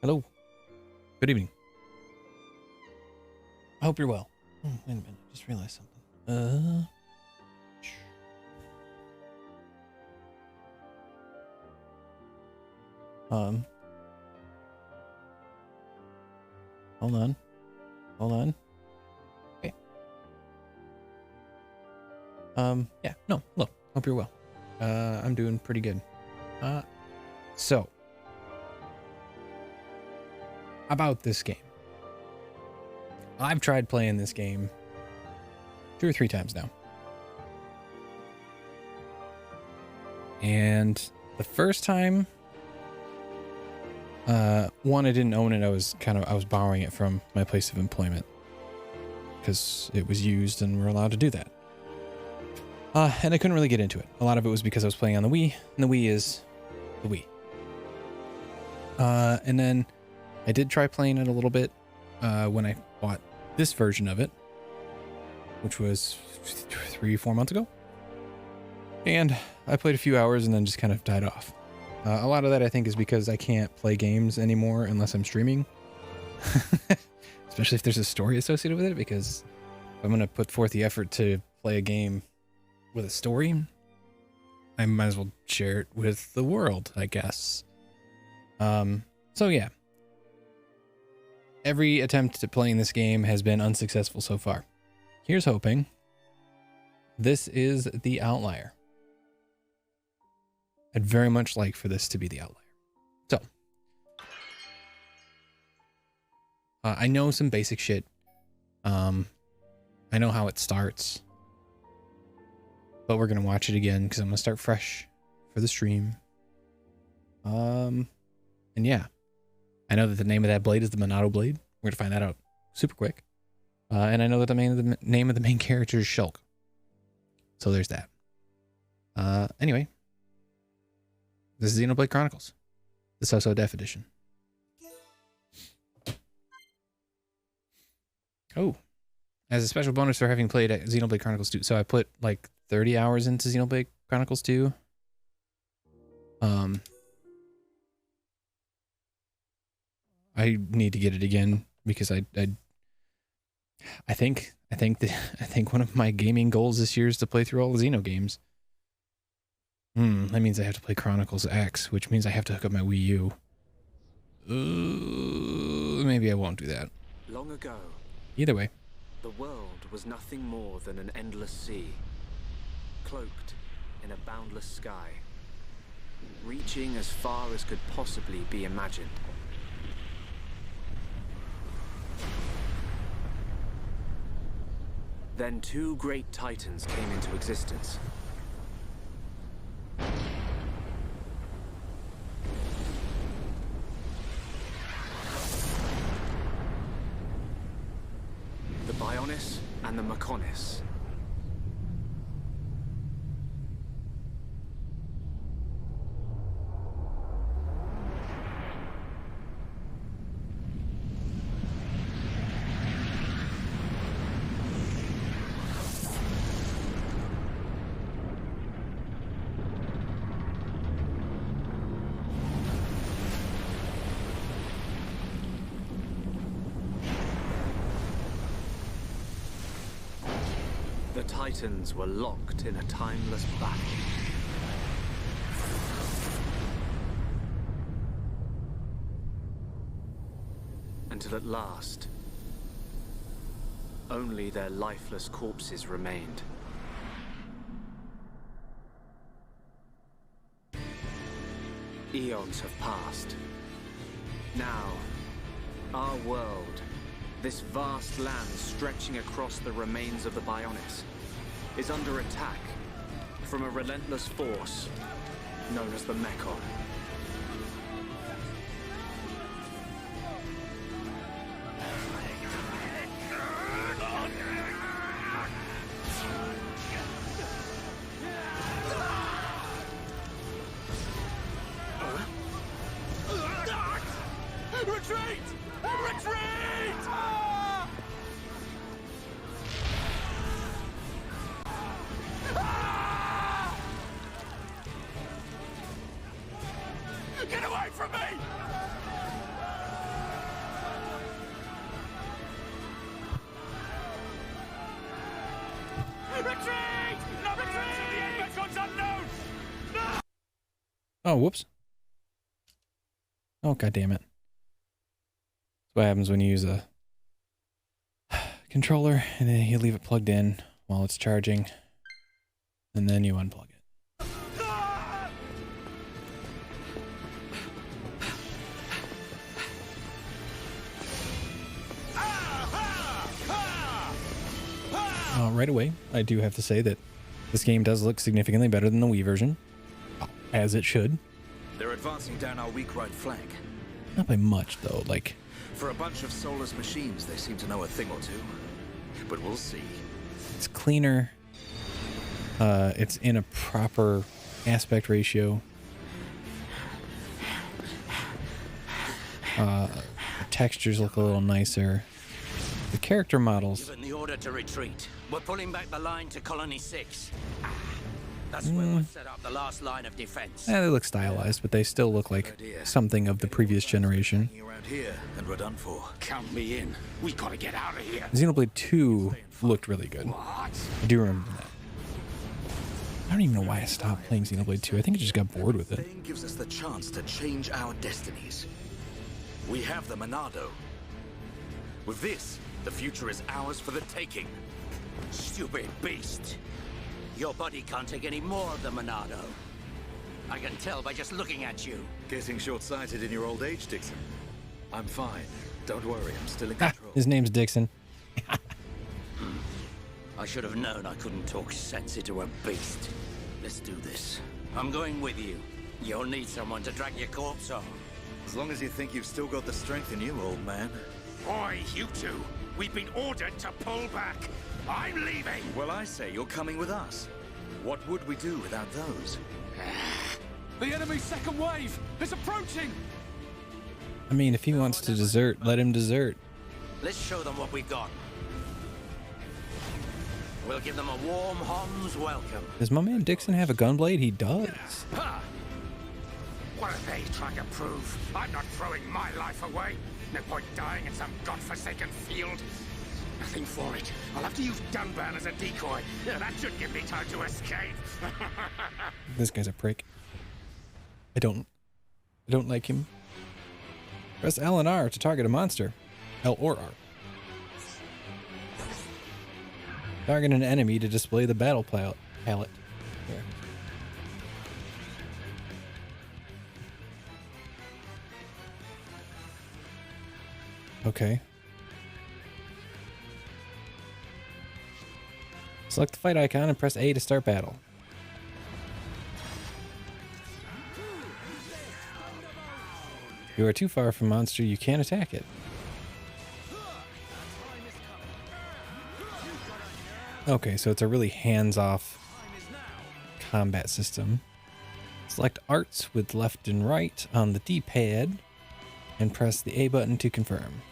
Hello. Good evening. I hope you're well. Oh, wait a minute. I just realized something. Hold on. Hold on. Okay. Yeah, no, hello. Hope you're well. I'm doing pretty good. So about this game. I've tried playing this game 2 or 3 times now. And the first time, one, I didn't own it. I was borrowing it from my place of employment because it was used and we're allowed to do that. And I couldn't really get into it. A lot of it was because I was playing on the Wii, and the Wii is the Wii. And then I did try playing it a little bit when I bought this version of it, which was 3-4 months ago. And I played a few hours and then just kind of died off. A lot of that I think is because I can't play games anymore unless I'm streaming. Especially if there's a story associated with it, because if I'm going to put forth the effort to play a game with a story, I might as well share it with the world, I guess. So yeah. Every attempt at playing this game has been unsuccessful so far. Here's hoping this is the outlier. I'd very much like for this to be the outlier. So, I know some basic shit. I know how it starts. But we're going to watch it again because I'm going to start fresh for the stream. And yeah. I know that the name of that blade is the Monado blade. We're going to find that out super quick. And I know that the name of the main character is Shulk. So there's that. Anyway. This is Xenoblade Chronicles. The So-So Def edition. Oh. As a special bonus for having played Xenoblade Chronicles 2. So I put like 30 hours into Xenoblade Chronicles 2. I need to get it again because I think one of my gaming goals this year is to play through all the Xeno games. That means I have to play Chronicles X, which means I have to hook up my Wii U. Maybe I won't do that. Long ago, either way, the world was nothing more than an endless sea, cloaked in a boundless sky, reaching as far as could possibly be imagined. Then 2 great titans came into existence. The Bionis and the Mechonis. The Titans were locked in a timeless battle. Until at last, only their lifeless corpses remained. Eons have passed. Now, our world, this vast land stretching across the remains of the Bionis, is under attack from a relentless force known as the Mechon. Retreat! Retreat! Get away from me! Oh, whoops. Oh, god damn it. That's what happens when you use a controller and then you leave it plugged in while it's charging. And then you unplug it. Right away, I do have to say that this game does look significantly better than the Wii version. As it should. They're advancing down our weak right flank. Not by much, though. Like, For a bunch of soulless machines, they seem to know a thing or two. But we'll see. it's cleaner. It's in a proper aspect ratio. The textures look a little nicer. The character models. Given the order to retreat, we're pulling back the line to Colony 6. That's where we'll set up the last line of defense. They look stylized, but they still look like something of the previous generation. Hanging around here, and we're done for. Count me in. We gotta get out of here. Xenoblade 2 looked really good. What? I do remember that. I don't even know why I stopped playing Xenoblade 2. I think I just got bored with it. Thing gives us the chance to change our destinies. We have the Monado. With this, the future is ours for the taking. Stupid beast. Your body can't take any more of the Monado. I can tell by just looking at you. Getting short-sighted in your old age, Dixon. I'm fine. Don't worry, I'm still in control. His name's Dixon. I should have known I couldn't talk sense into a beast. Let's do this. I'm going with you. You'll need someone to drag your corpse on. As long as you think you've still got the strength in you, old man. Oi, you two. We've been ordered to pull back. I'm leaving. Well, I say you're coming with us. What would we do without those? The enemy's second wave is approaching! I mean, if he wants to desert, let him desert. Let's show them what we've got. We'll give them a warm Hom's welcome. Does my man Dixon have a gunblade? He does. Ha! What are they trying to prove? I'm not throwing my life away. No point dying in some godforsaken field. Nothing for it. I'll have to use Dunban as a decoy. Yeah, that should give me time to escape. This guy's a prick. I don't like him. Press L and R to target a monster. L or R. Target an enemy to display the battle palette. Here. Okay. Select the fight icon and press A to start battle. If you are too far from monster, you can't attack it. Okay, so it's a really hands-off combat system. Select arts with left and right on the D-pad and press the A button to confirm.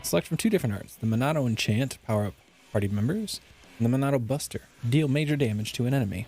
Select from two different arts, the Monado Enchant, power up party members, and the Monado Buster, deal major damage to an enemy.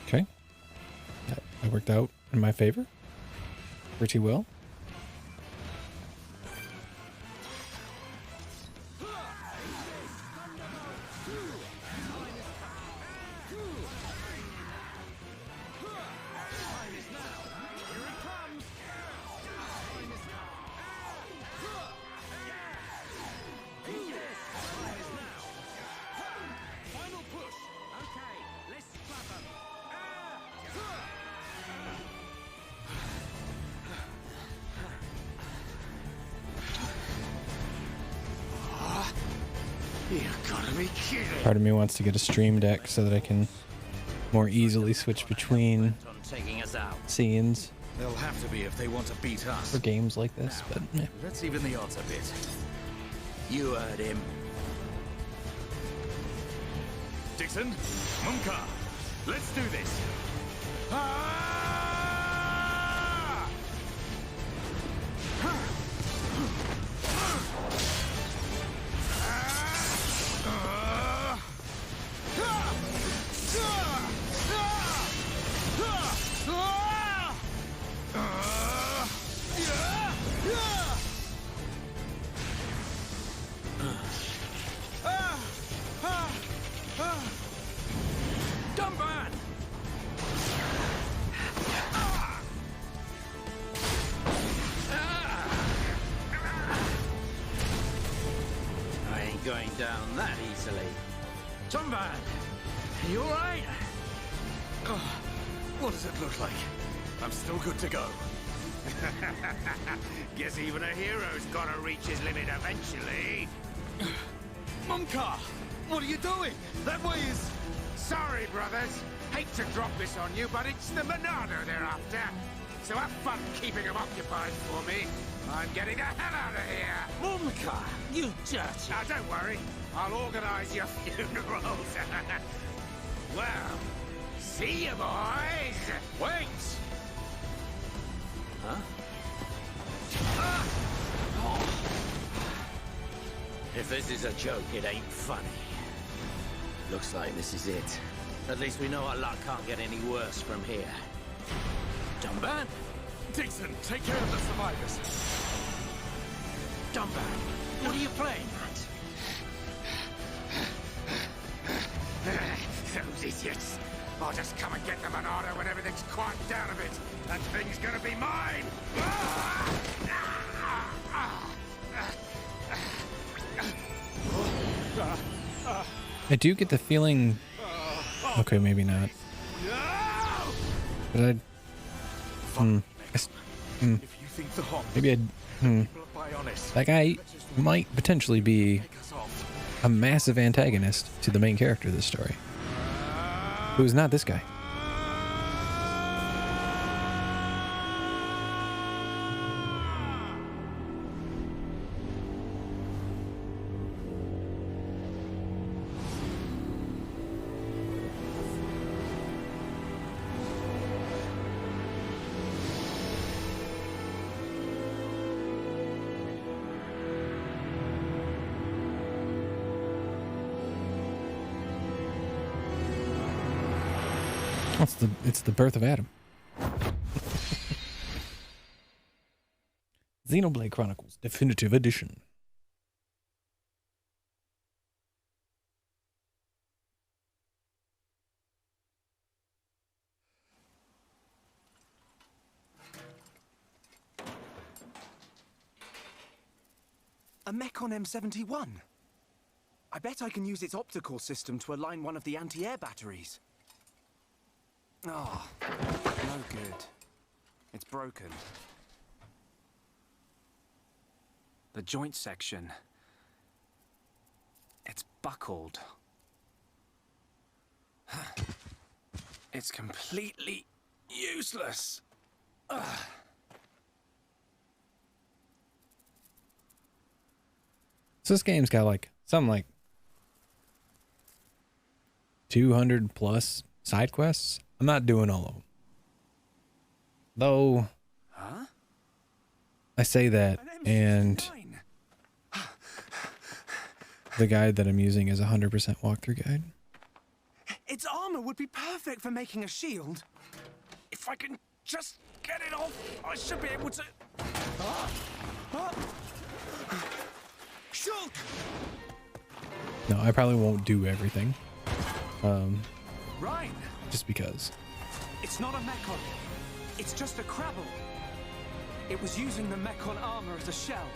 Okay. That worked out in my favor. Pretty well. You gotta be kidding. Part of me wants to get a stream deck so that I can more easily switch between On taking us out. scenes They'll have to be if they want to beat us. for games like this, but eh. Let's even the odds a bit. You heard him. Dixon, Munka, let's do this. Ah! Dunban! I ain't going down that easily. Dunban, you alright? What does it look like? I'm still good to go. Guess even a hero's gotta reach his limit eventually. Mumka! What are you doing? That way is... Sorry, brothers. Hate to drop this on you, but it's the Monado they're after. So have fun keeping them occupied for me. I'm getting the hell out of here. Mumka, you dirty... Now, don't worry. I'll organize your funerals. Well, see you, boys. Wait! Huh? If this is a joke, it ain't funny. Looks like this is it. At least we know our luck can't get any worse from here. Dunban? Dixon, take care of the survivors. Dunban, what are you playing at? Those idiots. I'll just come and get the Monado when everything's quieted down a bit. That thing's gonna be mine! I do get the feeling. Okay, maybe not. But I. If you think the hot Maybe I. people are Bionis, That guy might potentially be take us off. a massive antagonist to the main character of this story, who is not this guy. It's the birth of Adam. Xenoblade Chronicles Definitive Edition. A Mechon M71. I bet I can use its optical system to align one of the anti-air batteries. Oh, no good. It's broken. The joint section. It's buckled. It's completely useless. Ugh. So this game's got like something like 200 plus side quests. I'm not doing all of them. Though, I say that, and the guide that I'm using is a 100% walkthrough guide. Its armor would be perfect for making a shield. If I can just get it off, I should be able to... Shulk! No, I probably won't do everything. Right. Just because. It's not a Mechon. It's just a Crabble. It was using the Mechon armor as a shell.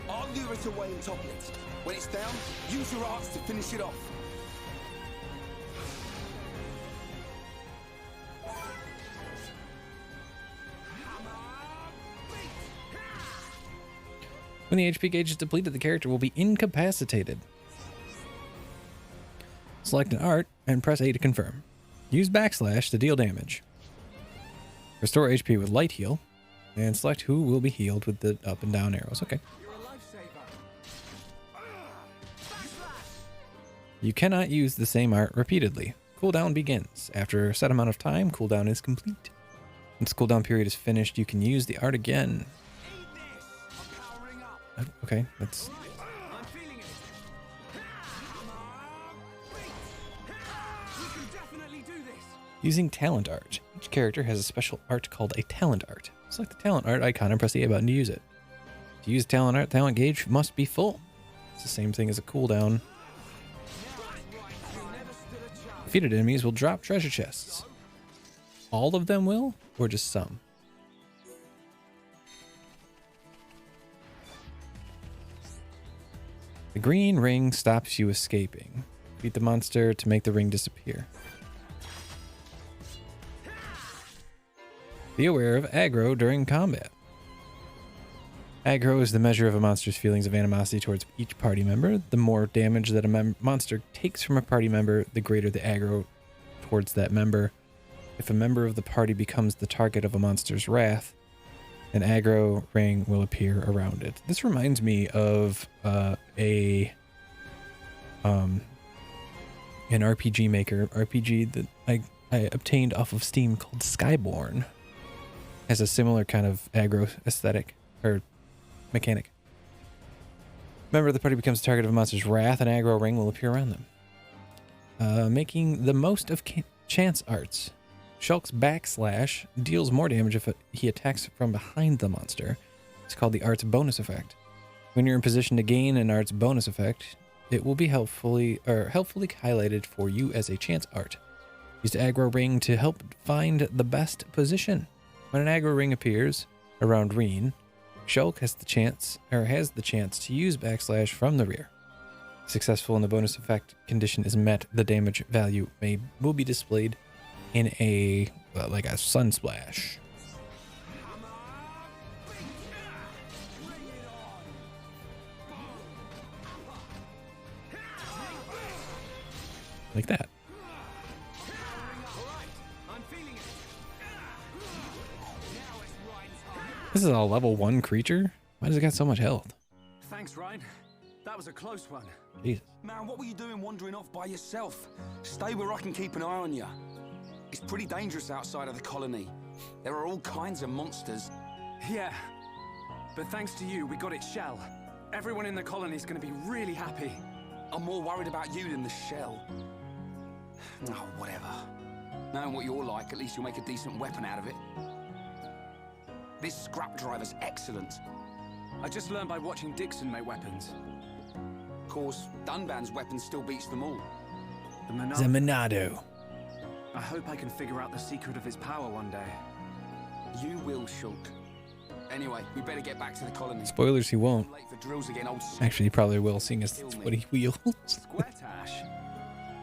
I'll lure it away and topple it. When it's down, use your arts to finish it off. When the HP gauge is depleted, the character will be incapacitated. Select an art and press A to confirm. Use backslash to deal damage. Restore HP with light heal, and select who will be healed with the up and down arrows. Okay. You cannot use the same art repeatedly. Cooldown begins. After a set amount of time, cooldown is complete. Once cooldown period is finished, you can use the art again. Okay, that's... I'm feeling it. We can definitely do this. Using talent art. Each character has a special art called a talent art. Select the talent art icon and press the A button to use it. To use talent art, talent gauge must be full. It's the same thing as a cooldown. Defeated enemies will drop treasure chests. All of them will, or just some? The green ring stops you escaping. Beat the monster to make the ring disappear. Be aware of aggro during combat. Aggro is the measure of a monster's feelings of animosity towards each party member. The more damage that a monster takes from a party member, the greater the aggro towards that member. If a member of the party becomes the target of a monster's wrath, an aggro ring will appear around it. This reminds me of an RPG Maker RPG that I obtained off of Steam called Skyborn. Has a similar kind of aggro aesthetic or mechanic. Member of the party becomes the target of a monster's wrath, an aggro ring will appear around them. Making the most of chance arts. Shulk's backslash deals more damage if he attacks from behind the monster. It's called the art's bonus effect. When you're in position to gain an art's bonus effect, it will be helpfully highlighted for you as a chance art. Use the aggro ring to help find the best position. When an aggro ring appears around Reen, Shulk has the chance to use backslash from the rear. Successful and the bonus effect condition is met, the damage value will be displayed in a like a sun splash. Like that. This is a level 1 creature? Why does it got so much health? Thanks, Ryan. That was a close one. Jesus. Man, what were you doing wandering off by yourself? Stay where I can keep an eye on you. It's pretty dangerous outside of the colony. There are all kinds of monsters. Yeah. But thanks to you, we got its shell. Everyone in the colony's gonna be really happy. I'm more worried about you than the shell. Oh, whatever. Knowing what you're like, at least you'll make a decent weapon out of it. This scrap driver's excellent. I just learned by watching Dixon make weapons. Of course, Dunban's weapon still beats them all. The Monado. I hope I can figure out the secret of his power one day. You will, Shulk. Anyway, we better get back to the colony. Spoilers, he won't. Late for drills again, old Actually, he probably will, seeing as that's what he wields. Squirtash.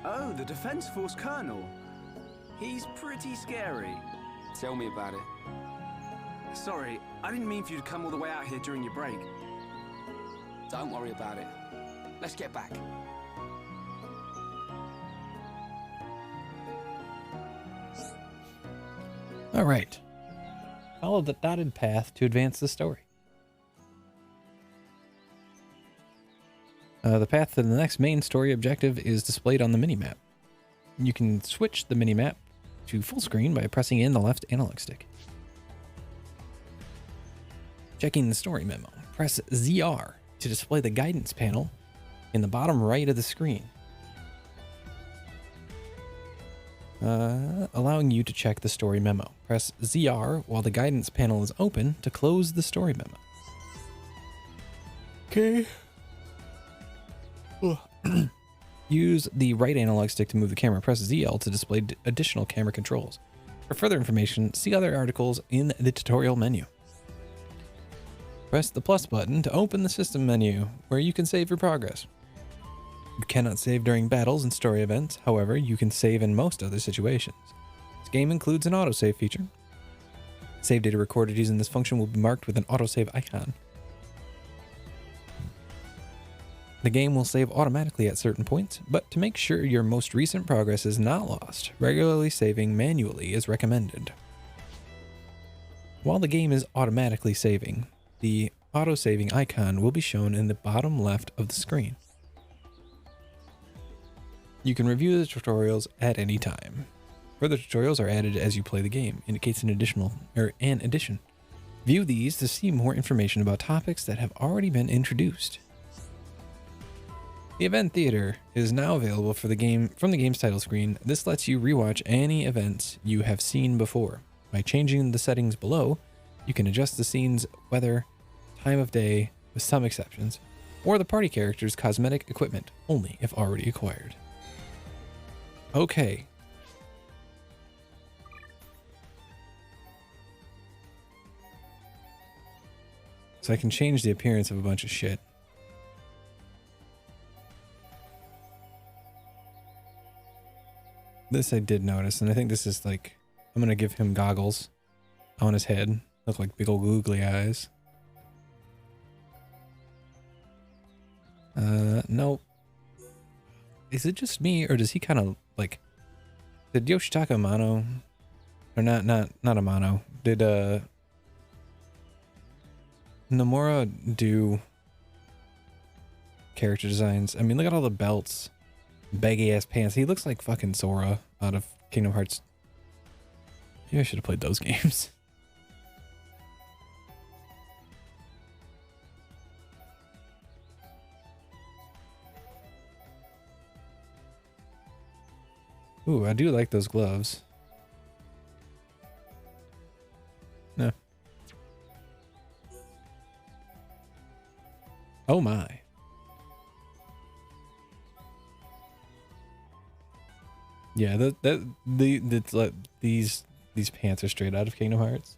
Oh, the Defense Force Colonel. He's pretty scary. Tell me about it. Sorry, I didn't mean for you to come all the way out here during your break. Don't worry about it. Let's get back. All right. Follow the dotted path to advance the story. The path to the next main story objective is displayed on the minimap. You can switch the minimap to full screen by pressing in the left analog stick. Checking the story memo. Press ZR to display the guidance panel in the bottom right of the screen, allowing you to check the story memo. Press ZR while the guidance panel is open to close the story memo. Okay. Use the right analog stick to move the camera. Press ZL to display additional camera controls. For further information, see other articles in the tutorial menu. Press the plus button to open the system menu, where you can save your progress. You cannot save during battles and story events, however, you can save in most other situations. This game includes an autosave feature. Save data recorded using this function will be marked with an autosave icon. The game will save automatically at certain points, but to make sure your most recent progress is not lost, regularly saving manually is recommended. While the game is automatically saving, the autosaving icon will be shown in the bottom left of the screen. You can review the tutorials at any time. Further tutorials are added as you play the game, indicates an addition. View these to see more information about topics that have already been introduced. The event theater is now available for the game from the game's title screen. This lets you rewatch any events you have seen before. By changing the settings below, you can adjust the scene's weather, time of day, with some exceptions, or the party character's cosmetic equipment, only if already acquired. Okay. So I can change the appearance of a bunch of shit. This I did notice, and I think this is like, I'm gonna give him goggles on his head. Look like big old googly eyes. Nope. Is it just me, or does he kind of like, did Yoshitaka Amano, or not Amano, did Nomura do character designs? I mean, look at all the belts, baggy ass pants. He looks like fucking Sora out of Kingdom Hearts. Maybe I should have played those games. Ooh, I do like those gloves. No. Oh my. Yeah, these pants are straight out of Kingdom Hearts.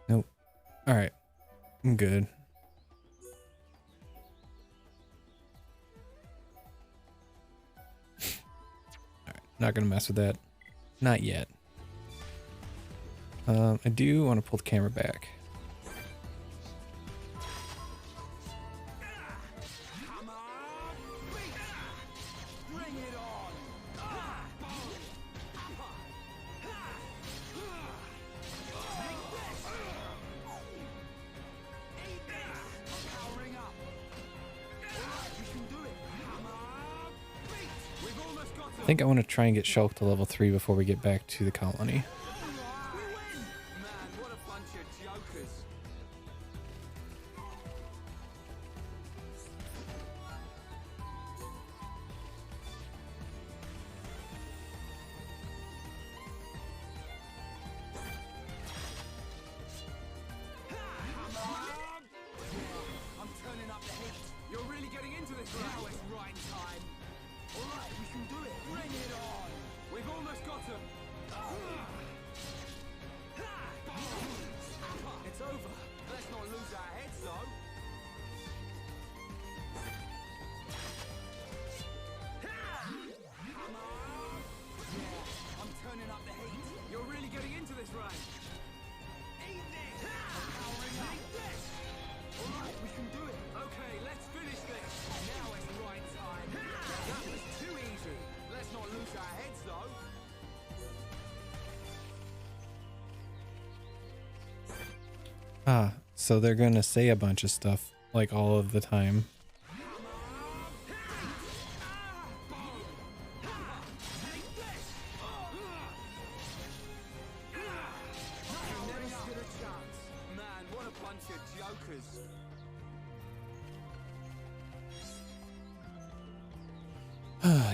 Nope. All right. I'm good. Not gonna mess with that. Not yet. I do want to pull the camera back. I think I want to try and get Shulk to level 3 before we get back to the colony. So they're gonna say a bunch of stuff like all of the time.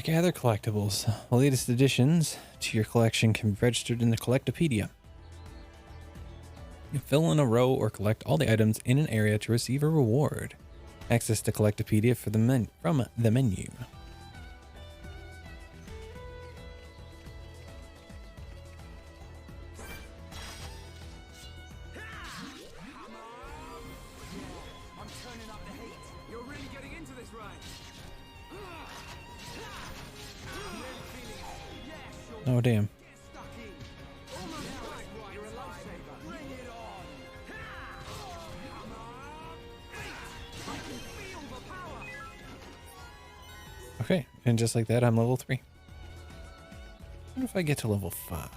Gather collectibles. The latest additions to your collection can be registered in the Collectopedia. Fill in a row or collect all the items in an area to receive a reward. Access the Collectopedia from the menu. Oh damn. Okay, and just like that, I'm level 3. What if I get to level 5?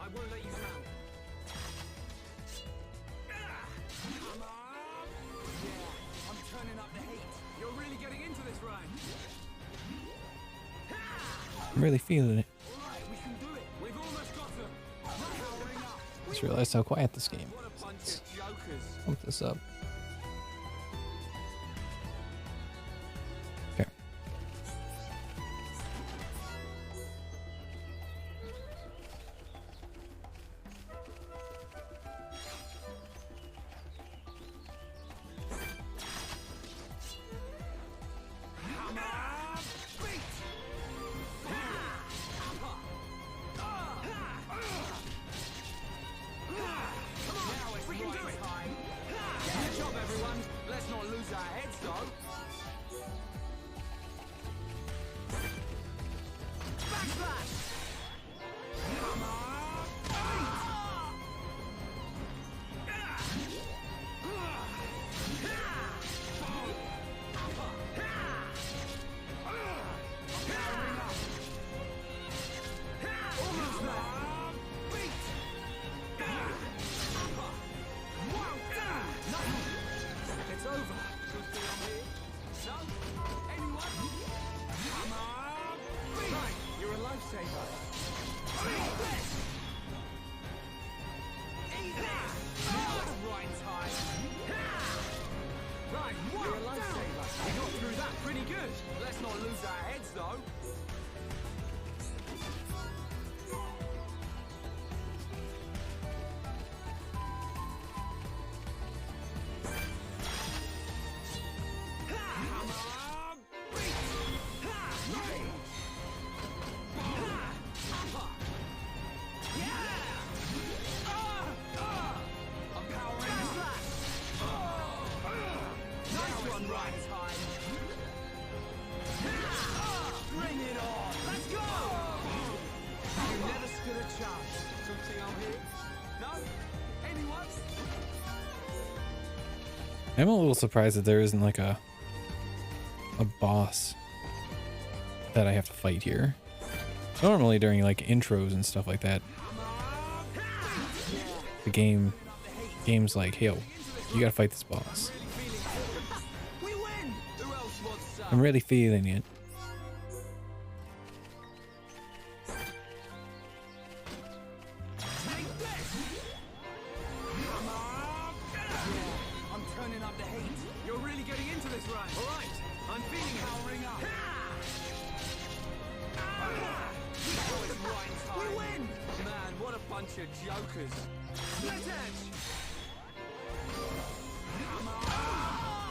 I won't let you down. Come on! Yeah, I'm turning up the heat. You're really getting into this, right? I'm really feeling it. All right, we can do it. We've almost got them. Powering up. Just realized how quiet this game What a bunch is. of jokers. Pump this up. Okay. Come on! Beat! Now it's we can do it. Time. Good job, everyone. Let's not lose our heads, though. Backslash! Come on! Almost there. Beat! It's over. Good thing I'm here. So, anyone? Come on! Right, you're a lifesaver. Take this! Eat this! Now, right time. Right, you're a lifesaver. We got through that pretty good. Let's not lose our heads, though. Come on! Beat! I'm powering up. Nice one, right time. Bring it on. Let's go! You never stood a chance. Good thing I'm here. No? Anyone? I'm a little surprised that there isn't like a boss that I have to fight here. Normally during like intros and stuff like that, the game's like, hey, yo, you gotta fight this boss. We win! Who else wants some? I'm really feeling it. Take this! Come on! Yeah, I'm turning up the heat. You're really getting into this run. All right, I'm feeling it. Powering up. Oh, it's right time. We win! Man, what a bunch of jokers. Split edge! Come on!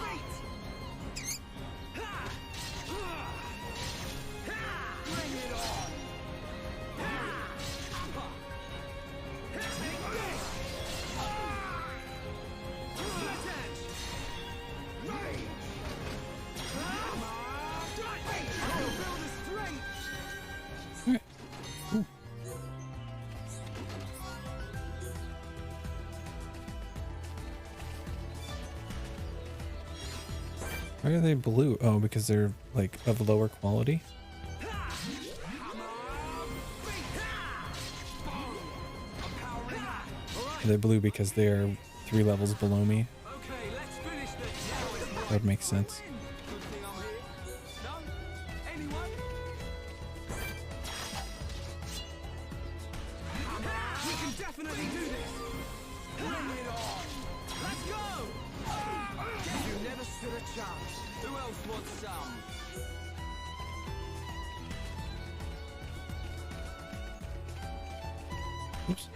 Beat! Bring it on! Take this! Split edge! Rage! Come on! I'll build a straight! Why are they blue? Oh, because they're like of lower quality. They're blue because they're 3 levels below me. Okay, let's finish this. That would make sense. Good thing I'm here. No? Anyone? We can definitely do this. Bring it on. Let's go. You never stood a chance. Who else wants some? Oops.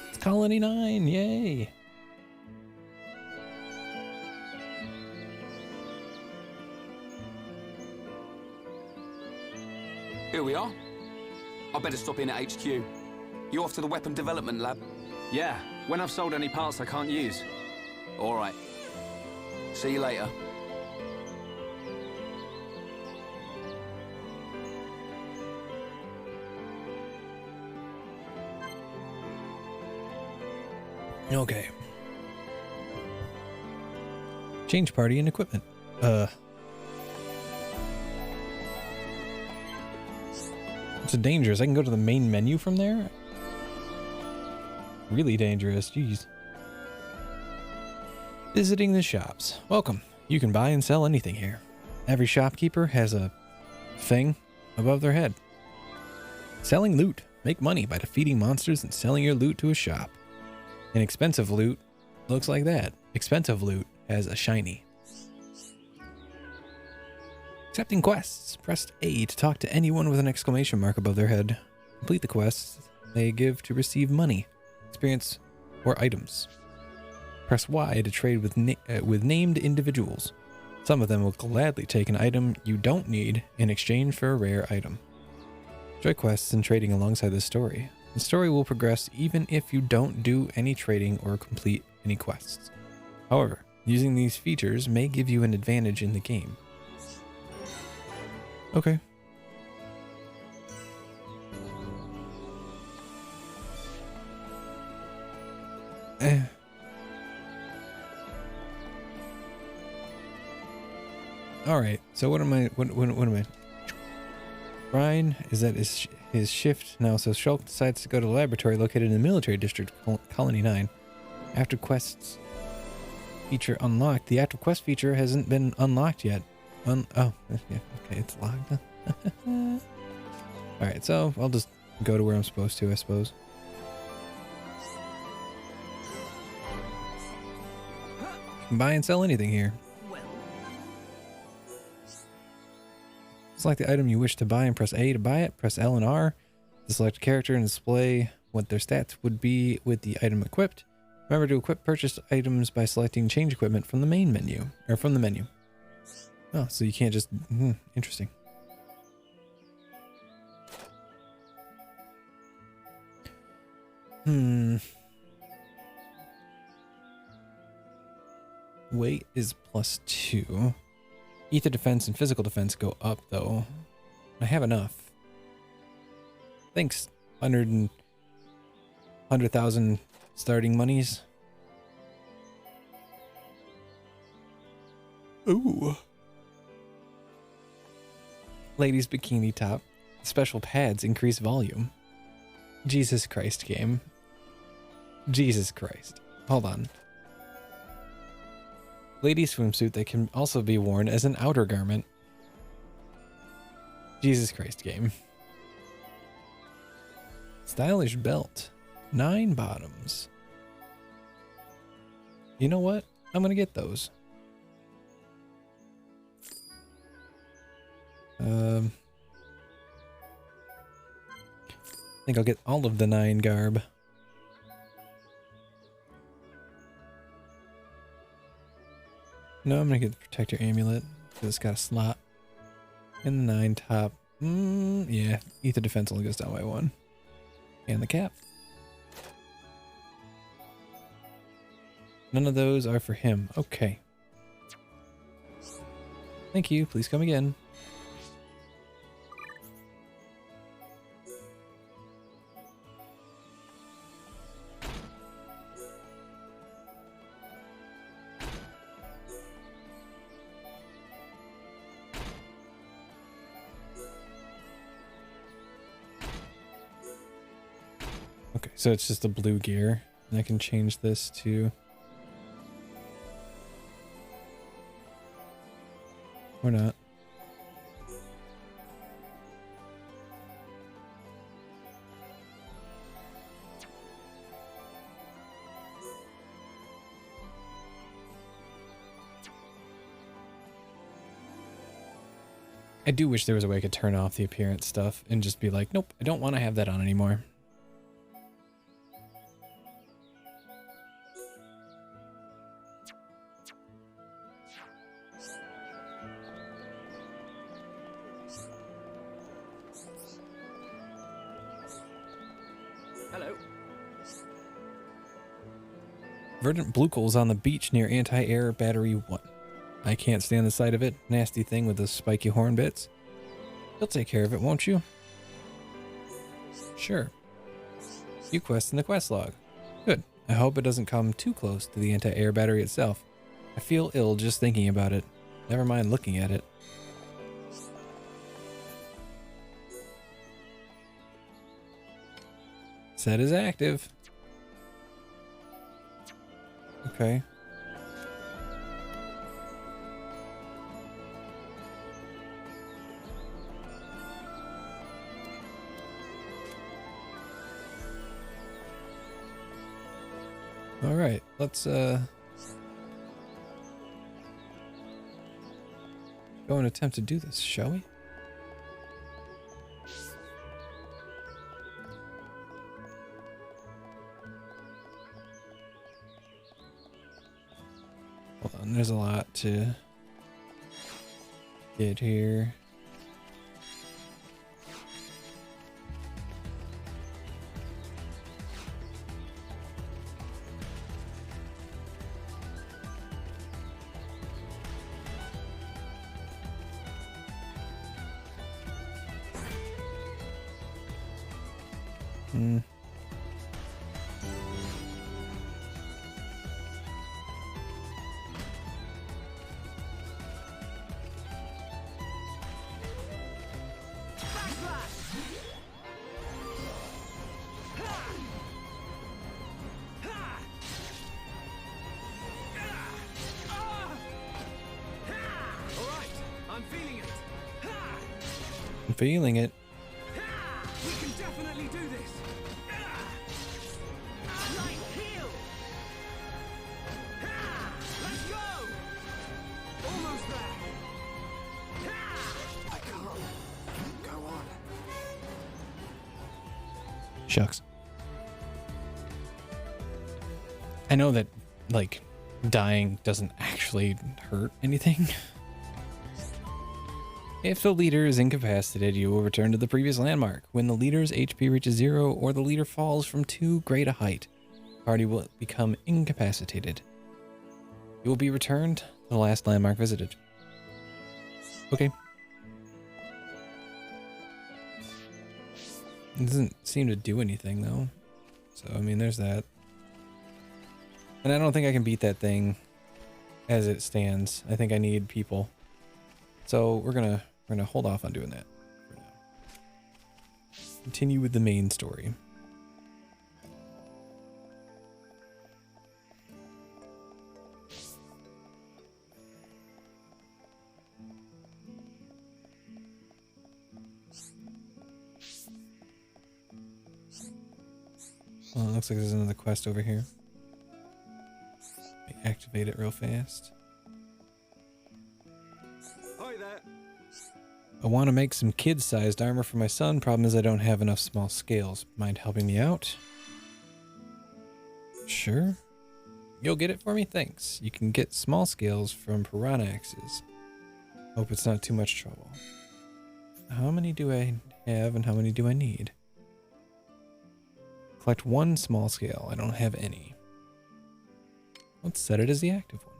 It's Colony 9, yay! Here we are. I better stop in at HQ. You off to the weapon development lab? Yeah, when I've sold any parts I can't use. All right. See you later. Okay. Change party and equipment. It's dangerous. I can go to the main menu from there? Really dangerous. Jeez. Visiting the shops. Welcome. You can buy and sell anything here. Every shopkeeper has a thing above their head. Selling loot. Make money by defeating monsters and selling your loot to a shop. Inexpensive loot looks like that. Expensive loot has a shiny. Accepting quests. Press A to talk to anyone with an exclamation mark above their head. Complete the quests they give to receive money, experience, or items. Press Y to trade with named individuals. Some of them will gladly take an item you don't need in exchange for a rare item. Enjoy quests and trading alongside the story. The story will progress even if you don't do any trading or complete any quests. However, using these features may give you an advantage in the game. Okay. All right. So what am I? What am I? Brian is at his shift now. So Shulk decides to go to the laboratory located in the military district, Colony 9. After quests feature unlocked. The active quest feature hasn't been unlocked yet. Oh, yeah, okay, it's locked. All right, so I'll just go to where I'm supposed to, I suppose. You can buy and sell anything here. Select the item you wish to buy and press A to buy it. Press L and R to select a character and display what their stats would be with the item equipped. Remember to equip purchased items by selecting change equipment from the main menu, or from the menu. Oh, so you can't just... interesting. Weight is +2. Ether defense and physical defense go up, though. I have enough. Thanks, 100,000 starting monies. Ooh. Ladies bikini top. Special pads increase volume. Jesus Christ, game. Jesus Christ. Hold on. Lady swimsuit that can also be worn as an outer garment. Jesus Christ, game. Stylish belt. 9 bottoms. You know what? I'm gonna get those. I think I'll get all of the 9 garb. No, I'm gonna get the protector amulet because it's got a slot. And the 9 top. Yeah, ether defense only goes down by 1. And the cap. None of those are for him. Okay. Thank you. Please come again. Okay, so it's just the blue gear. And I can change this to... or not. I do wish there was a way I could turn off the appearance stuff and just be like, nope, I don't want to have that on anymore. Hello. Verdant Blucals on the beach near Anti-Air Battery 1. I can't stand the sight of it. Nasty thing with the spiky horn bits. You'll take care of it, won't you? Sure. You quest in the quest log. Good. I hope it doesn't come too close to the anti-air battery itself. I feel ill just thinking about it. Never mind looking at it. Set is active. Okay. All right, let's go and attempt to do this, shall we? Hold on, there's a lot to get here. I'm feeling it. We can definitely do this. Light heal. Let's go. Almost there. I can't go on. Shucks. I know that, like, dying doesn't actually hurt anything. If the leader is incapacitated, you will return to the previous landmark. When the leader's HP reaches 0 or the leader falls from too great a height, the party will become incapacitated. You will be returned to the last landmark visited. Okay. It doesn't seem to do anything, though. So, I mean, there's that. And I don't think I can beat that thing as it stands. I think I need people. So we're gonna hold off on doing that for now. Continue with the main story. Well, it looks like there's another quest over here. Let me activate it real fast. I want to make some kid-sized armor for my son. Problem is I don't have enough small scales. Mind helping me out? Sure. You'll get it for me? Thanks. You can get small scales from piranha axes. Hope it's not too much trouble. How many do I have and how many do I need? Collect one small scale. I don't have any. Let's set it as the active one.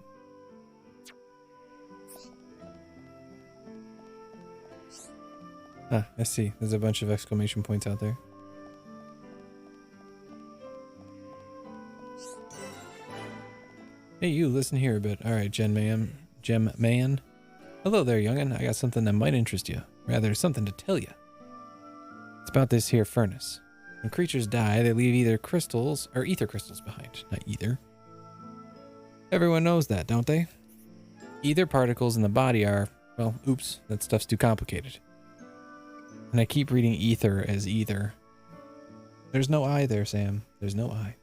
Ah, I see. There's a bunch of exclamation points out there. Hey, you, listen here a bit. Alright, Gem Man. Hello there, youngin'. I got something that might interest you. Rather, something to tell you. It's about this here furnace. When creatures die, they leave either crystals or ether crystals behind. Not either. Everyone knows that, don't they? Ether particles in the body are, well, oops, that stuff's too complicated. And I keep reading ether as either. There's no I there, Sam. There's no I.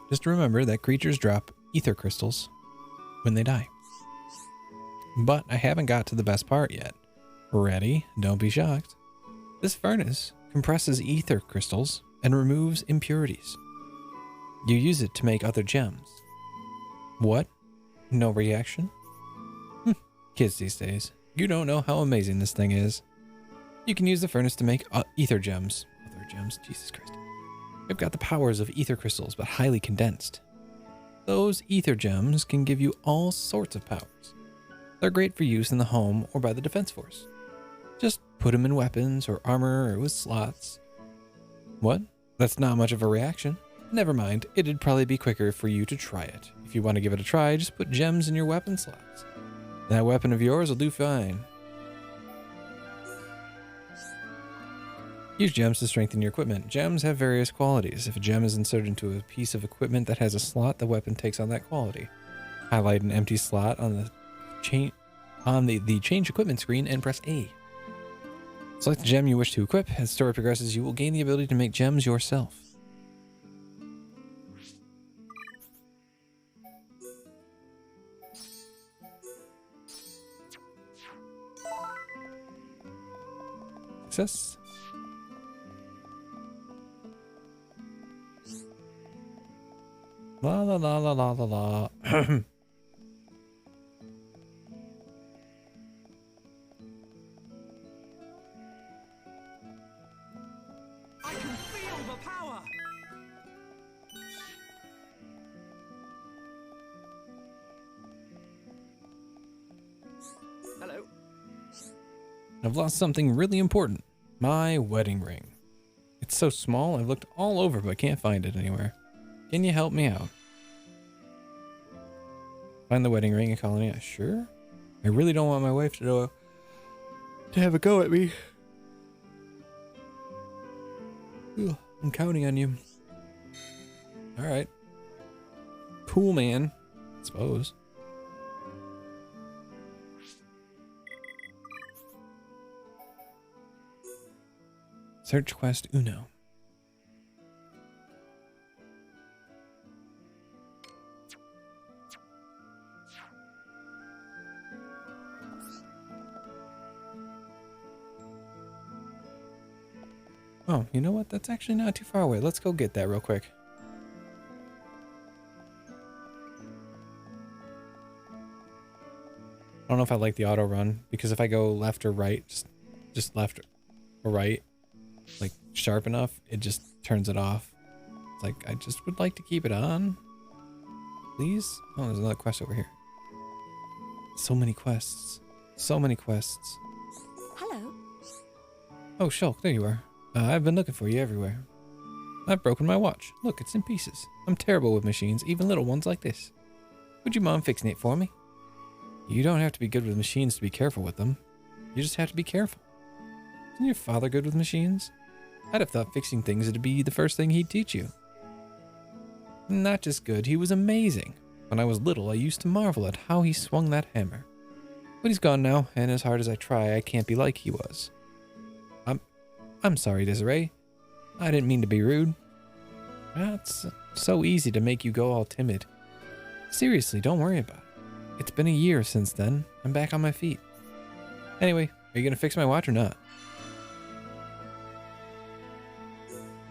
Just remember that creatures drop ether crystals when they die. But I haven't got to the best part yet. Ready? Don't be shocked. This furnace compresses ether crystals and removes impurities. You use it to make other gems. What? No reaction? Kids these days. You don't know how amazing this thing is. You can use the furnace to make ether gems. Other gems? Jesus Christ. They've got the powers of ether crystals, but highly condensed. Those ether gems can give you all sorts of powers. They're great for use in the home or by the defense force. Just put them in weapons or armor or with slots. What? That's not much of a reaction. Never mind, it'd probably be quicker for you to try it. If you want to give it a try, just put gems in your weapon slots. That weapon of yours will do fine. Use gems to strengthen your equipment. Gems have various qualities. If a gem is inserted into a piece of equipment that has a slot, the weapon takes on that quality. Highlight an empty slot on the change equipment screen and press A. Select the gem you wish to equip. As the story progresses, you will gain the ability to make gems yourself. Success. La la la la la la la. I can feel the power. Hello. I've lost something really important. My wedding ring. It's so small, I've looked all over but can't find it anywhere. Can you help me out? Find the wedding ring in Colony. Sure. I really don't want my wife to have a go at me. Ugh, I'm counting on you. All right. Cool, man. I suppose. Search quest Uno. Oh, you know what? That's actually not too far away. Let's go get that real quick. I don't know if I like the auto run because if I go left or right, just left or right, like sharp enough, it just turns it off. It's like, I just would like to keep it on. Please? Oh, there's another quest over here. So many quests. So many quests. Hello. Oh, Shulk, there you are. I've been looking for you everywhere. I've broken my watch. Look, it's in pieces. I'm terrible with machines, even little ones like this. Would you mind fixing it for me? You don't have to be good with machines to be careful with them. You just have to be careful. Isn't your father good with machines? I'd have thought fixing things would be the first thing he'd teach you. Not just good, he was amazing. When I was little, I used to marvel at how he swung that hammer. But he's gone now, and as hard as I try, I can't be like he was. I'm sorry, Desiree. I didn't mean to be rude. It's so easy to make you go all timid. Seriously, don't worry about it. It's been a year since then. I'm back on my feet. Anyway, are you going to fix my watch or not?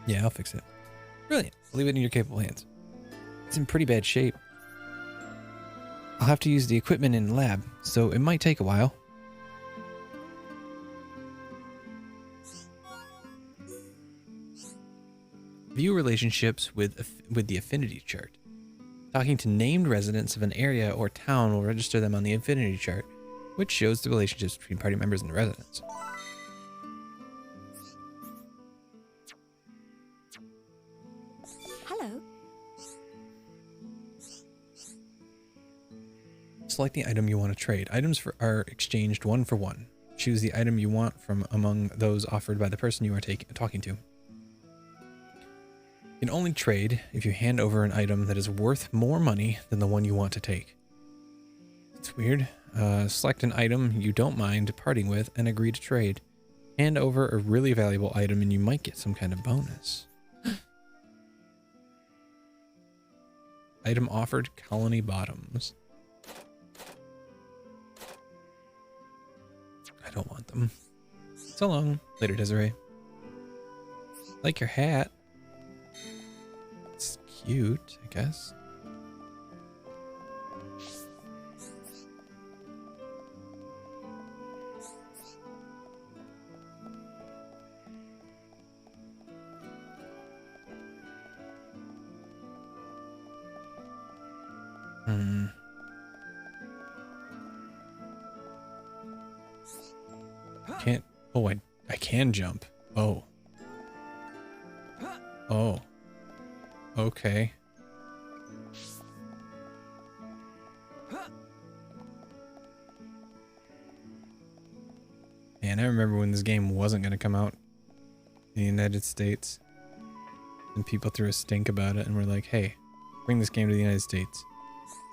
Yeah, I'll fix it. Brilliant. I'll leave it in your capable hands. It's in pretty bad shape. I'll have to use the equipment in the lab, so it might take a while. View relationships with the affinity chart. Talking to named residents of an area or town will register them on the affinity chart, which shows the relationships between party members and the residents. Hello. Select the item you want to trade. Items are exchanged one for one. Choose the item you want from among those offered by the person you are talking to. You can only trade if you hand over an item that is worth more money than the one you want to take. It's weird. Select an item you don't mind parting with and agree to trade. Hand over a really valuable item and you might get some kind of bonus. Item offered, colony bottoms. I don't want them. So long. Later, Desiree. Like your hat. It's cute, I guess. Oh, I can jump. Oh. Oh. Okay. Man, I remember when this game wasn't going to come out in the United States. And people threw a stink about it and were like, hey, bring this game to the United States.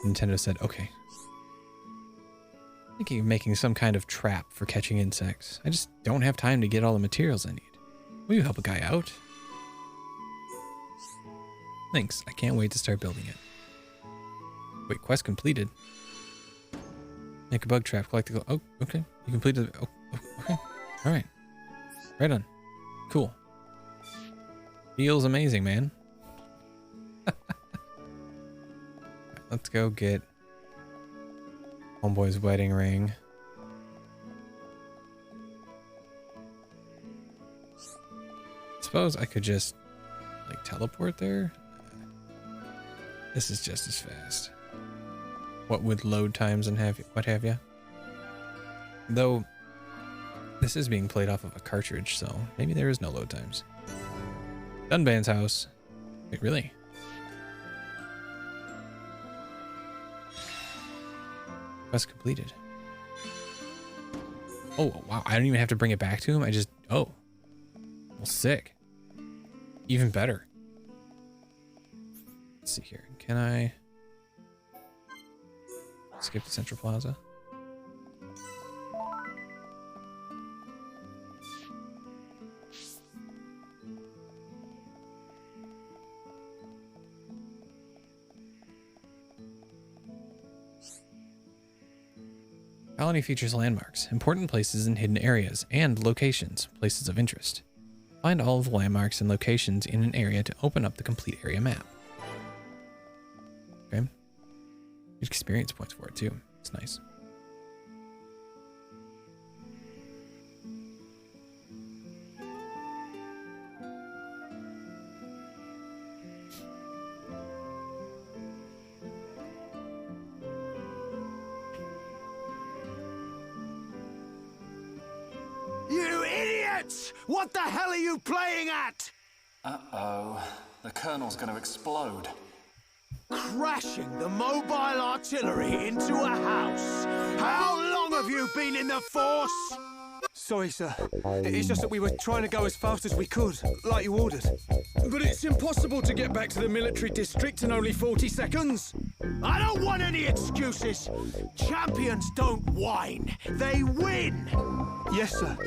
Nintendo said, okay. Thinking of making some kind of trap for catching insects. I just don't have time to get all the materials I need. Will you help a guy out? Thanks. I can't wait to start building it. Wait, quest completed. Make a bug trap. Collect the... Oh, okay. You completed... Oh, okay. All right. Right on. Cool. Feels amazing, man. Let's go get Homeboy's wedding ring. Suppose I could just like teleport there. This is just as fast. What with load times and what have you. Though this is being played off of a cartridge, so maybe there is no load times. Dunban's house. Wait, really? Quest completed. Oh, wow. I don't even have to bring it back to him. I just... Oh. Well, sick. Even better. Let's see here. Can I... skip the Central Plaza? Colony features landmarks, important places and hidden areas, and locations, places of interest. Find all of the landmarks and locations in an area to open up the complete area map. Okay. Good experience points for it too. It's nice. You idiots! What the hell are you playing at? Uh-oh. The Colonel's gonna explode. Crashing the mobile artillery into a house. How long have you been in the Force? Sorry, sir. It's just that we were trying to go as fast as we could, like you ordered. But it's impossible to get back to the military district in only 40 seconds. I don't want any excuses. Champions don't whine. They win. Yes, sir.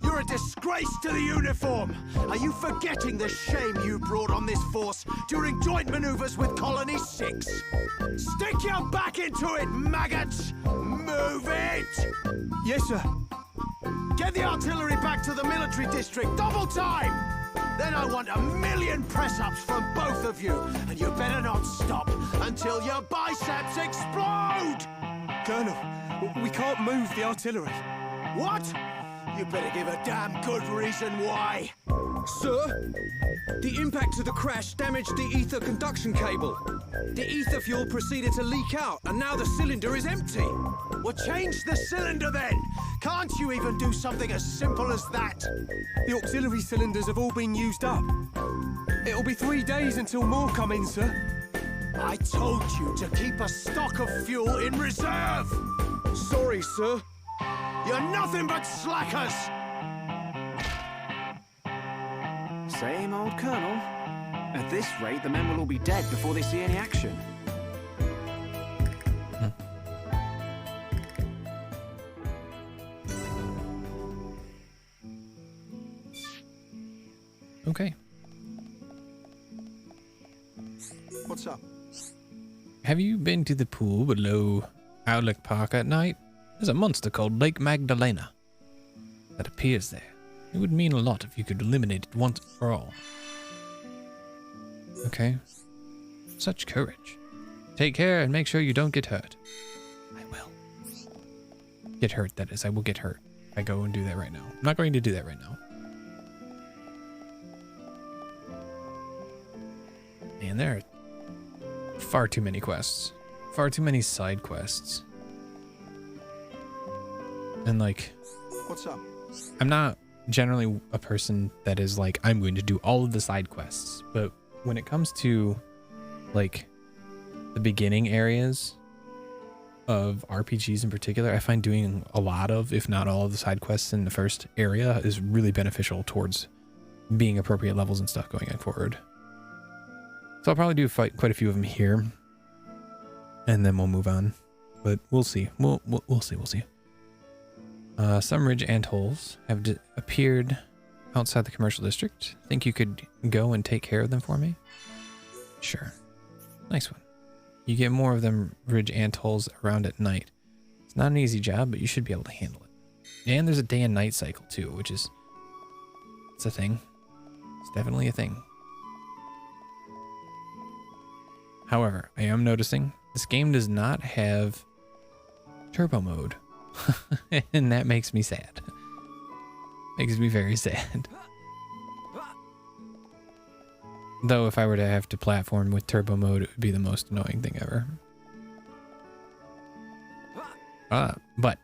You're a disgrace to the uniform. Are you forgetting the shame you brought on this force during joint maneuvers with Colony 6? Stick your back into it, maggots! Move it! Yes, sir. Get the artillery back to the military district, double time! Then I want 1,000,000 press-ups from both of you, and you better not stop until your biceps explode! Colonel, we can't move the artillery. What? You better give a damn good reason why. Sir, the impact of the crash damaged the ether conduction cable. The ether fuel proceeded to leak out, and now the cylinder is empty. Well, change the cylinder then. Can't you even do something as simple as that? The auxiliary cylinders have all been used up. It'll be 3 days until more come in, sir. I told you to keep a stock of fuel in reserve. Sorry, sir. You're nothing but slackers. Same old Colonel. At this rate, the men will all be dead before they see any action. Okay. What's up? Have you been to the pool below Owlick Park at night? There's a monster called Lake Magdalena that appears there. It would mean a lot if you could eliminate it once and for all. Okay. Such courage. Take care and make sure you don't get hurt. I will. Get hurt, that is. I will get hurt. I go and do that right now. I'm not going to do that right now. Man, there are far too many quests. Far too many side quests. And like... What's up? I'm not generally a person that is like, I'm going to do all of the side quests, but when it comes to like the beginning areas of RPGs in particular, I find doing a lot of, if not all of the side quests in the first area is really beneficial towards being appropriate levels and stuff going forward. So I'll probably do quite a few of them here, and then we'll move on. But we'll see. We'll see. Some ridge antholes have appeared outside the commercial district. Think you could go and take care of them for me? Sure. Nice one. You get more of them ridge antholes around at night. It's not an easy job, but you should be able to handle it. And there's a day and night cycle too, which is, it's a thing. It's definitely a thing. However, I am noticing this game does not have turbo mode. And that makes me sad. Makes me very sad. Though if I were to have to platform with turbo mode, it would be the most annoying thing ever. But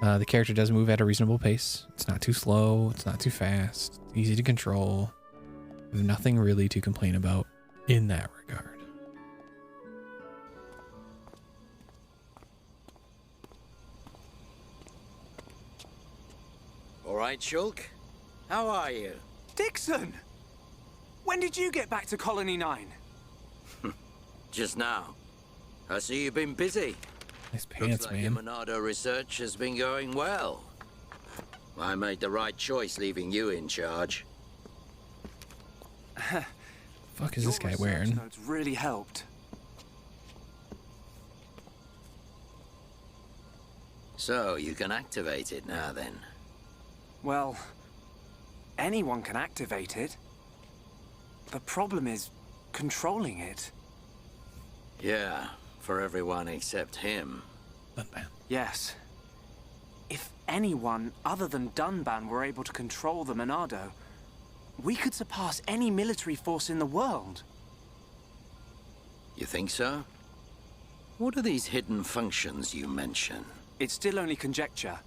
the character does move at a reasonable pace. It's not too slow. It's not too fast. It's easy to control. There's nothing really to complain about in that regard. All right, Shulk. How are you? Dixon! When did you get back to Colony 9? Just now. I see you've been busy. Nice pants, Looks like man. your Monado research has been going well. I made the right choice leaving you in charge. Fuck is this guy wearing? Notes really helped. So, you can activate it now then. Well, anyone can activate it. The problem is controlling it. Yeah, for everyone except him. Dunban. Yes. If anyone other than Dunban were able to control the Monado, we could surpass any military force in the world. You think so? What are these hidden functions you mention? It's still only conjecture,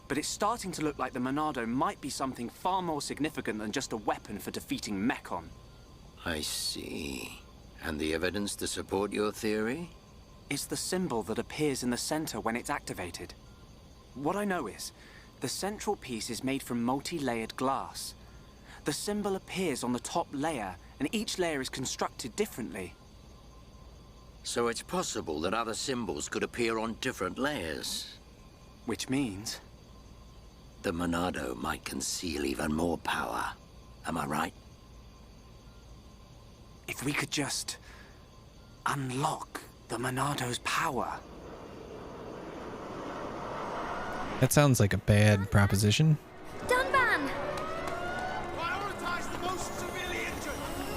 but it's starting to look like the Monado might be something far more significant than just a weapon for defeating Mechon. I see. And the evidence to support your theory? It's the symbol that appears in the center when it's activated. What I know is, the central piece is made from multi-layered glass. The symbol appears on the top layer, and each layer is constructed differently. So it's possible that other symbols could appear on different layers. Which means? The Monado might conceal even more power. Am I right? If we could just unlock the Monado's power. That sounds like a bad proposition. Dunban! Prioritize the most severely injured.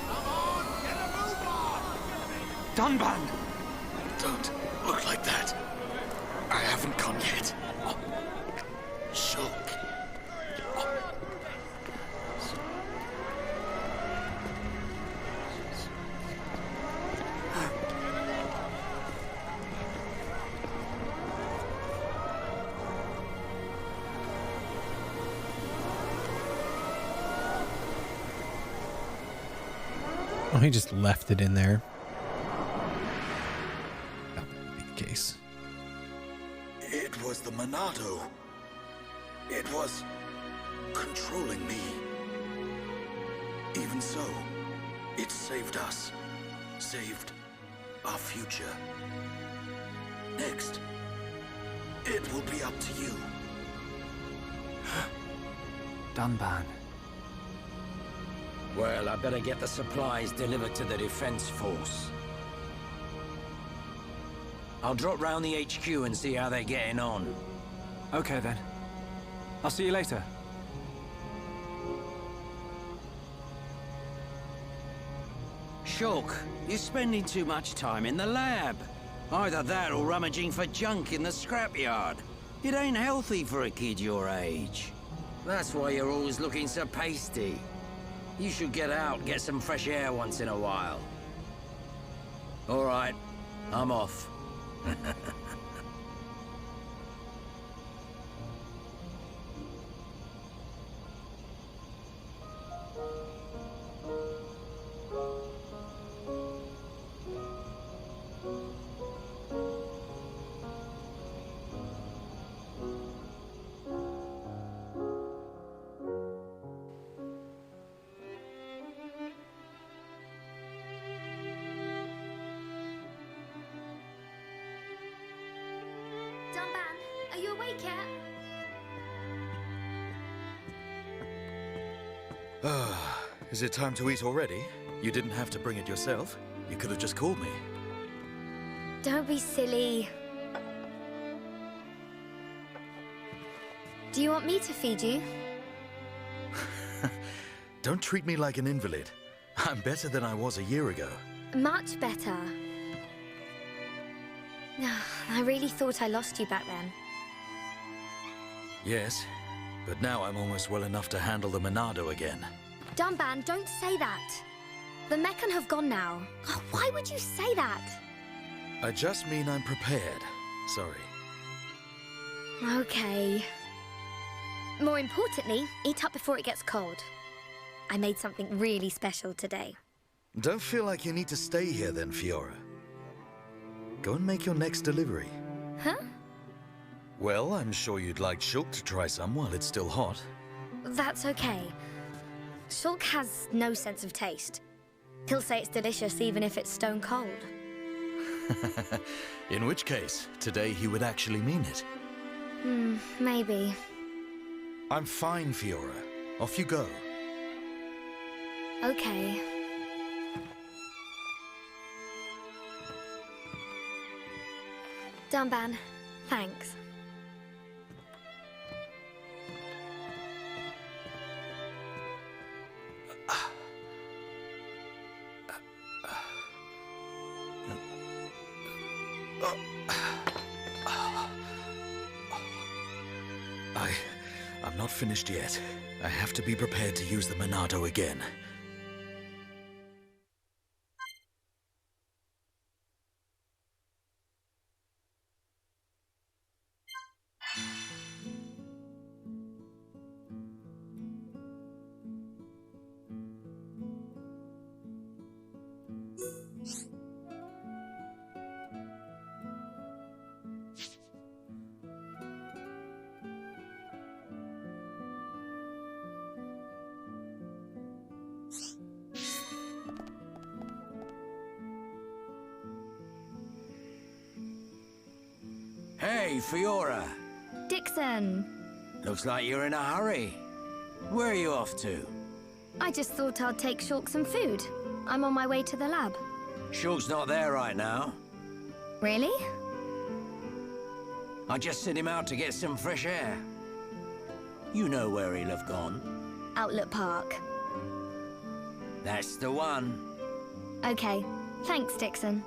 Come on, get a move on. Dunban! Don't look like that. I haven't come yet. Shulk. Oh, he just left it in there. That would be the case. It was the Monado. It was controlling me. Even so, it saved us. Saved our future. Next, it will be up to you. Dunban. Well, I better get the supplies delivered to the defense force. I'll drop round the HQ and see how they're getting on. Okay then. I'll see you later. Shulk, you're spending too much time in the lab. Either that or rummaging for junk in the scrapyard. It ain't healthy for a kid your age. That's why you're always looking so pasty. You should get out, get some fresh air once in a while. All right, I'm off. you awake yet? Is it time to eat already? You didn't have to bring it yourself. You could have just called me. Don't be silly. Do you want me to feed you? Don't treat me like an invalid. I'm better than I was a year ago. Much better. I really thought I lost you back then. Yes, but now I'm almost well enough to handle the Monado again. Dunban, don't say that. The Meccan have gone now. Oh, why would you say that? I just mean I'm prepared. Sorry. Okay. More importantly, eat up before it gets cold. I made something really special today. Don't feel like you need to stay here then, Fiora. Go and make your next delivery. Huh? Well, I'm sure you'd like Shulk to try some while it's still hot. That's okay. Shulk has no sense of taste. He'll say it's delicious even if it's stone cold. In which case, today he would actually mean it. Maybe. I'm fine, Fiora. Off you go. Okay. Dunban, thanks. I'm not finished yet. I have to be prepared to use the Monado again. Hey, Fiora. Dixon! Looks like you're in a hurry. Where are you off to? I just thought I'd take Shulk some food. I'm on my way to the lab. Shulk's not there right now. Really? I just sent him out to get some fresh air. You know where he'll have gone. Outlet Park. That's the one. Okay. Thanks, Dixon.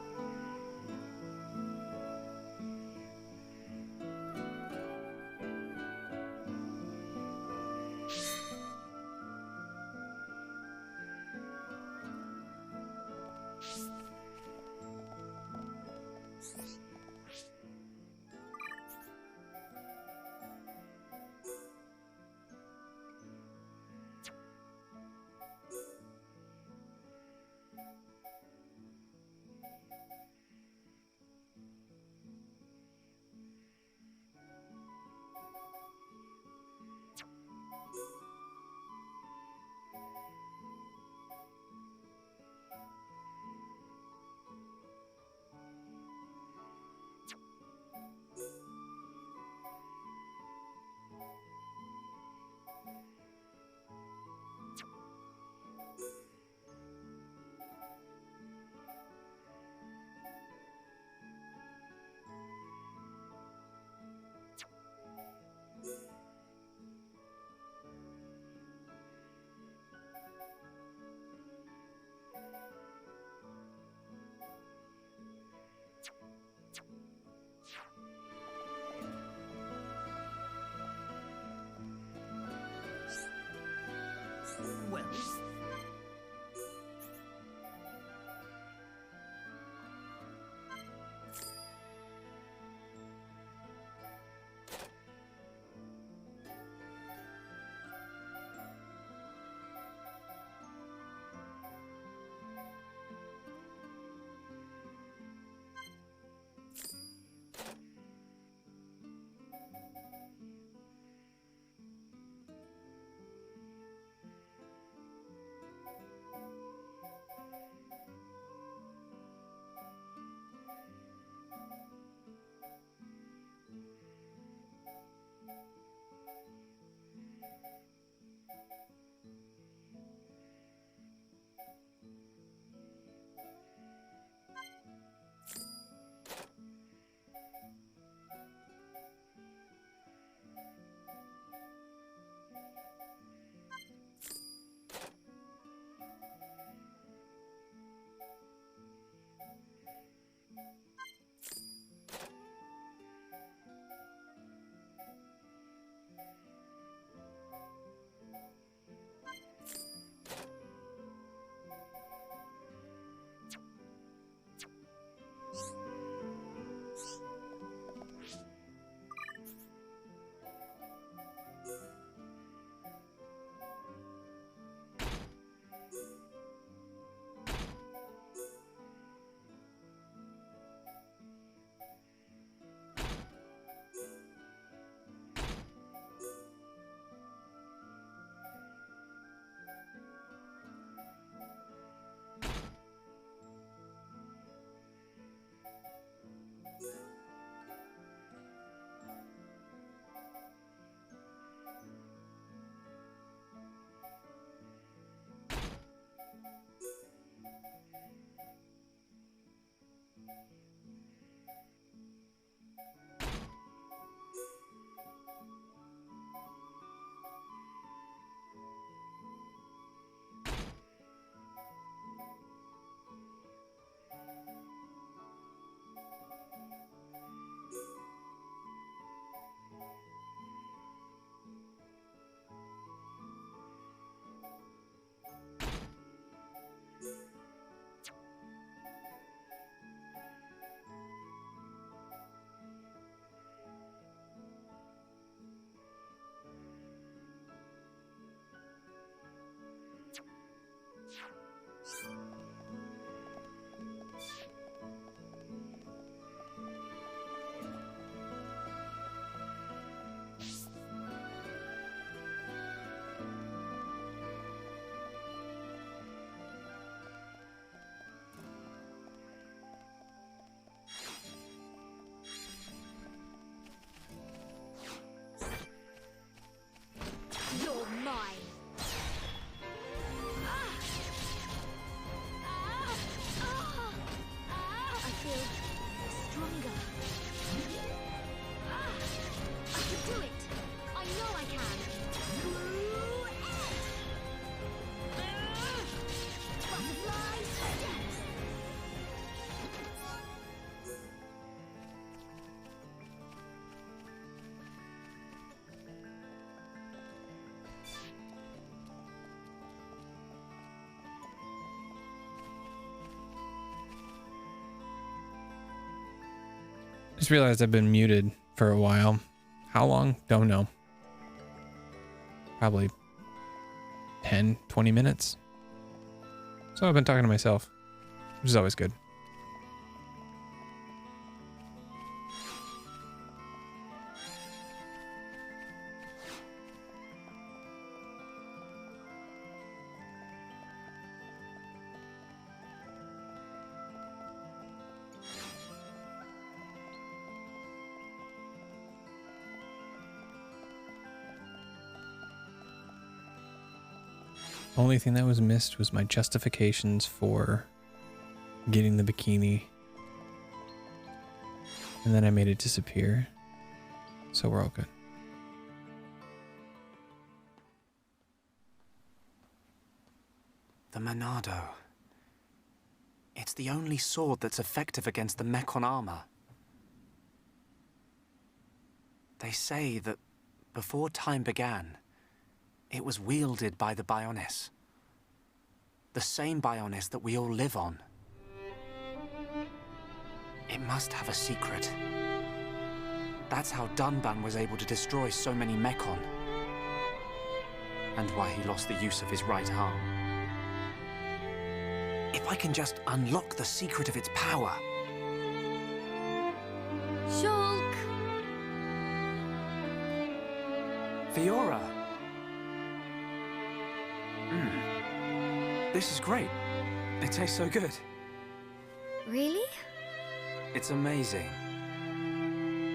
You're mine. I feel stronger. I can do it. I know I can. Butterfly steps. Just realized I've been muted for a while. How long? Don't know. Probably 10, 20 minutes. So I've been talking to myself, which is always good. Only thing that was missed was my justifications for getting the bikini. And then I made it disappear. So we're all good. The Monado. It's the only sword that's effective against the Mechon armor. They say that before time began, it was wielded by the Bionis. The same Bionis that we all live on. It must have a secret. That's how Dunban was able to destroy so many Mechon. And why he lost the use of his right arm. If I can just unlock the secret of its power. Shulk! Fiora! This is great. It tastes so good. Really? It's amazing.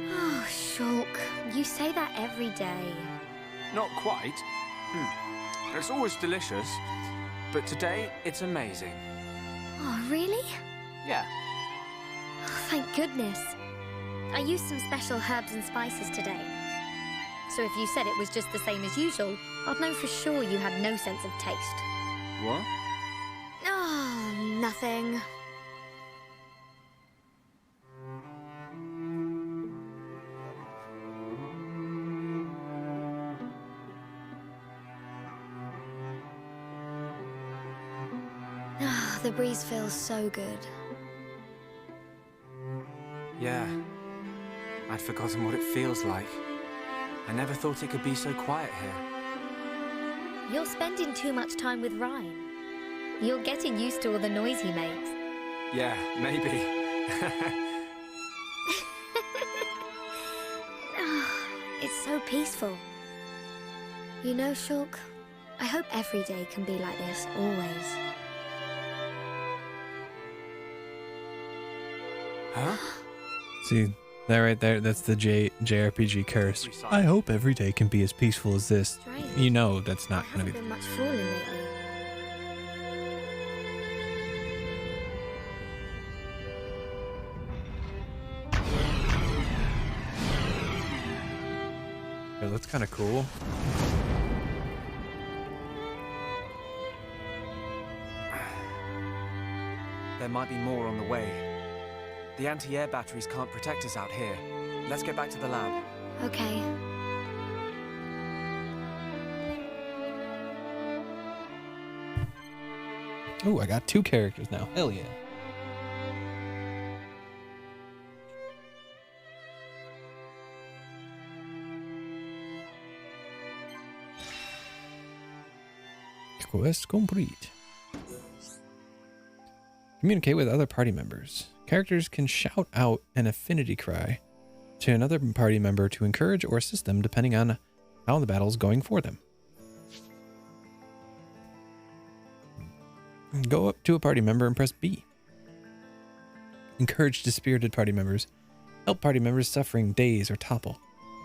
Oh, Shulk, you say that every day. Not quite. It's always delicious, but today it's amazing. Oh, really? Yeah. Oh, thank goodness. I used some special herbs and spices today. So if you said it was just the same as usual, I'd know for sure you had no sense of taste. What? Oh, nothing. Ah, the breeze feels so good. Yeah. I'd forgotten what it feels like. I never thought it could be so quiet here. You're spending too much time with Ryan. You're getting used to all the noise he makes. Yeah, maybe. It's so peaceful. You know, Shulk, I hope every day can be like this, always. Huh? See, that right there, that's the JRPG curse. I hope every day can be as peaceful as this. Strange. You know that's There not going to hasn't be... been much falling lately. that's kind of cool. There might be more on the way. The anti-air batteries can't protect us out here. Let's get back to the lab. Okay. Ooh, I got 2 characters now. Hell yeah. Quest complete. Communicate with other party members. Characters can shout out an affinity cry to another party member to encourage or assist them depending on how the battle is going for them. Go up to a party member and press B. Encourage dispirited party members. Help party members suffering daze or topple.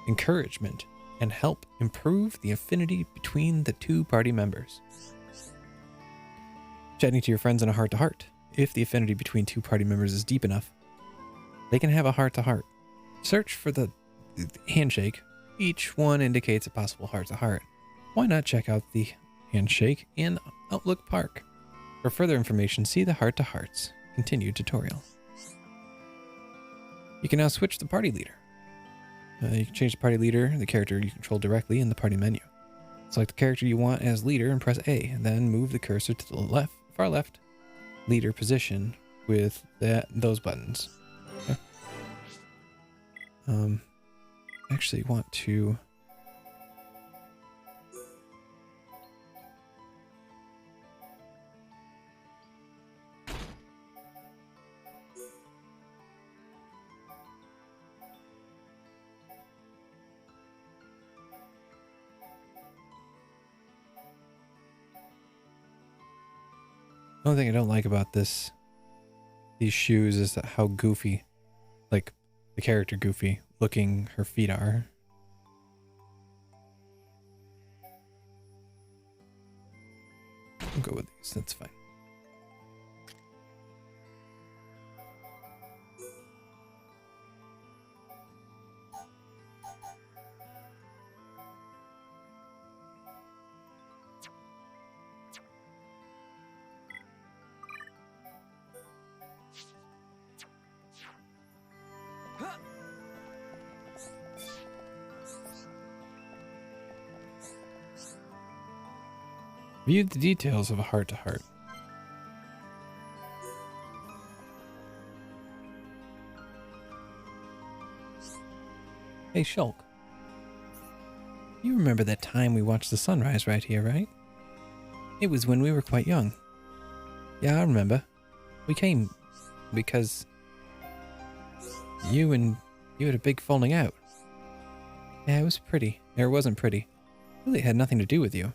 Encouragement and help improve the affinity between the 2 party members. Chatting to your friends in a heart-to-heart. If the affinity between 2 party members is deep enough, they can have a heart-to-heart. Search for the handshake. Each one indicates a possible heart-to-heart. Why not check out the handshake in Outlook Park? For further information, see the heart-to-hearts. Continue tutorial. You can now switch the party leader. You can change the party leader, the character you control directly in the party menu. Select the character you want as leader and press A, and then move the cursor to the far left leader position with those buttons. Okay. Actually want to the only thing I don't like about these shoes is that how goofy, like the character goofy looking her feet are. I'll go with these, that's fine. View the details of a heart-to-heart. Hey, Shulk. You remember that time we watched the sunrise right here, right? It was when we were quite young. Yeah, I remember. We came because you had a big falling out. Yeah, it was pretty. Or it wasn't pretty. Really had nothing to do with you.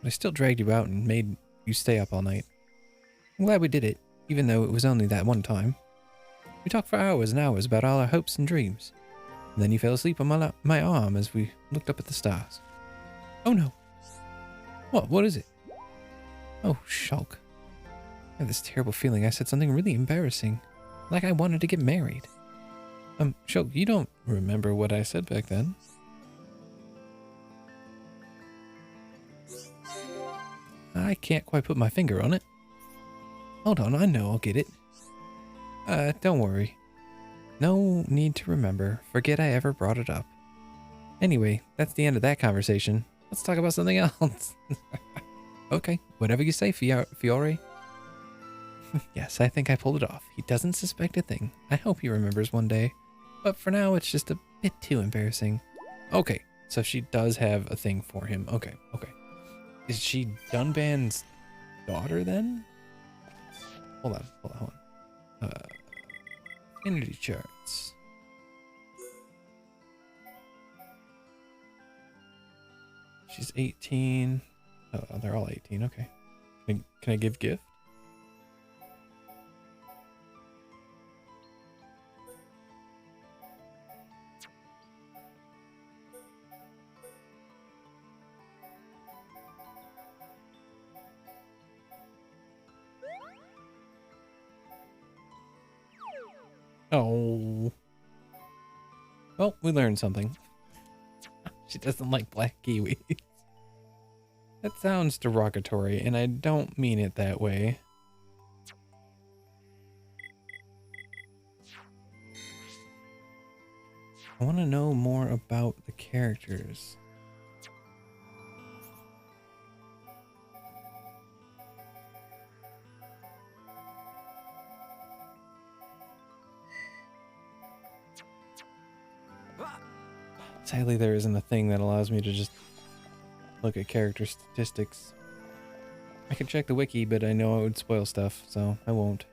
I still dragged you out and made you stay up all night. I'm glad we did it, even though it was only that one time. We talked for hours and hours about all our hopes and dreams. And then you fell asleep on my arm as we looked up at the stars. Oh no. What is it? Oh, Shulk. I have this terrible feeling I said something really embarrassing. Like I wanted to get married. Shulk, you don't remember what I said back then. I can't quite put my finger on it. Hold on, I know I'll get it. Don't worry. No need to remember. Forget I ever brought it up. Anyway, that's the end of that conversation. Let's talk about something else. Okay, whatever you say, Fiore. Yes, I think I pulled it off. He doesn't suspect a thing. I hope he remembers one day. But for now, it's just a bit too embarrassing. Okay, so she does have a thing for him. Okay. Is she Dunban's daughter then? Hold on. Affinity charts. She's 18. Oh, they're all 18. Okay. Can I give gift? Oh. Well, we learned something. She doesn't like black kiwis. That sounds derogatory, and I don't mean it that way. I want to know more about the characters. Sadly, there isn't a thing that allows me to just look at character statistics. I could check the wiki, but I know it would spoil stuff, so I won't.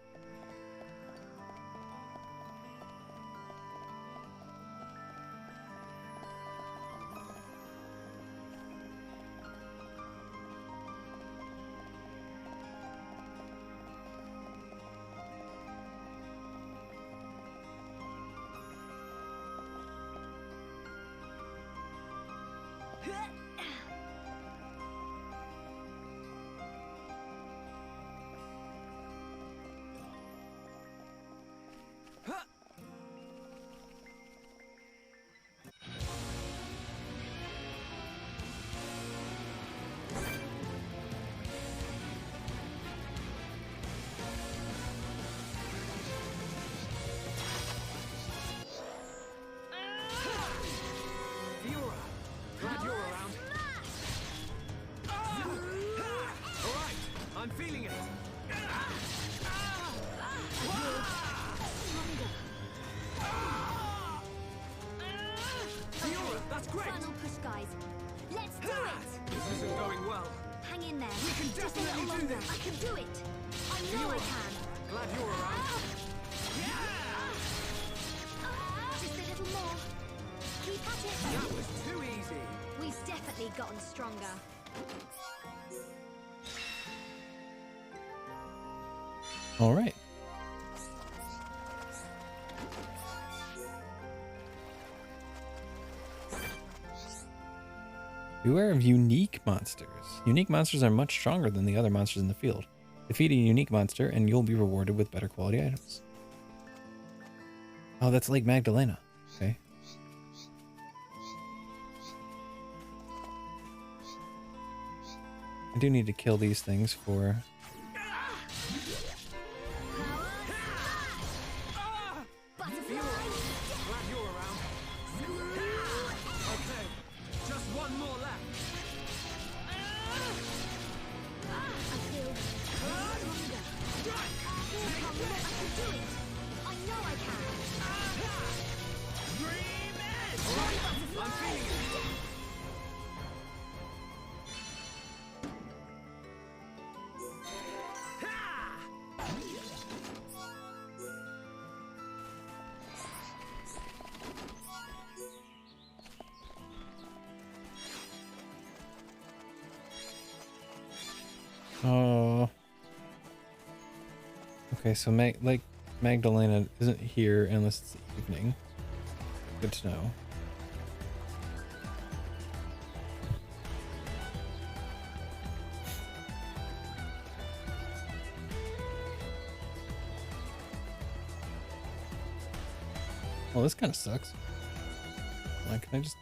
All right. Beware of unique monsters. Unique monsters are much stronger than the other monsters in the field. Defeat a unique monster and you'll be rewarded with better quality items. Oh, that's Lake Magdalena. Okay. I do need to kill these things for... Oh. Okay, so Lake Magdalena isn't here unless it's evening. Good to know. Well, this kind of sucks. Like, can I just...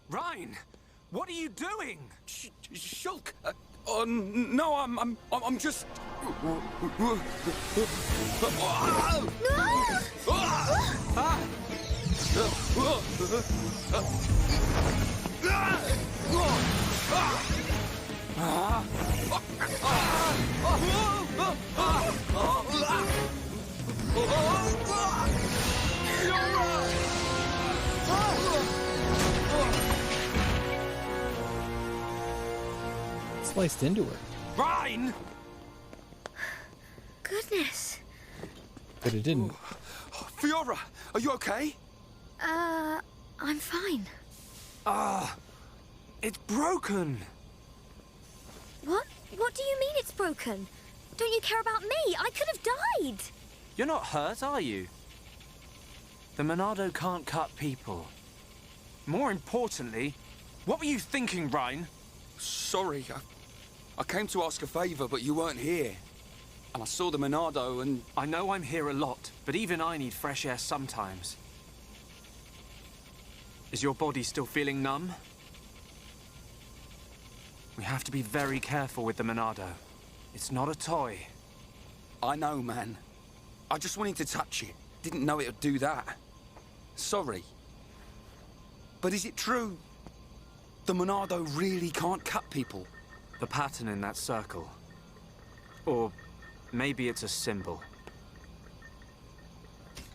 Rhine, what are you doing? Shulk! Oh no, I'm just. Sliced into her. Rhine! Goodness. but it didn't. Fiora, are you okay? I'm fine. It's broken. What? What do you mean it's broken? Don't you care about me? I could have died. You're not hurt, are you? The Monado can't cut people. More importantly, what were you thinking, Ryan? Sorry, I came to ask a favor, but you weren't here. And I saw the Monado and... I know I'm here a lot, but even I need fresh air sometimes. Is your body still feeling numb? We have to be very careful with the Monado. It's not a toy. I know, man. I just wanted to touch it. Didn't know it would do that. Sorry. But is it true? The Monado really can't cut people? The pattern in that circle. Or maybe it's a symbol.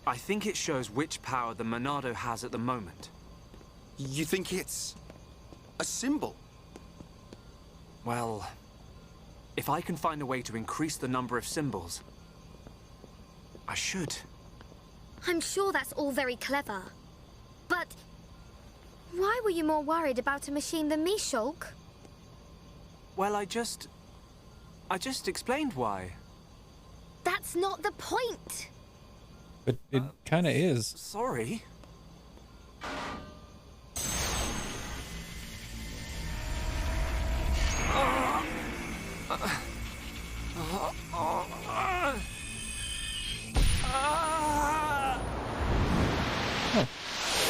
I think it shows which power the Monado has at the moment. You think it's... a symbol? Well, if I can find a way to increase the number of symbols, I should. I'm sure that's all very clever. But why were you more worried about a machine than me, Shulk? Well, I just explained why. That's not the point. But it kind of is. Sorry.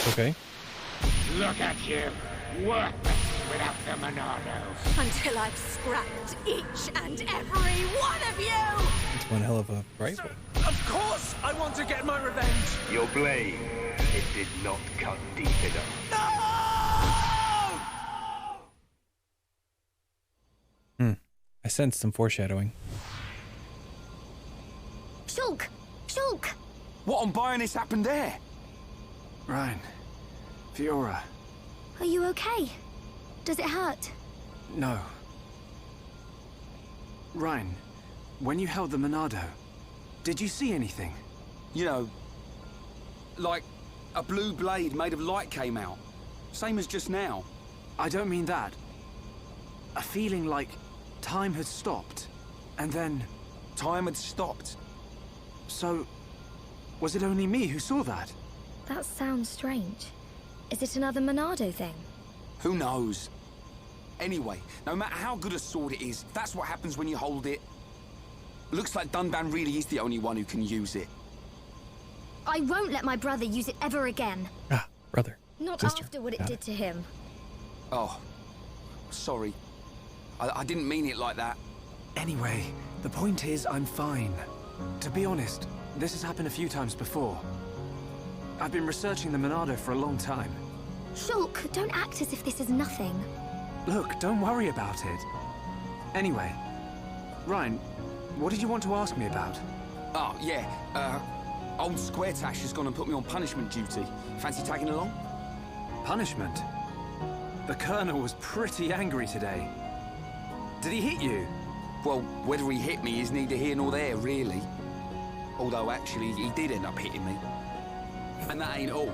Okay. Look at you, worthless without the Monado. Until I've scrapped each and every one of you! It's one hell of a rifle. Of course I want to get my revenge! Your blade, it did not cut deep enough. No! I sensed some foreshadowing. Shulk! Shulk! What on Bionis happened there? Ryan. Fiora. Are you okay? Does it hurt? No. Ryan, when you held the Monado, did you see anything? You know, like a blue blade made of light came out. Same as just now. I don't mean that. A feeling like time had stopped, and then... Time had stopped? So, was it only me who saw that? That sounds strange. Is it another Monado thing? Who knows? Anyway, no matter how good a sword it is, that's what happens when you hold it. Looks like Dunban really is the only one who can use it. I won't let my brother use it ever again. Ah, brother. Not sister. after what it did to him. Oh, sorry. I didn't mean it like that. Anyway, the point is I'm fine. To be honest, this has happened a few times before. I've been researching the Monado for a long time. Shulk, don't act as if this is nothing. Look, don't worry about it. Anyway, Ryan, what did you want to ask me about? Oh, yeah, old Squaretash has gone and put me on punishment duty. Fancy tagging along? Punishment? The Colonel was pretty angry today. Did he hit you? Well, whether he hit me is neither here nor there, really. Although, actually, he did end up hitting me. And that ain't all.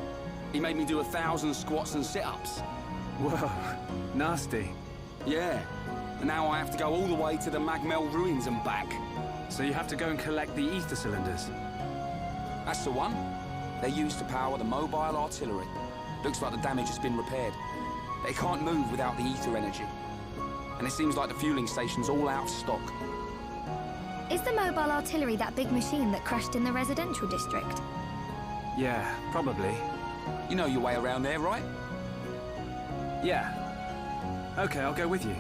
He made me do 1,000 squats and sit-ups. Whoa, nasty. Yeah. And now I have to go all the way to the Magmel ruins and back. So you have to go and collect the ether cylinders? That's the one. They're used to power the mobile artillery. Looks like the damage has been repaired. They can't move without the ether energy. And it seems like the fueling station's all out of stock. Is the mobile artillery that big machine that crashed in the residential district? Yeah, probably. You know your way around there, right? Yeah. Okay, I'll go with you.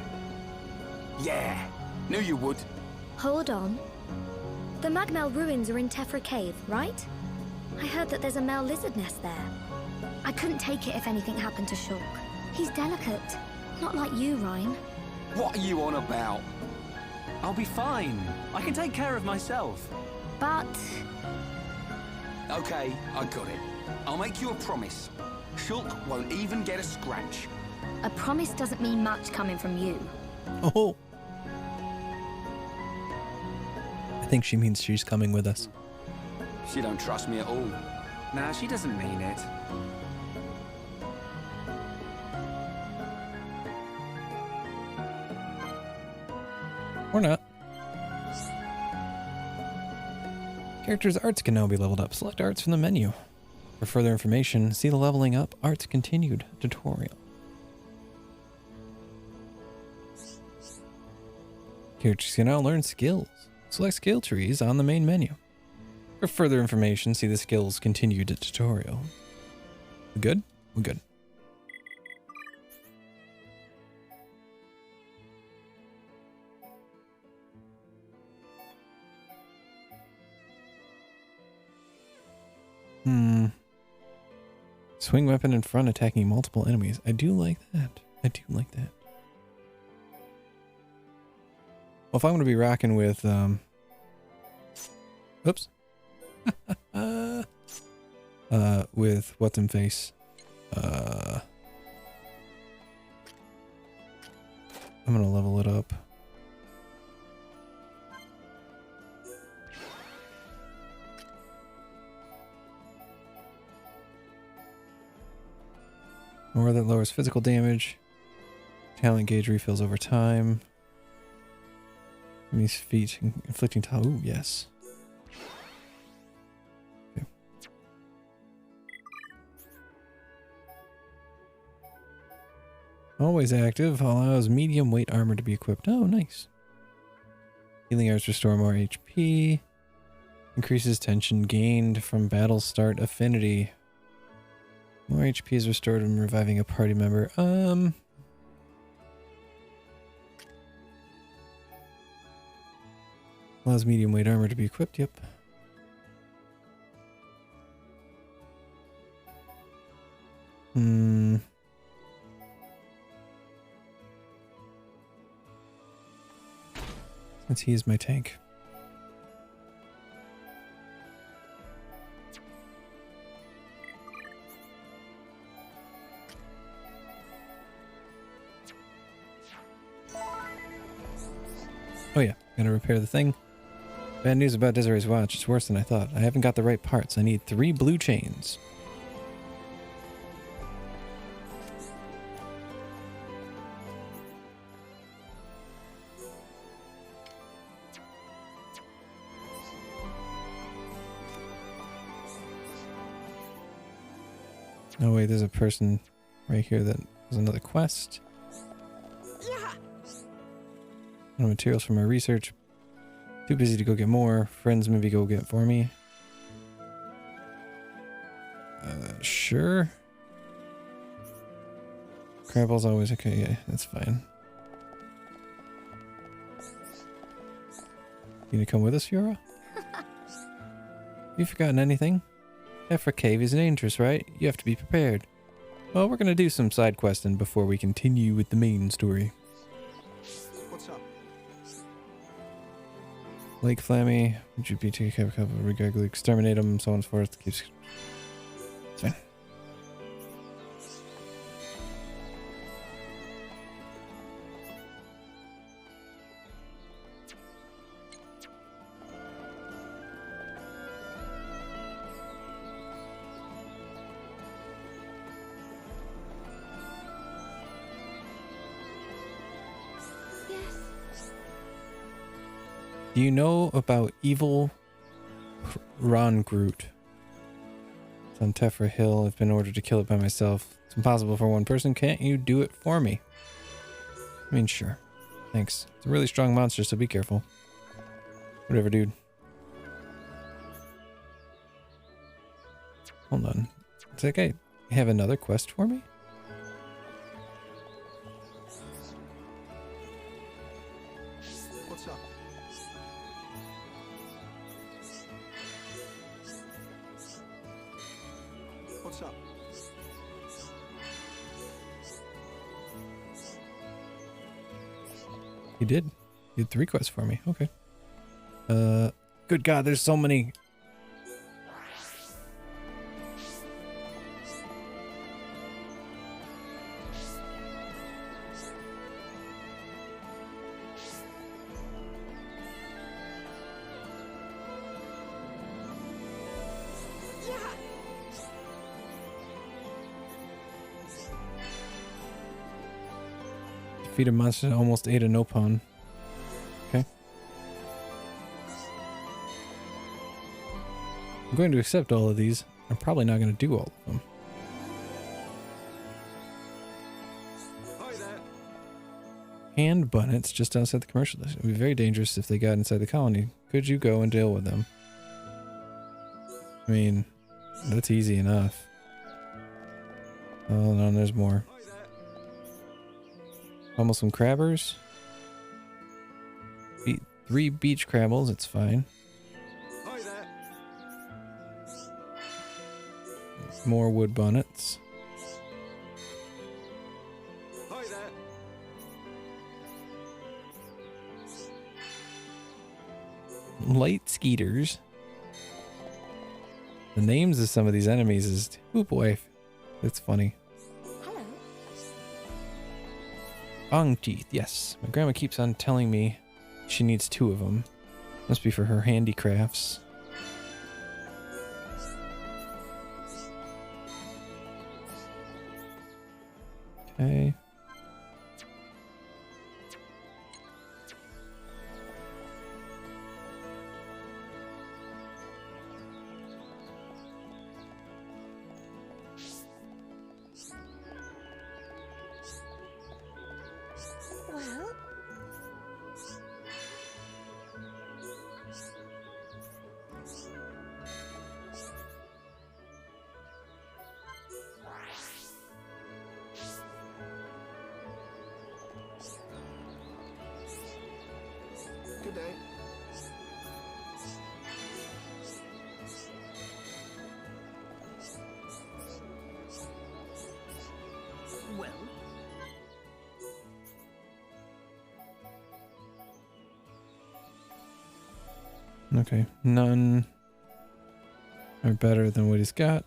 Yeah, knew you would. Hold on. The Magmel ruins are in Tephra Cave, right? I heard that there's a Mel lizard nest there. I couldn't take it if anything happened to Shulk. He's delicate. Not like you, Ryan. What are you on about? I'll be fine. I can take care of myself. But... Okay, I got it. I'll make you a promise. Shulk won't even get a scratch. a promise doesn't mean much coming from you. Oh. I think she means she's coming with us. She don't trust me at all. Nah, she doesn't mean it. Or not. Characters' arts can now be leveled up. Select arts from the menu. For further information, see the Leveling Up Arts Continued tutorial. Characters can now learn skills. Select skill trees on the main menu. For further information, see the Skills Continued tutorial. We good? We good. Swing weapon in front, attacking multiple enemies. I do like that. I do like that. Well, if I'm going to be rocking with, oops. With what's in face. I'm going to level it up. Or that lowers physical damage. Talent gauge refills over time. Enemy's feet inflicting ooh, yes. Okay. Always active. Allows medium weight armor to be equipped. Oh, nice. Healing arts restore more HP. Increases tension gained from battle start affinity. More HP is restored when reviving a party member. Allows medium weight armor to be equipped. Yep. Since he is my tank. Oh yeah, gotta repair the thing. Bad news about Desiree's watch. It's worse than I thought. I haven't got the right parts. I need 3 blue chains. Oh wait, there's a person right here that has another quest. No materials for my research. Too busy to go get more. Friends maybe go get for me. Sure. Crample's always okay. Yeah, that's fine. You gonna come with us, Fiora? You forgotten anything? Tephra Cave is dangerous, right? You have to be prepared. Well, we're gonna do some side questing before we continue with the main story. What's up? Lake Flammy, GPT, Capcom, regularly exterminate them, so on and so forth. Keeps. It's fine. Do you know about evil Ron Groot? It's on Tephra Hill. I've been ordered to kill it by myself. It's impossible for one person. Can't you do it for me? I mean, sure. Thanks. It's a really strong monster, so be careful. Whatever, dude. Hold on. Does that guy have another quest for me? What's up? What's up? He did. He had 3 quests for me. Okay. Good God, there's so many. Defeat a monster that almost ate a Nopon. Okay. I'm going to accept all of these. I'm probably not going to do all of them. Hand bunnets just outside the commercial district. It would be very dangerous if they got inside the colony. Could you go and deal with them? I mean, that's easy enough. Oh no, there's more. Almost some crabbers. 3 beach crabbles, it's fine. More wood bonnets. Light skeeters. The names of some of these enemies is, oh boy, that's funny. Hello. Fang teeth, yes. My grandma keeps on telling me she needs 2 of them. Must be for her handicrafts. Okay. Well, Good day. Well, Okay, none are better than what he's got.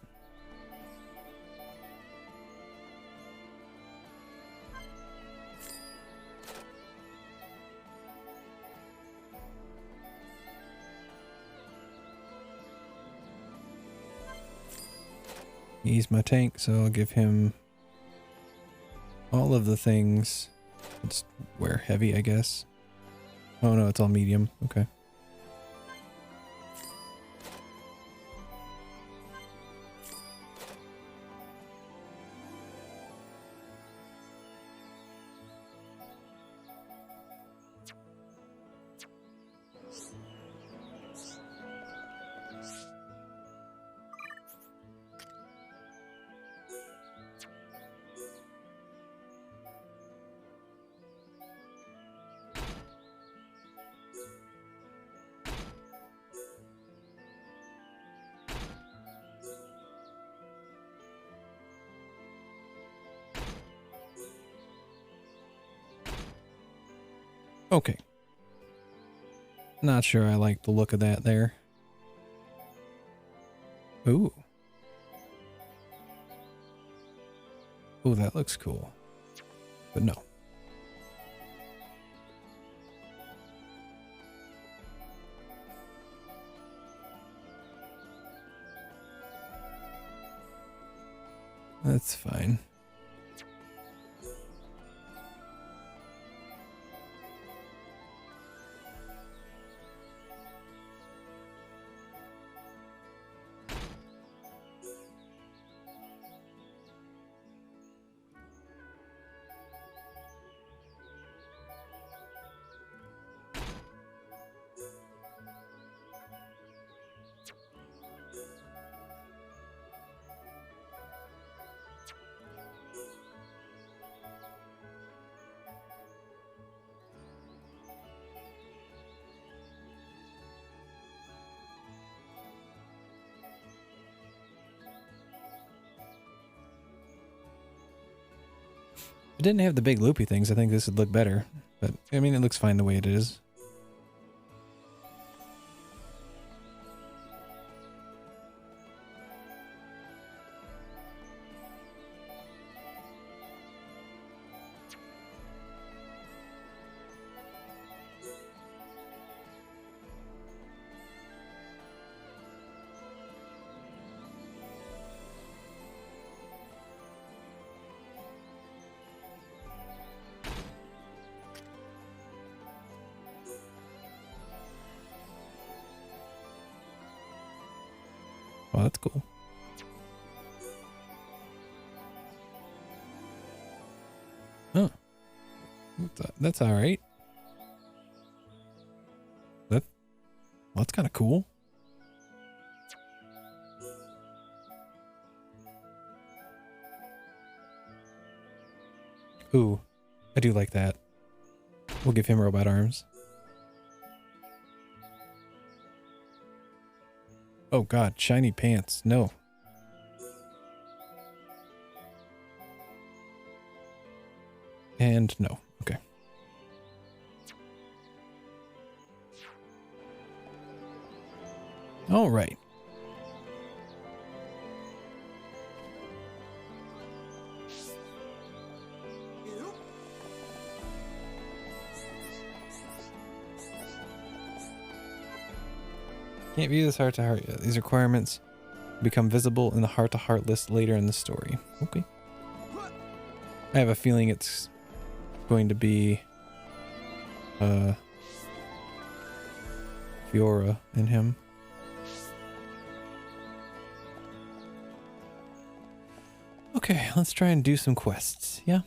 He's my tank, so I'll give him all of the things. Let's wear heavy, I guess. Oh no, it's all medium. Okay. Okay. Not sure I like the look of that there. Ooh. Ooh, that looks cool. But no. That's fine. If it didn't have the big loopy things, I think this would look better. But, I mean, it looks fine the way it is. Oh, that's cool. Huh. That's all right. Well, that's kind of cool. Ooh, I do like that. We'll give him robot arms. Oh god, shiny pants. No. And no. Okay. All right. Can't view this heart-to-heart yet. These requirements become visible in the heart-to-heart list later in the story. Okay. I have a feeling it's going to be Fiora in him. Okay, let's try and do some quests, yeah?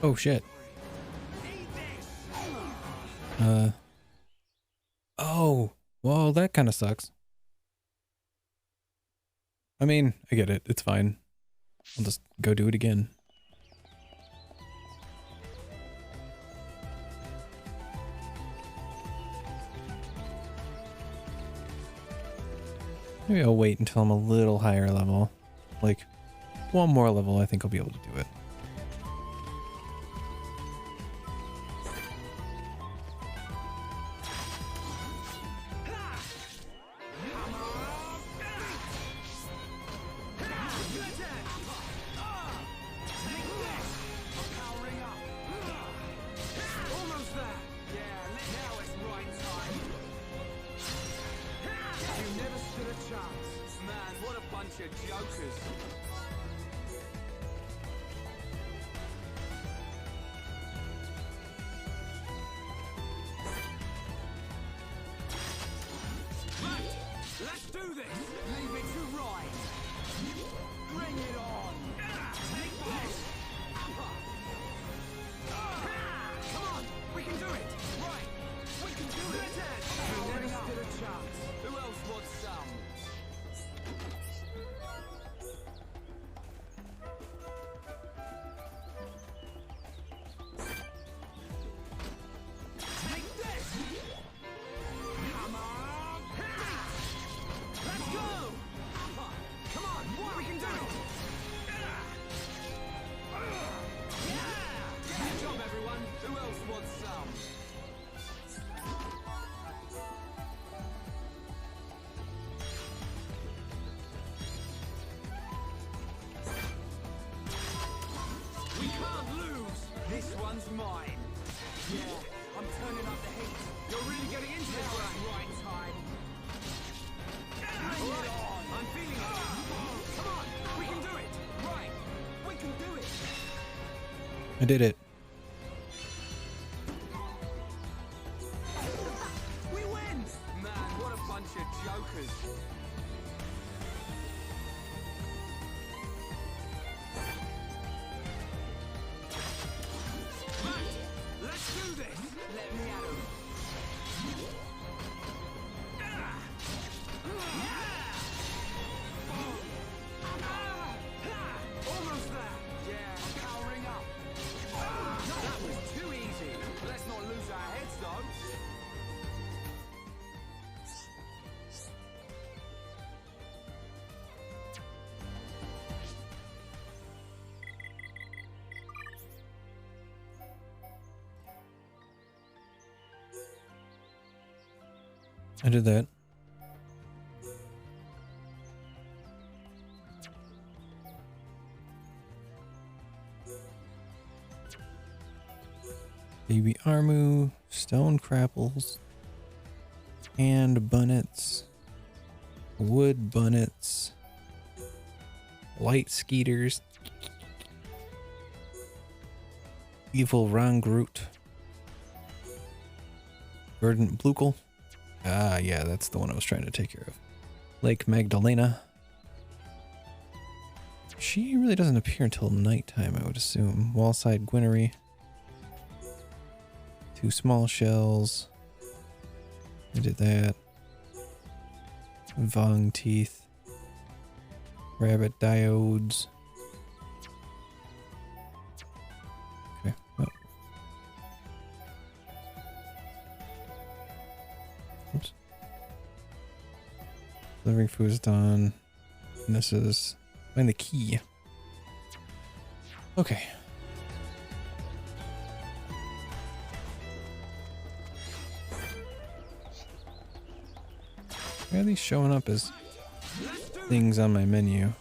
Oh shit. Oh, well, that kind of sucks. I mean, I get it. It's fine. I'll just go do it again. Maybe I'll wait until I'm a little higher level. Like, one more level, I think I'll be able to do it. I'm turning up the heat. You're really getting into this right time. All right, I'm feeling it. Come on, we can do it. Right, we can do it. I did it. We win! Man, what a bunch of jokers. Right, let's do this. Let me at 'em. Almost there. Yeah, I'm powering up. That was too easy. Let's not lose our heads, though. I did that. Baby Armu, stone crapples, and bunnets, wood bunnets, light skeeters, evil Rangroot, verdant Blukel. Ah, yeah, that's the one I was trying to take care of. Lake Magdalena. She really doesn't appear until nighttime, I would assume. Wallside Gwinery. 2 small shells. I did that. Vong teeth. Rabbit diodes. Okay. Oh. Oops. Delivering food is done. And this is find the key. Okay. Why are these showing up as things on my menu?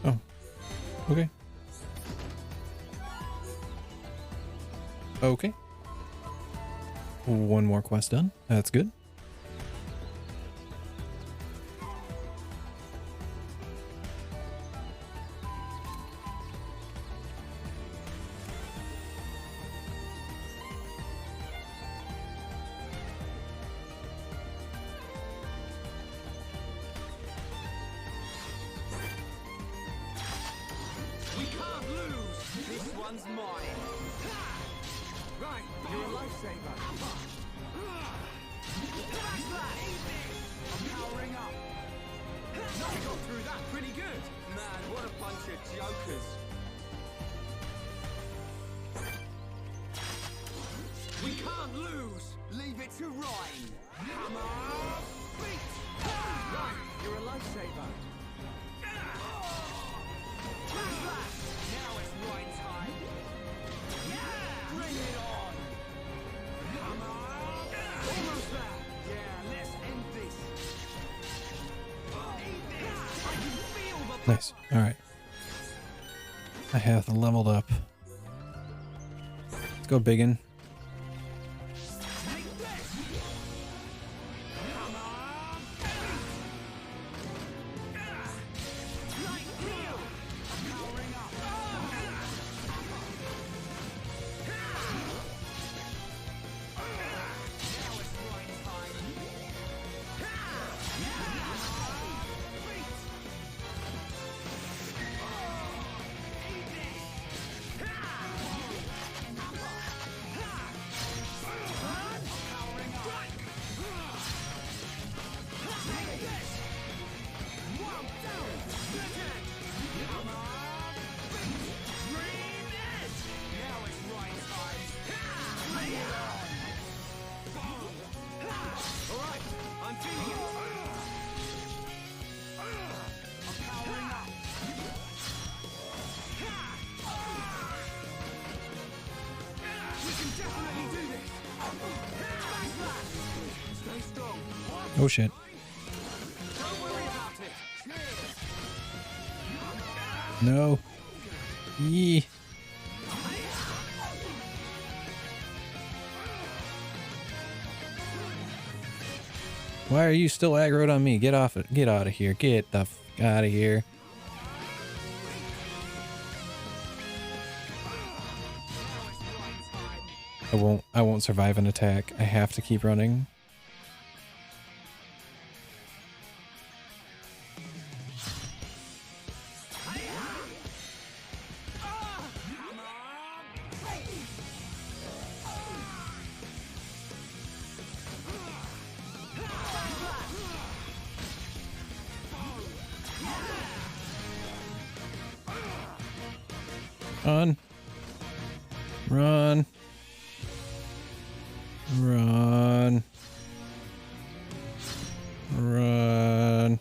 Oh, okay. Okay. One more quest done. That's good. Nice. All right. I have leveled up. Let's go biggin. Oh shit. No. Yee. Why are you still aggroed on me? Get off it. Get out of here. Get the f out of here. I won't survive an attack. I have to keep running. Run. Run. Run. Run.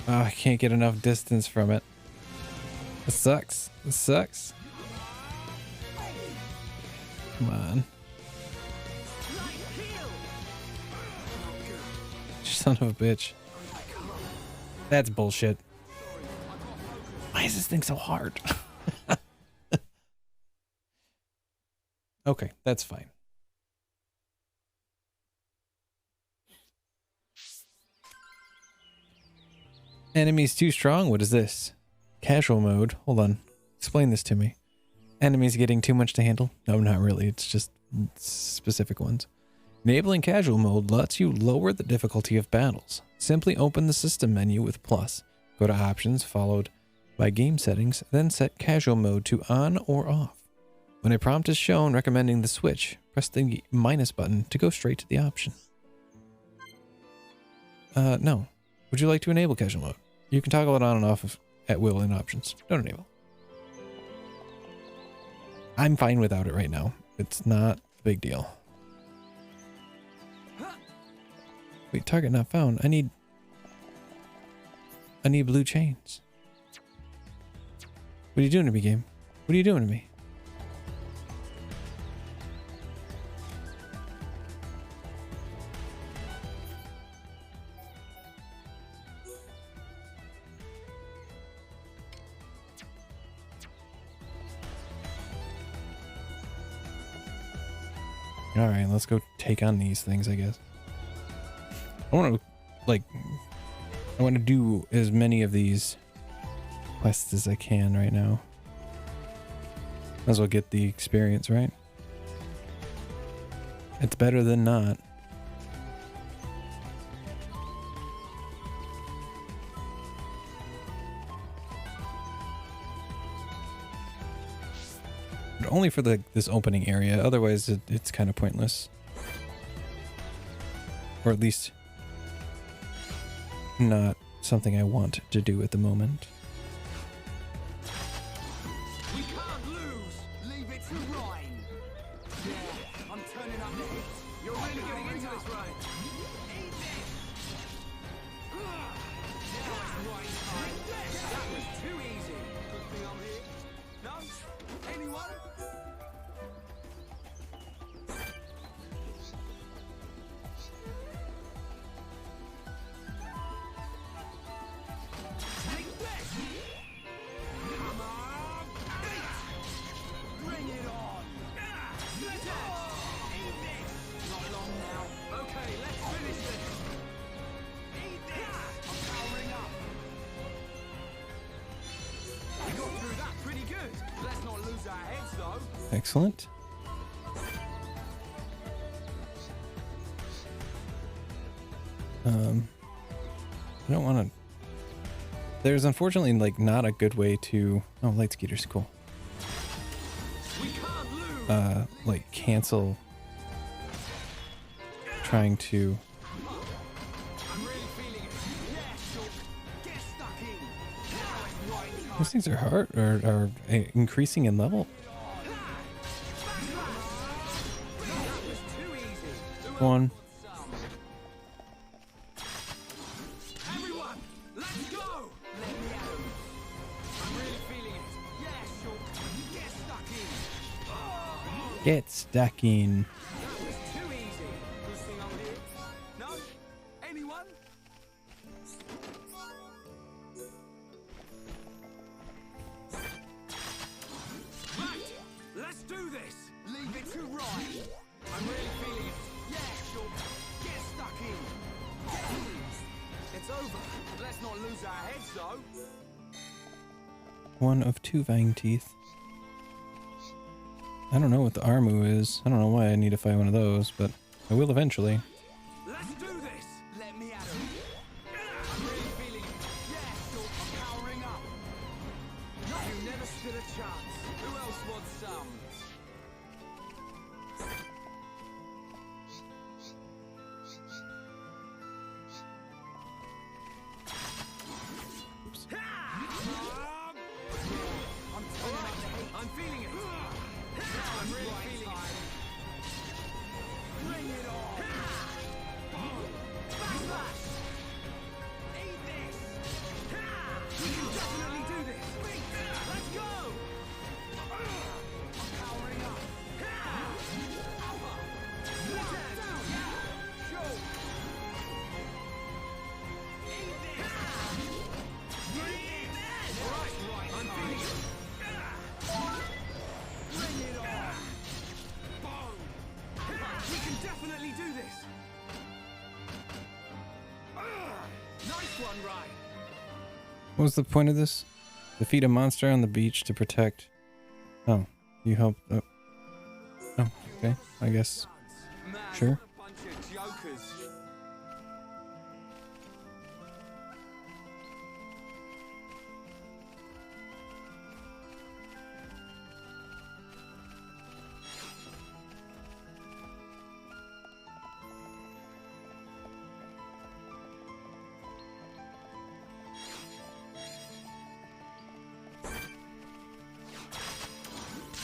Oh, I can't get enough distance from it. This sucks. This sucks. Come on. Son of a bitch. That's bullshit. Why is this thing so hard? Okay, that's fine. Enemies too strong? What is this? Casual mode. Hold on. Explain this to me. Enemies getting too much to handle? No, not really. It's just specific ones. Enabling casual mode lets you lower the difficulty of battles. Simply open the system menu with plus. Go to options followed by game settings, then set casual mode to on or off. When a prompt is shown recommending the switch, press the minus button to go straight to the option. No. Would you like to enable casual mode? You can toggle it on and off at will in options. Don't enable. I'm fine without it right now. It's not a big deal. Wait, target not found. I need blue chains. What are you doing to me, game? What are you doing to me? Alright, let's go take on these things, I guess. I want to do as many of these quests as I can right now. Might as well get the experience, right? It's better than not. But only for this opening area, otherwise it's kind of pointless. Or at least not something I want to do at the moment. We can't lose. Leave it to Ryan. Yeah, I'm turning up the hit. You're really getting into this, Ryan. Eat this. Now it's Ryan's time. That was too easy. Good thing I'm here. No? Anyone? Excellent. I don't want to... There's unfortunately not a good way to... Oh, light skeeters, cool. Cancel trying to... These things are hard, are increasing in level. One. Everyone, let's go. Let me out. I'm really feeling it. Yeah, sure. Get stuck in. Get stuck in. That was too easy. Good thing I'm here. No? one of 2 Fang teeth. I don't know what the Armu is. I don't know why I need to fight one of those, but I will eventually. Let's do this! Let me at him. I'm really feeling it. Yes, I'm powering up. You never stood a chance. Who else wants some? Oops. I'm feeling it. I'm really feeling it. Bring it on. Backlash. Eat this. We can definitely do this. Let's go. I'm powering up. Alpha. Split down. Show. Eat this. Right. I'm feeling it. Bring it on! Boom! We can definitely do this! Nice one, Ryan! What was the point of this? Defeat a monster on the beach to protect... Oh, you help... Oh, okay, I guess. Sure. Bunch of jokers.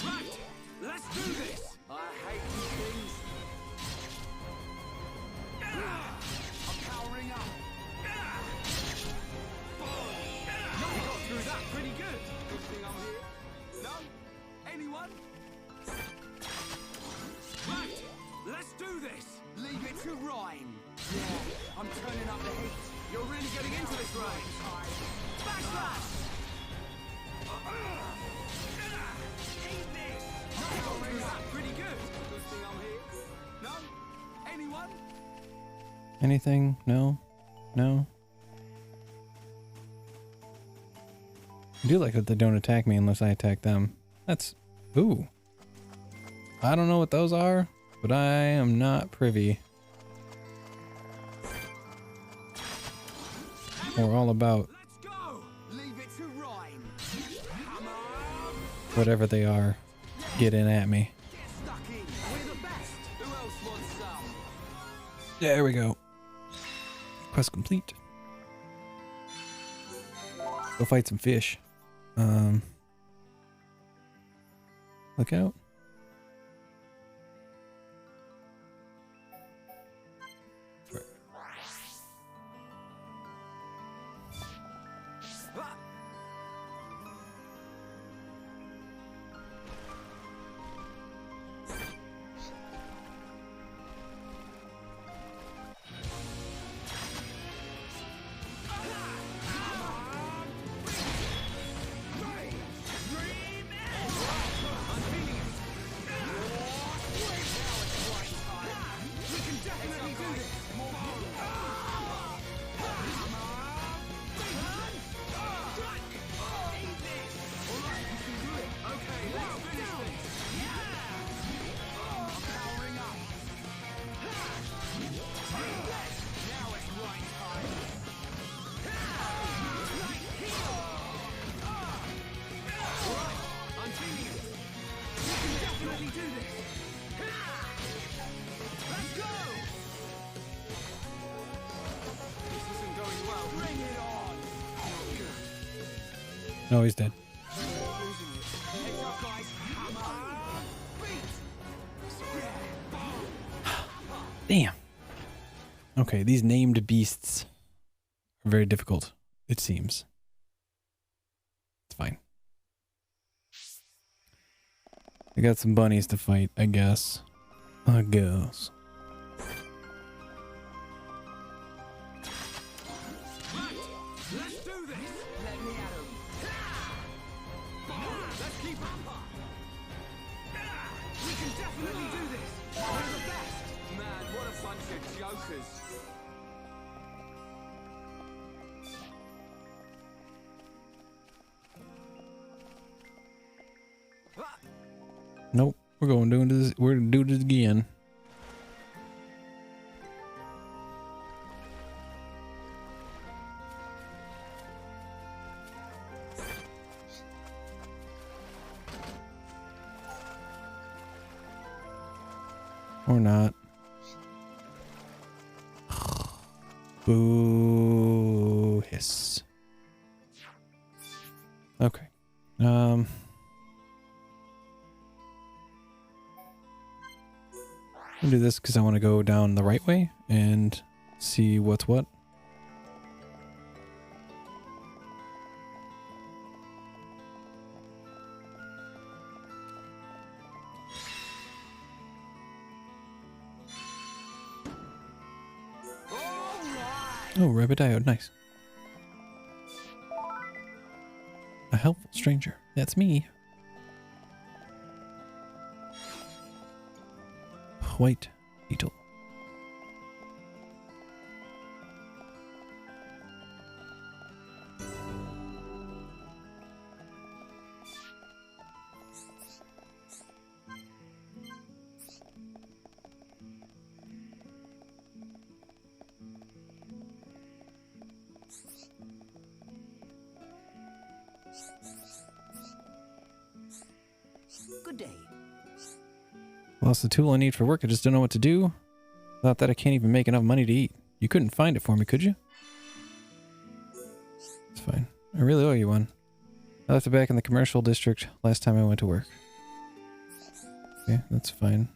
Right, let's do this! I hate these things. I'm powering up. We got through that pretty good. Good thing I'm here. No? Anyone? Right, let's do this. Leave it to Ryan. Yeah, I'm turning up the heat. You're really getting into this, Ryan. Backslash! Eat this! We got through that pretty good. Good thing I'm here. No? Anyone? Anything? No? No? I do like that they don't attack me unless I attack them. That's... Ooh. I don't know what those are, but I am not privy. Or all about Let's go! Leave it to Ryan. Come on! whatever they are getting at me. Get stuck in. We're the best. Who else wants some? There we go. Quest complete. Go fight some fish. Look out. No, he's dead. Damn. Okay, these named beasts are very difficult, it seems. It's fine. I got some bunnies to fight, I guess. I guess. Let's do this! Let me at him. Let's keep up. We can definitely do this. We're the best. Man, what a bunch of jokers. Nope. We're going doing this. We're gonna do this again. Or not. Boo hiss. Okay. I'll do this because I want to go down the right way and see what's what. Oh, rabbit diode, nice. A helpful stranger. That's me. White beetle. Good day. Lost the tool I need for work. I just don't know what to do. Without that, I can't even make enough money to eat. You couldn't find it for me, could you? It's fine. I really owe you one. I left it back in the commercial district last time I went to work. Okay, that's fine.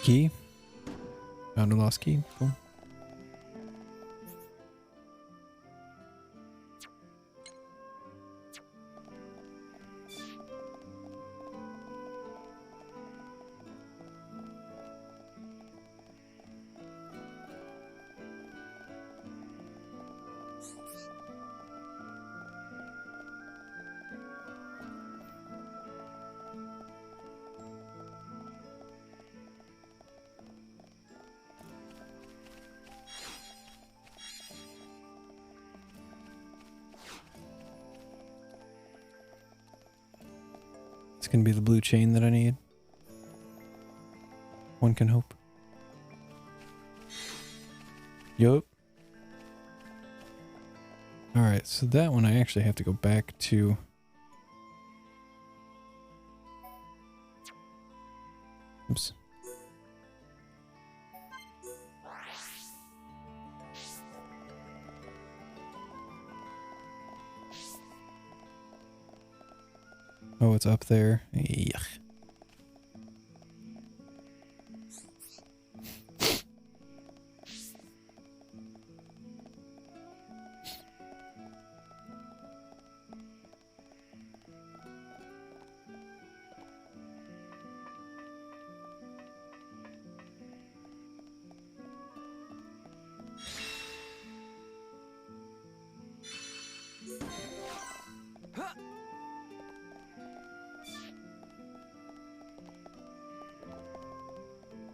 Key. Found a lost key. Cool. It's gonna be the blue chain that I need. One can hope. Yup. Alright, so that one I actually have to go back to. Oops. Oh, it's up there. Yuck.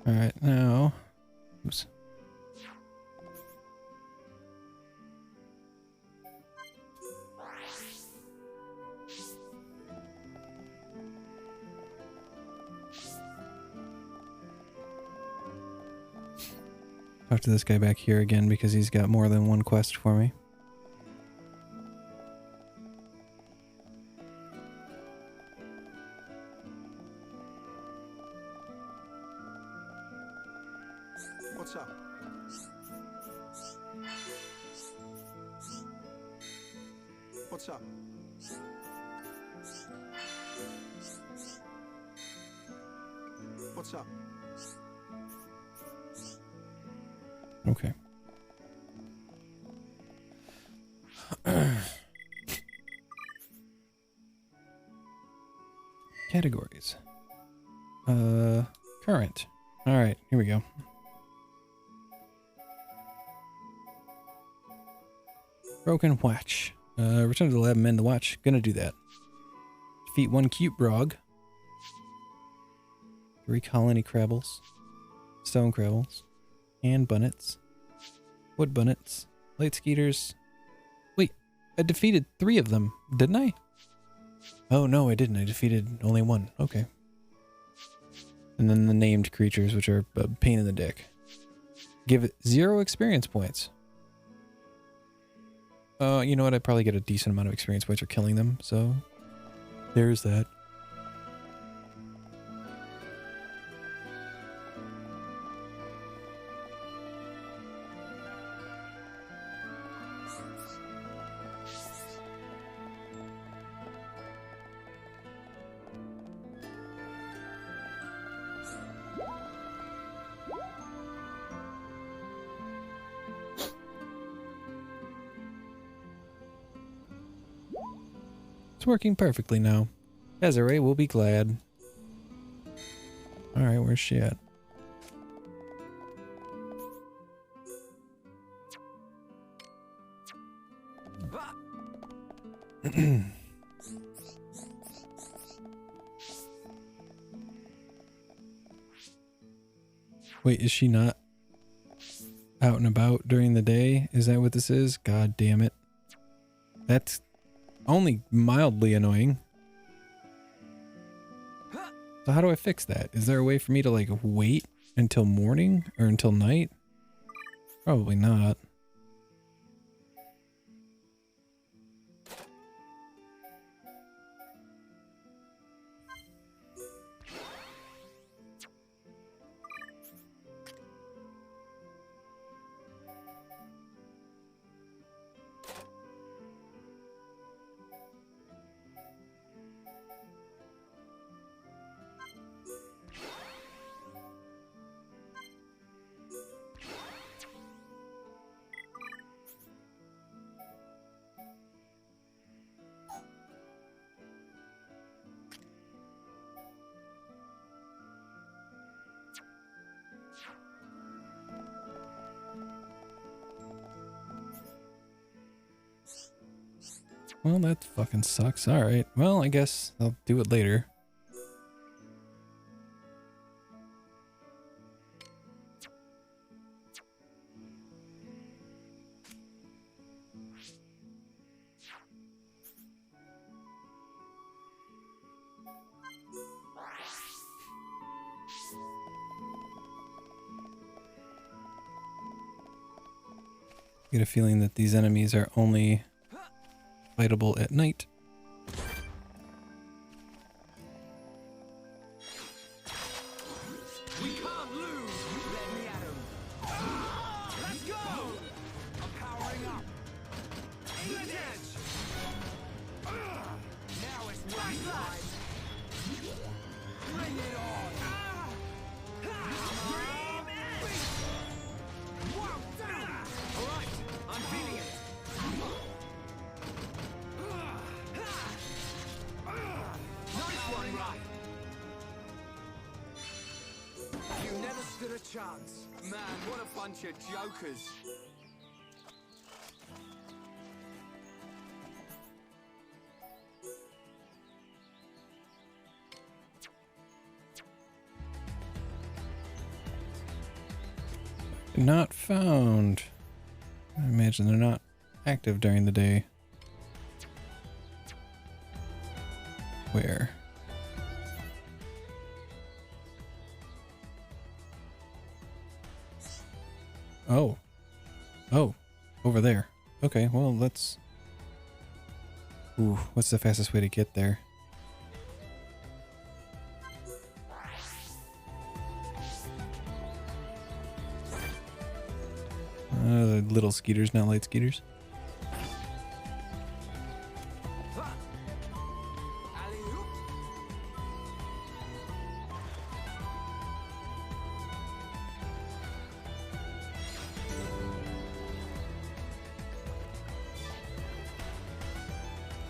All right, now, oops. Talk to this guy back here again because he's got more than one quest for me. What's up? What's up? What's up? Okay. Categories. Current. All right, here we go. Broken watch. Return to the lab and mend the watch. Gonna do that. Defeat one cute brog. 3 colony crabbles. Stone crabbles. And bunnets. Wood bunnets. Light skeeters. Wait, I defeated 3 of them, didn't I? Oh no, I didn't. I defeated only 1. Okay. And then the named creatures, which are a pain in the dick. Give it 0 experience points. You know what? I'd probably get a decent amount of experience points for killing them, so there's that. It's working perfectly now. Desiree will be glad. Alright, where's she at? Wait, is she not out and about during the day? Is that what this is? God damn it. That's only mildly annoying. So how do I fix that? Is there a way for me to like wait until morning or until night? Probably not. Well, that fucking sucks. Alright, well, I guess I'll do it later. I get a feeling that these enemies are only fightable at night. We can't lose. Let me at him. Let's go. I'm powering up. Aim the edge. Now it's right time. Bring it on. All right, I'm feeling it. Nice one, right. You never stood a chance. Man, what a bunch of jokers. Not found. I imagine they're not active during the day. Where? Oh. Oh. Over there. Okay, well, let's... Ooh, what's the fastest way to get there? The little skeeters, not light skeeters.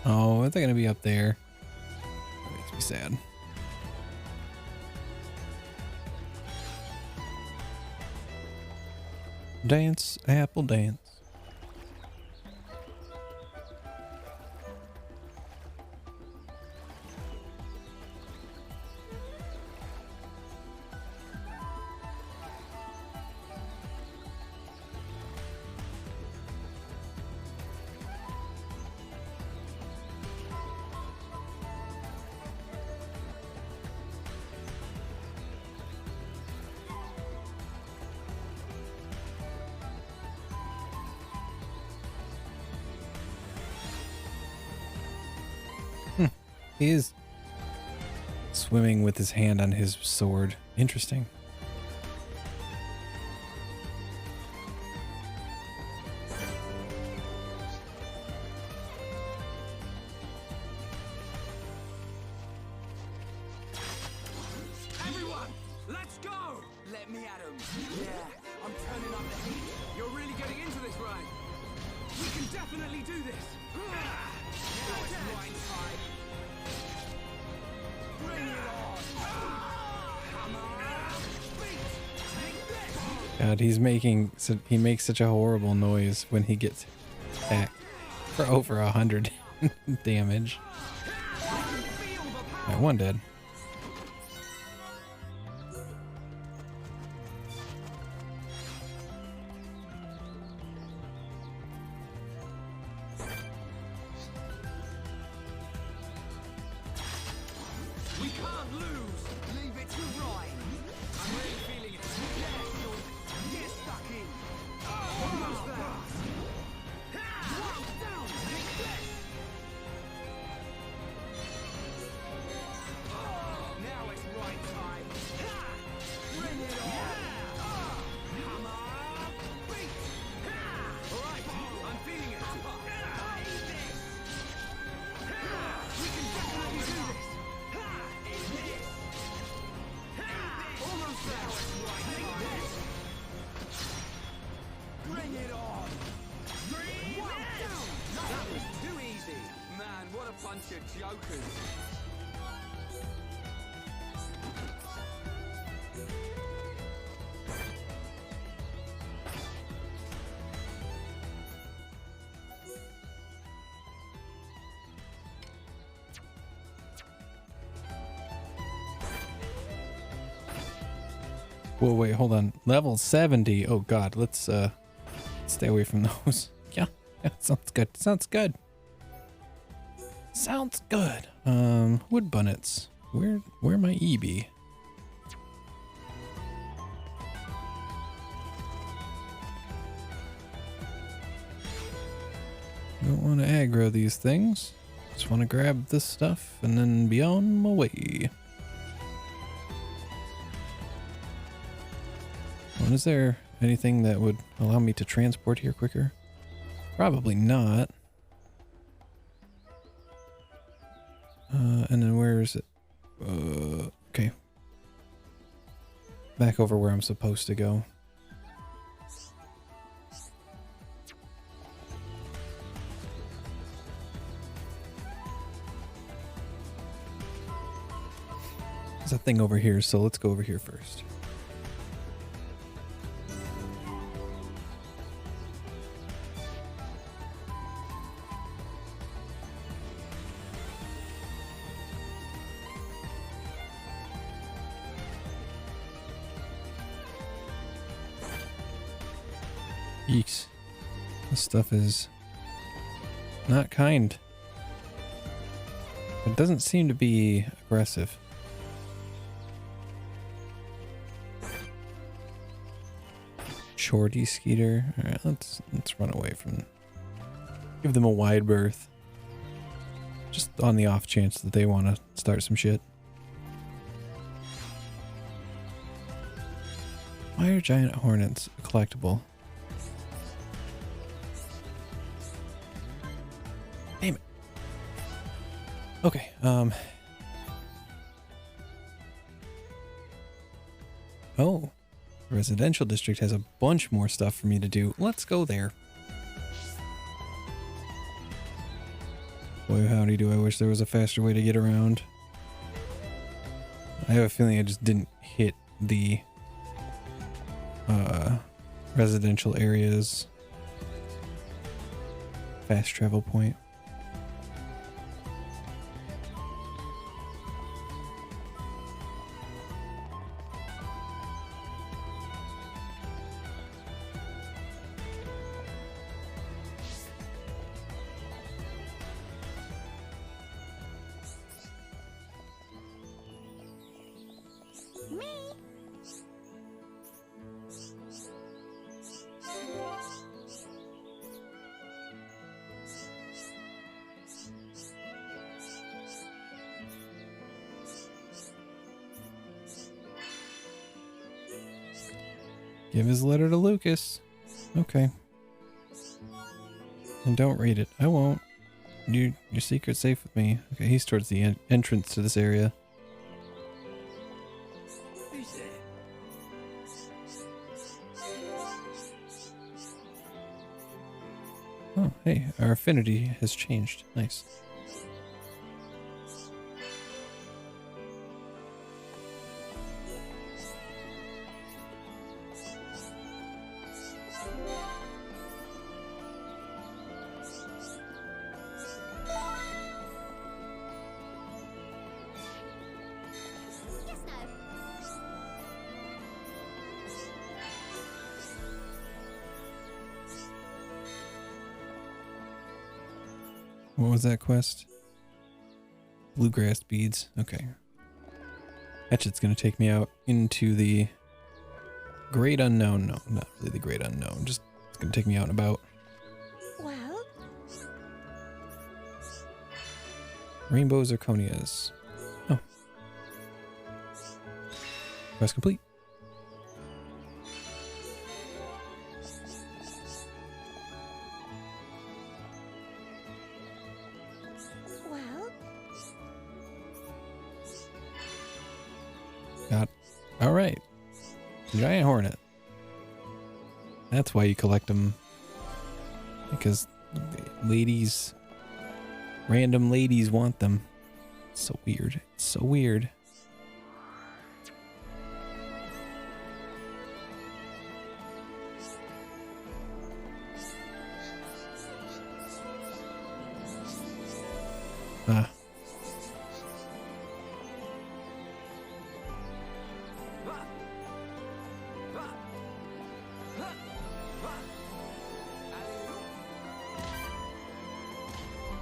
Oh, are they gonna be up there? That makes me sad. Dance, apple dance. He is swimming with his hand on his sword. Interesting. Everyone, let's go! Let me at him. Yeah, I'm turning up the heat. You're really getting into this, right? We can definitely do this! Now it's right time. Bring it on! Come on! Take this! God, he makes such a horrible noise when he gets attacked for over 100 damage. Alright, one dead. We can't lose! Leave it to Ryan! I'm really feeling it. Yeah, York. Get stuck in! Almost there! Wow, down! Take this! Now it's right time. Bring it on! Come on! Beat! Alright, I'm feeling it. Eat this! We can definitely do this! Almost there! Take this! Bring it on! Wow, down! That was too easy! Man, what a bunch of jokers. Whoa, wait, hold on. Level 70. Oh god, let's stay away from those. Yeah, sounds good. Sounds good. Sounds good. Wood bunnets. Where my EB? Don't want to aggro these things. Just want to grab this stuff and then be on my way. Well, is there anything that would allow me to transport here quicker? Probably not. And then where is it? Okay. Back over where I'm supposed to go. There's a thing over here, so let's go over here first. Yeeks. This stuff is not kind. It doesn't seem to be aggressive. Shorty Skeeter. Alright, let's run away from. Give them a wide berth. Just on the off chance that they want to start some shit. Why are giant hornets a collectible? Damn it. Okay, oh. The residential district has a bunch more stuff for me to do. Let's go there. Boy, howdy do I wish there was a faster way to get around. I have a feeling I just didn't hit the residential areas fast travel point. Give his letter to Lucas. Okay. And don't read it. I won't. Your secret's safe with me. Okay, he's towards the entrance to this area. Who's there? Oh, hey, our affinity has changed. Nice. What was that quest? Bluegrass beads. Okay. That shit's gonna take me out into the great unknown. No, not really the great unknown. Just it's gonna take me out and about. Well, Rainbow zirconias. Oh. Quest complete. well, Got. All right. Giant hornet. That's why you collect them. Because ladies, random ladies want them. It's so weird. It's so weird. Ah.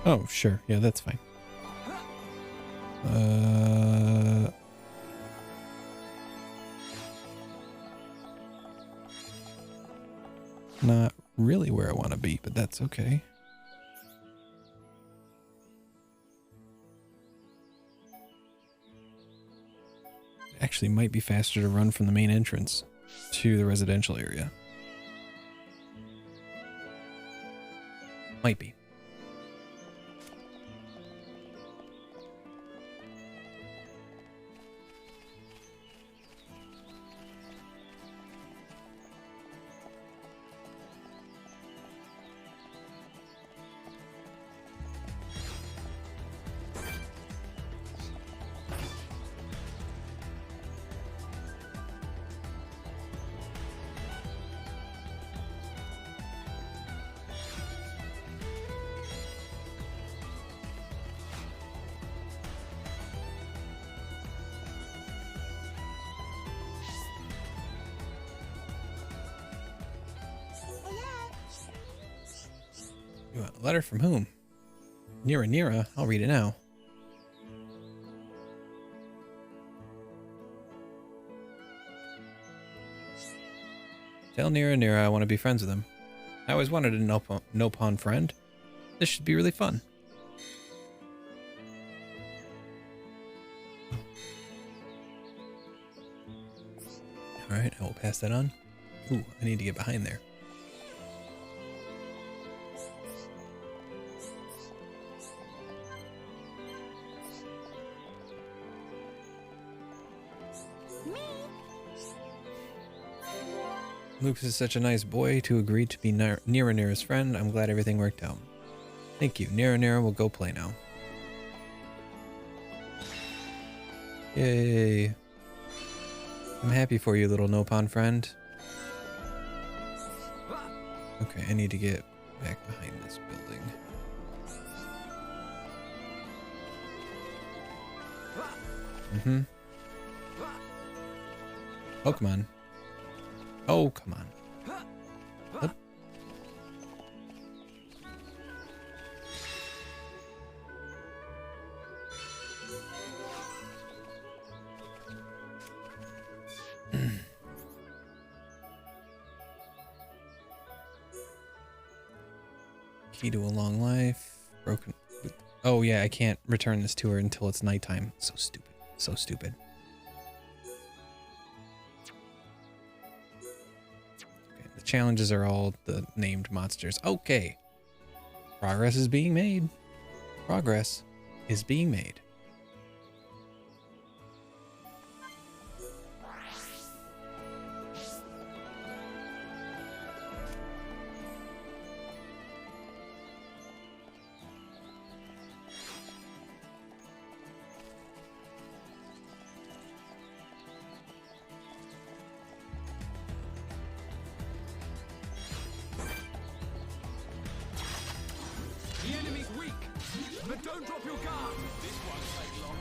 Oh, sure. Yeah, that's fine. Not really where I want to be, but that's okay. Actually, might be faster to run from the main entrance to the residential area. Might be. You want a letter from whom? Nira. I'll read it now. Tell Nira I want to be friends with him. I always wanted a no-pawn friend. This should be really fun. Alright, I will pass that on. Ooh, I need to get behind there. Lucas is such a nice boy to agree to be Nira's friend. I'm glad everything worked out. Thank you. Nira will go play now. Yay. I'm happy for you, little no-pawn friend. Okay, I need to get back behind this building. Mm-hmm. Oh, come on. Oh, come on. What? Key to a long life. Broken. Oh, yeah, I can't return this to her until it's nighttime. So stupid. So stupid. challenges are all the named monsters. Okay. Progress is being made. Progress is being made. The enemy's weak, but don't drop your guard. This won't take long.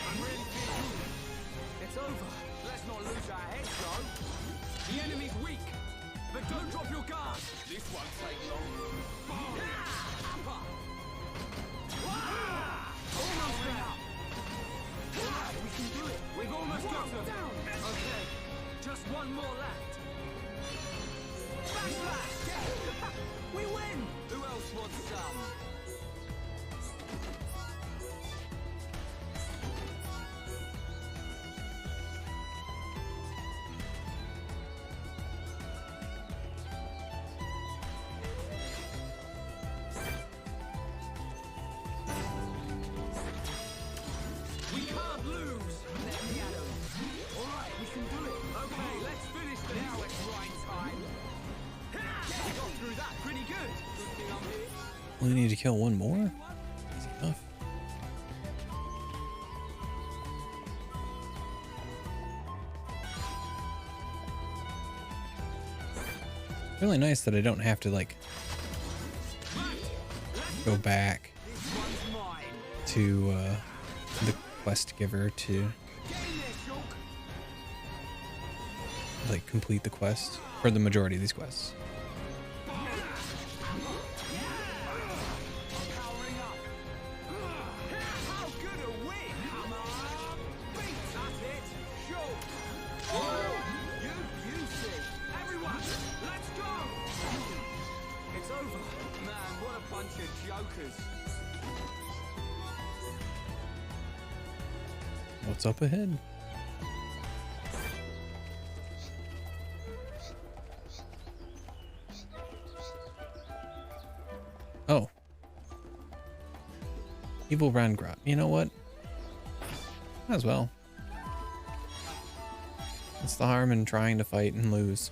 I'm really feeling it. It's over. Let's not lose our heads, though. The enemy's weak, but don't drop your guard. This won't take long. Almost there. We can do it. We've almost got them. Okay, just one more left. We win! Who else wants some? We can't lose! Let me at 'em. Alright, we can do it. Okay, let's finish this. Now it's right time. We got through that pretty good. Good thing I'm here. We need to kill one more? Easy enough. Really nice that I don't have to like go back to the quest giver to like complete the quest for the majority of these quests. What's up ahead? Oh. Evil Rangrot. You know what? Might as well. What's the harm in trying to fight and lose?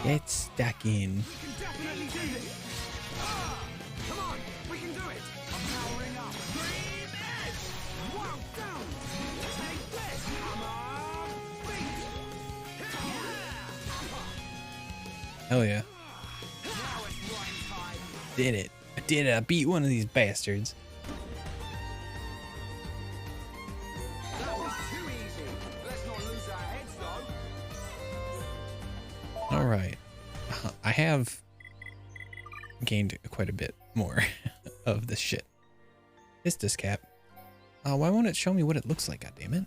Get stuck in. Hell yeah. Did it. I did it. I beat one of these bastards. Alright. I have gained quite a bit more of this shit. Istis cap. Why won't it show me what it looks like, goddammit?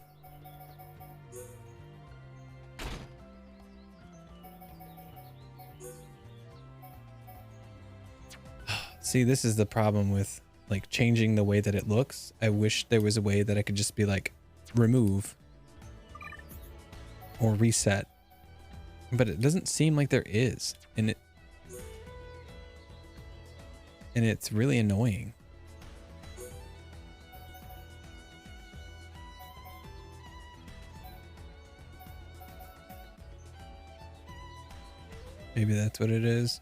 See, this is the problem with like changing the way that it looks. I wish there was a way that I could just be like, remove. or reset, but it doesn't seem like there is, and it's really annoying. Maybe that's what it is.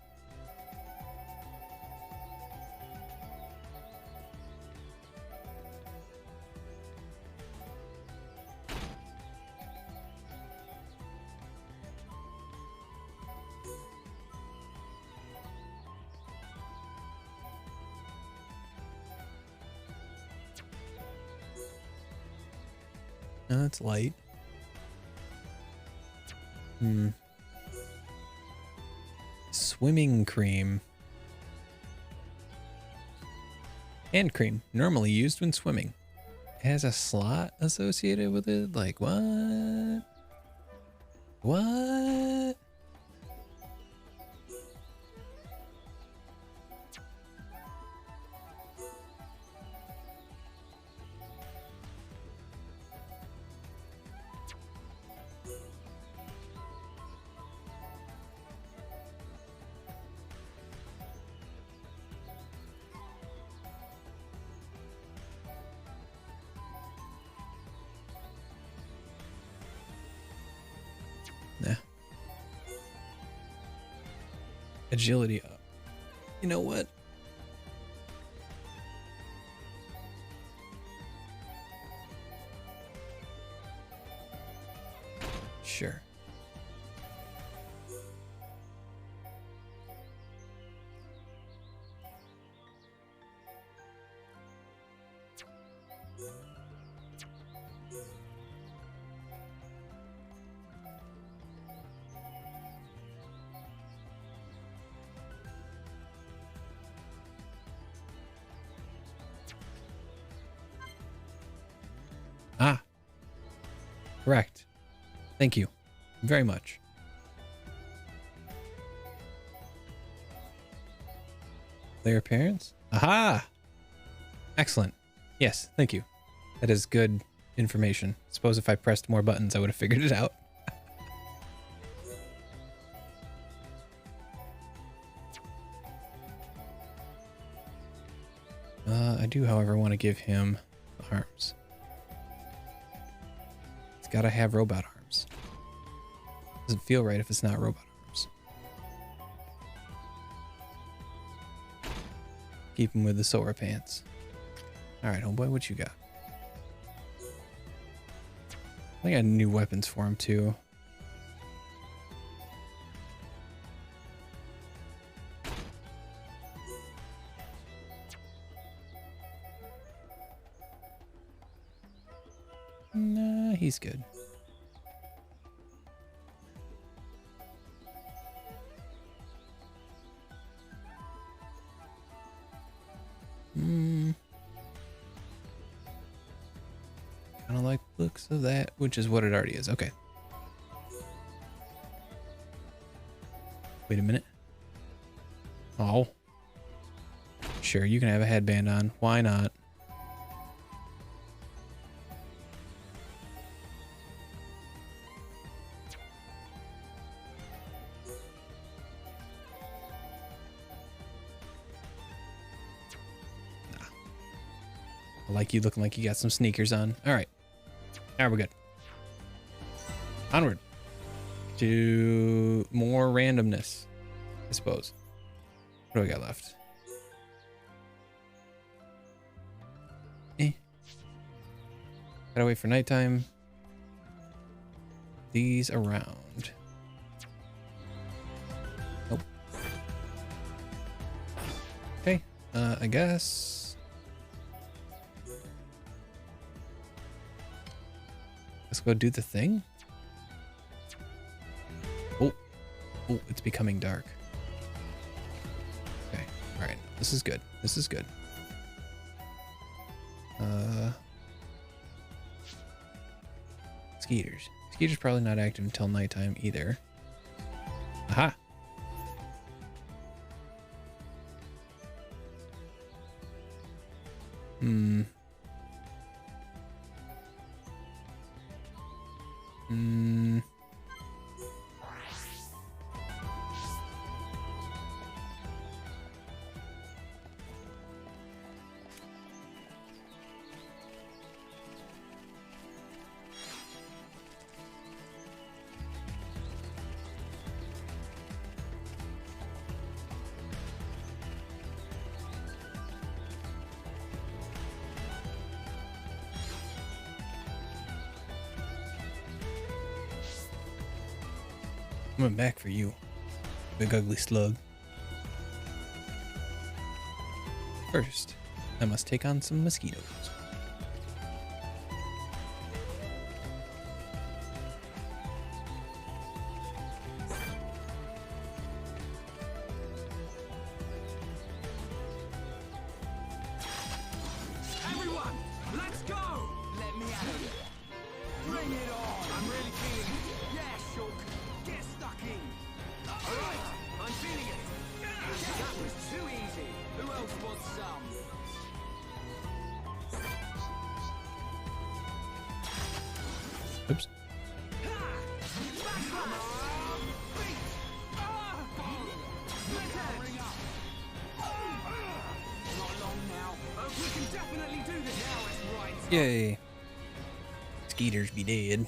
No, it's light. Swimming cream. Hand cream, normally used when swimming. It has a slot associated with it? Like, what? What? Nah. Agility up. You know what? Sure. Ah. Correct. Thank you very much. Their appearance? Aha! Excellent. Yes, thank you. That is good information. Suppose if I pressed more buttons, I would have figured it out. I do, however, want to give him arms. It's gotta have robot arms. Doesn't feel right if it's not robot arms. Keep him with the Sora pants. Alright, homeboy, what you got? I got new weapons for him, too. Nah, he's good. Kind of like the looks of that, which is what it already is. Okay. Wait a minute. Oh. Sure, you can have a headband on. Why not? I like you looking like you got some sneakers on. All right. Now we're good. Onward to more randomness, I suppose. What do we got left? Gotta wait for nighttime. These around. Nope. Okay. I guess. Let's go do the thing. Oh, it's becoming dark. Okay, all right. This is good. This is good. Skeeters. Skeeter's probably not active until nighttime either. Aha. Coming back for you, big ugly slug. First, I must take on some mosquitoes. Everyone, let's go! Let me at it. Bring it on! I'm really feeling it. Yeah, Shulk. Get stuck in. Alright, I'm feeling it. That was too easy. Who else wants some? Oops. We can definitely do this. Now it's right. Yay. Skeeters be dead. You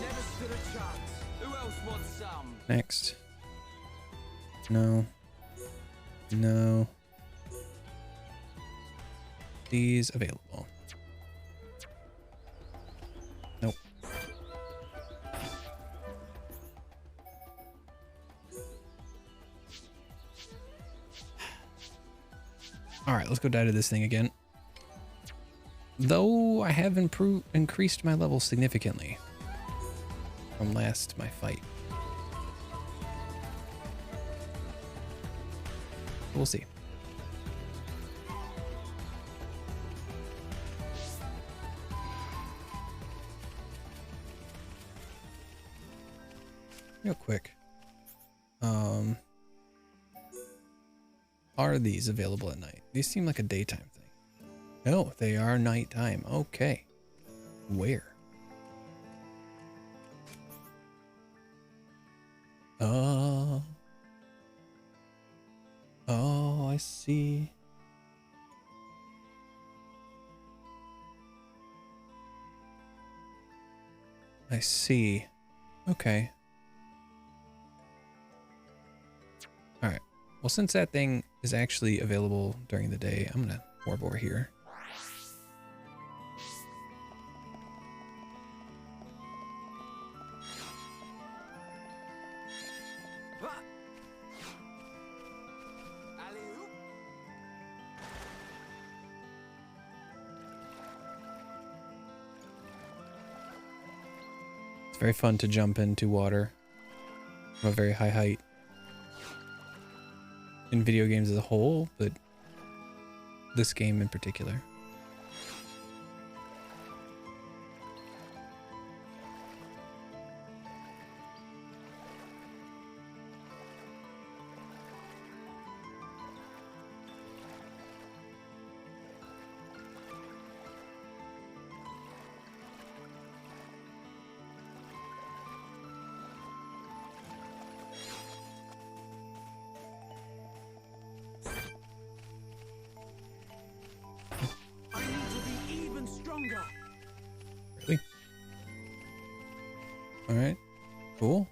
never stood a chance. Who else wants some? Next. No. No. These available. Nope. Alright, let's go die to this thing again. Though I have increased my level significantly from my fight. We'll see. Real quick. Are these available at night? These seem like a daytime thing. No, they are nighttime. Okay. Where? Oh, I see. I see. Okay. All right. Well, since that thing is actually available during the day, I'm gonna warp over here. It's very fun to jump into water from a very high height. In video games as a whole, but this game in particular. Really? All right. Cool.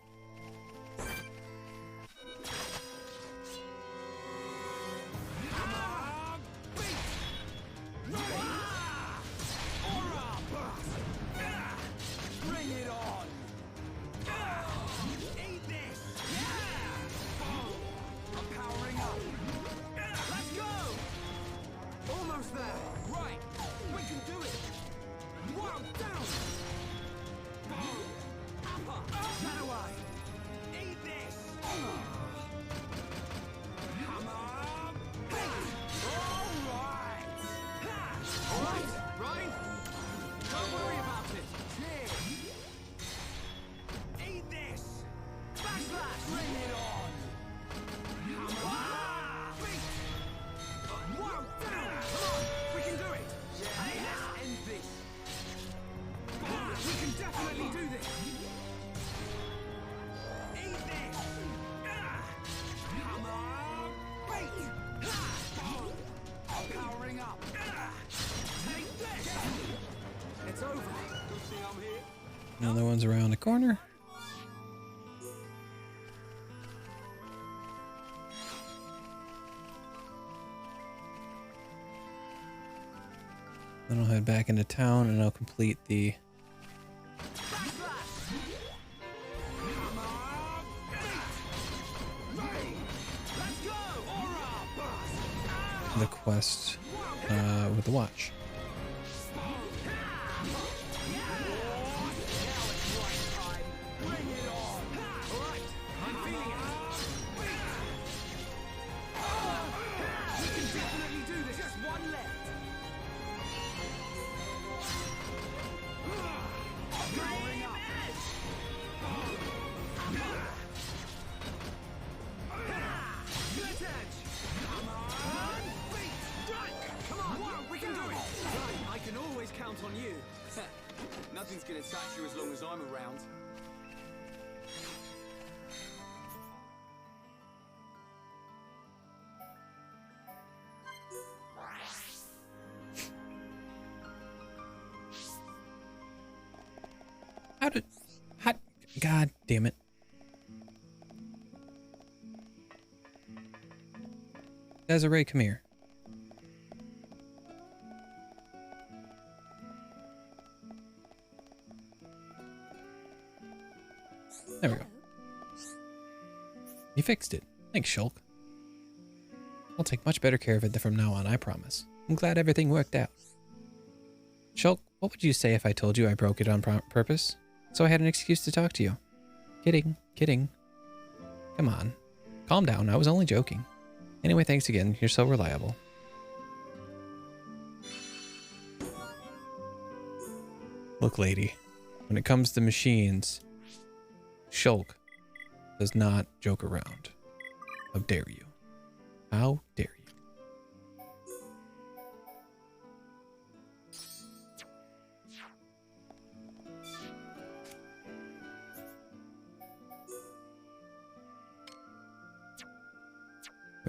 Bring it on! Eat this! I'm powering up. Let's go! Almost there. Right. We can do it. Whoa, down! Upper! That away! Eat this! Come on! Alright! Right? Don't worry about it! Cheers! Eat this! Backslash! Bring it on! Come on! Beat! Whoa, down! Come on! We can do it! Hey, let's end this! We can definitely do this! Eat this! Come on! Beat! I'm powering up! Take this! It's over! Good thing I'm here. Another one's around the corner. Then I'll head back into town and I'll complete the the quest with the watch. On you. Nothing's gonna touch you as long as I'm around. God damn it. Desiree, come here. There we go. You fixed it. Thanks, Shulk. I'll take much better care of it from now on, I promise. I'm glad everything worked out. Shulk, what would you say if I told you I broke it on purpose? So I had an excuse to talk to you. Kidding, kidding. Come on. Calm down, I was only joking. Anyway, thanks again. You're so reliable. Look, lady. When it comes to machines, Shulk does not joke around. How dare you? How dare you?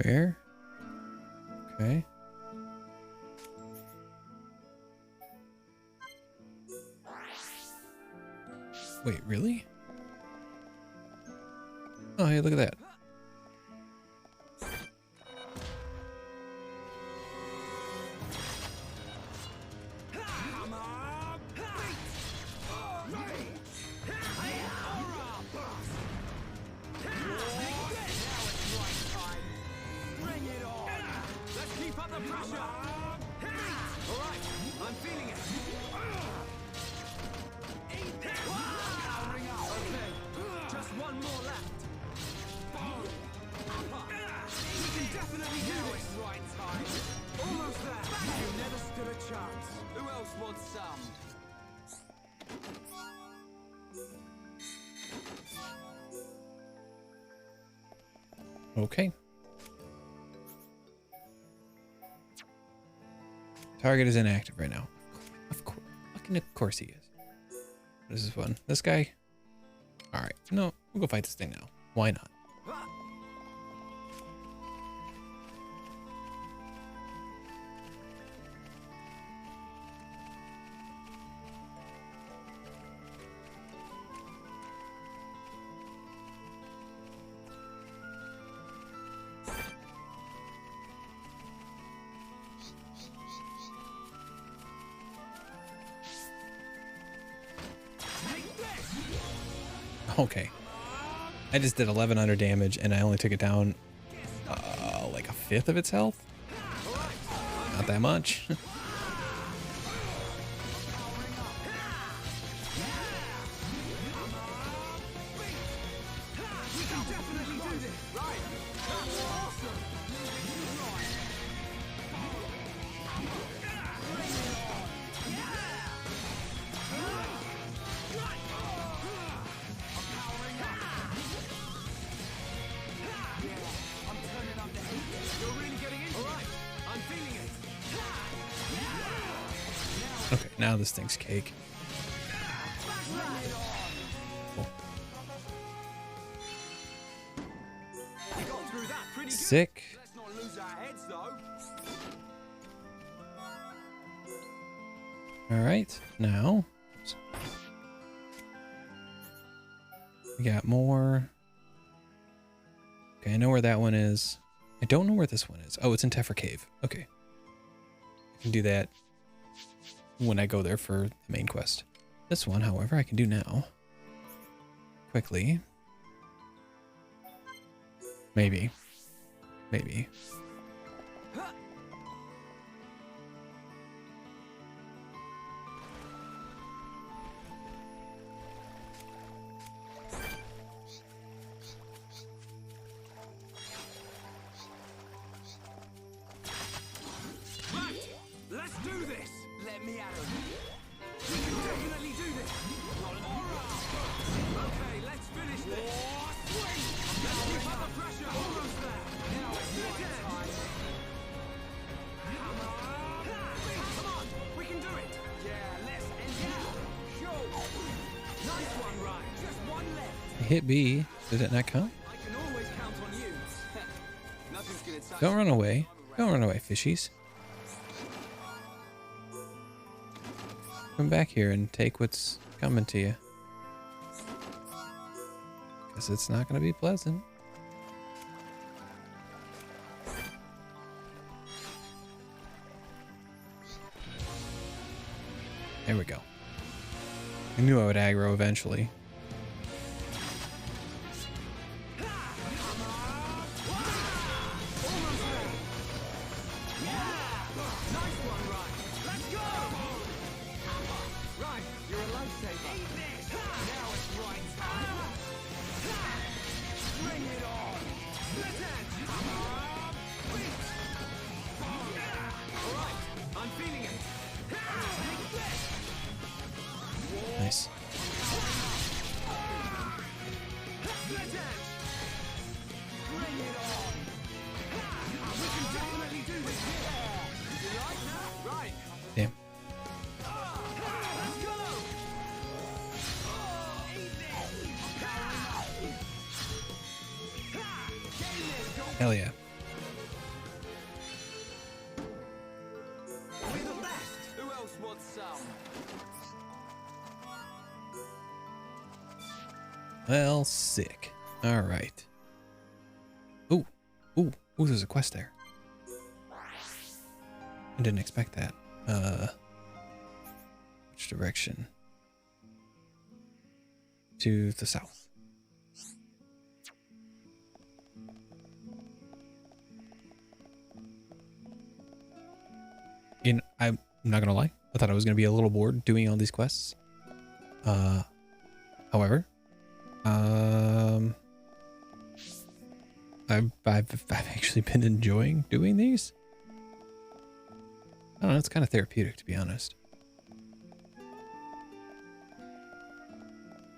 Where? Okay. Wait, really? Oh, hey, look at that. Okay. Target is inactive right now. Of course. Fucking of course he is. This is fun. This guy? Alright. No, we'll go fight this thing now. Why not? Okay. I just did 1100 damage and I only took it down like a fifth of its health. Not that much. Okay, now this thing's cake. Cool. Sick. All right, now we got more. Okay, I know where that one is. I don't know where this one is. Oh, it's in Tefra Cave. Okay, I can do that when I go there for the main quest. This one, however, I can do now. Quickly. Maybe. Maybe. Just one left. I hit B. Did it not count? I can always count on you. Nothing's gonna touch Don't run away. Don't run away, fishies. Come back here and take what's coming to you. Guess it's not going to be pleasant. There we go. I knew I would aggro eventually. Nice. Damn. Hell yeah. Who else wants some? Well, sick. All right. Ooh, ooh, ooh, there's a quest there. I didn't expect that. Which direction? To the south. I'm not gonna lie. I thought I was gonna be a little bored doing all these quests. However, I've actually been enjoying doing these. I don't know, it's kind of therapeutic, to be honest.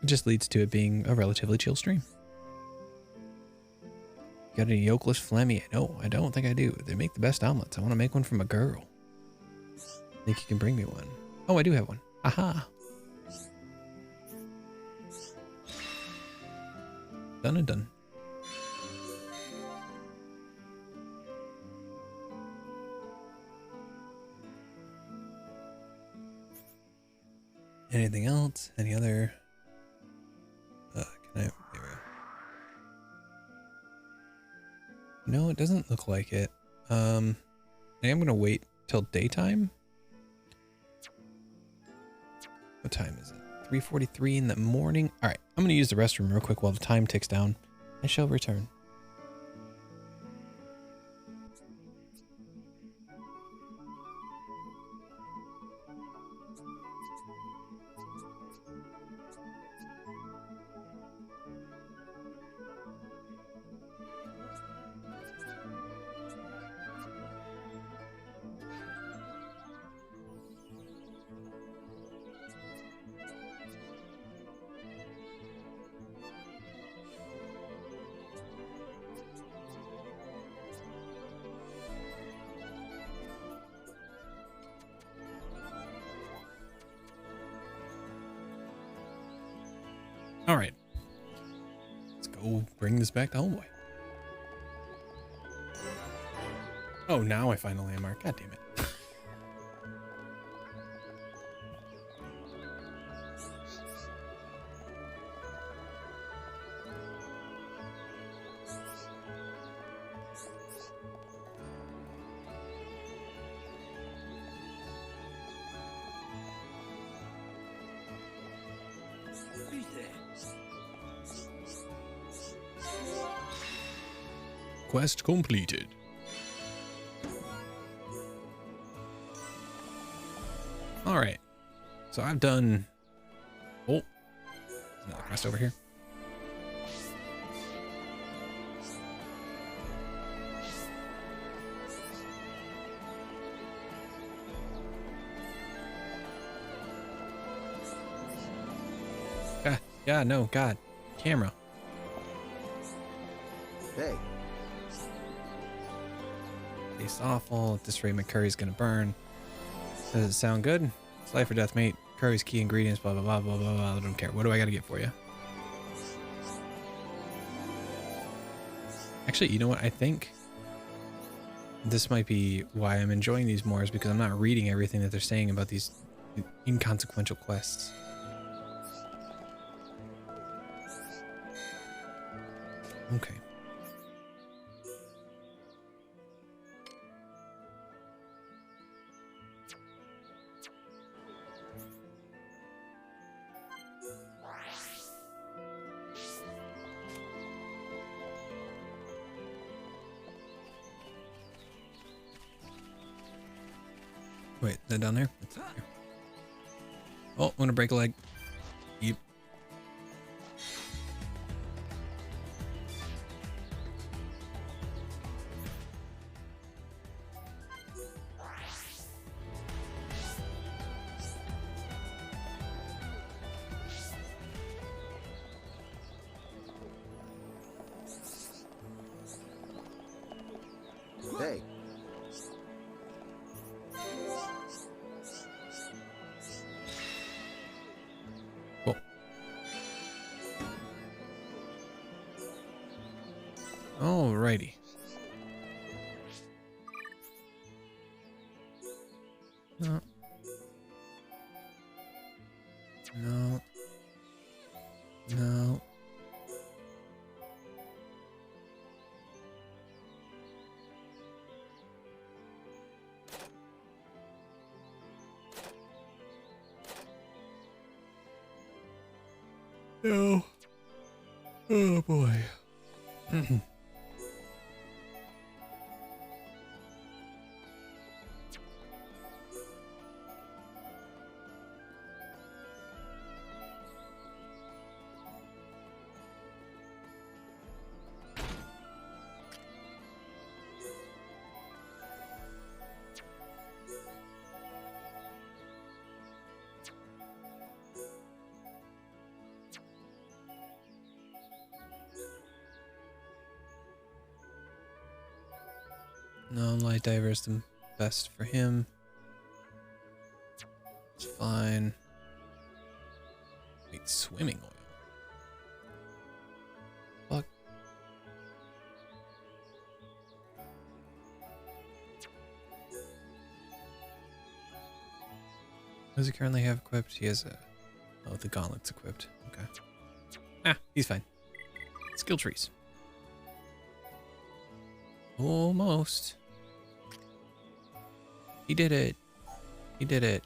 It just leads to it being a relatively chill stream. Got any yolkless flammy? No, I don't think I do. They make the best omelets. I want to make one from a girl. Think you can bring me one? Oh, I do have one. Aha! Done and done. Anything else? Any other? Can I? There we go. No, it doesn't look like it. I am gonna wait till daytime. What time is it? 3:43 in the morning. All right, I'm gonna use the restroom real quick while the time ticks down. I shall return. All right, let's go bring this back to Homeboy. Oh, now I find the landmark. God damn it. Who's there? Quest completed. All right, so I've done. Oh, there's another quest over here. God, no, God, camera. Hey. Tastes awful. At this rate, McCurry's gonna burn. Does it sound good? It's life or death, mate. Curry's key ingredients, blah, blah, blah, blah, blah, blah. I don't care. What do I gotta get for you? Actually, you know what? I think this might be why I'm enjoying these more, is because I'm not reading everything that they're saying about these inconsequential quests. Okay. Wait, is that down there? It's down there. Oh, I'm gonna break a leg. Yep. Hey. Cool. Alrighty. No. No. No. No. Oh boy. No, light diver is the best for him. It's fine. Wait, swimming oil. Fuck. What does he currently have equipped? He has a... Oh, the gauntlet's equipped. Okay. Ah, he's fine. Skill trees. Almost. He did it. He did it.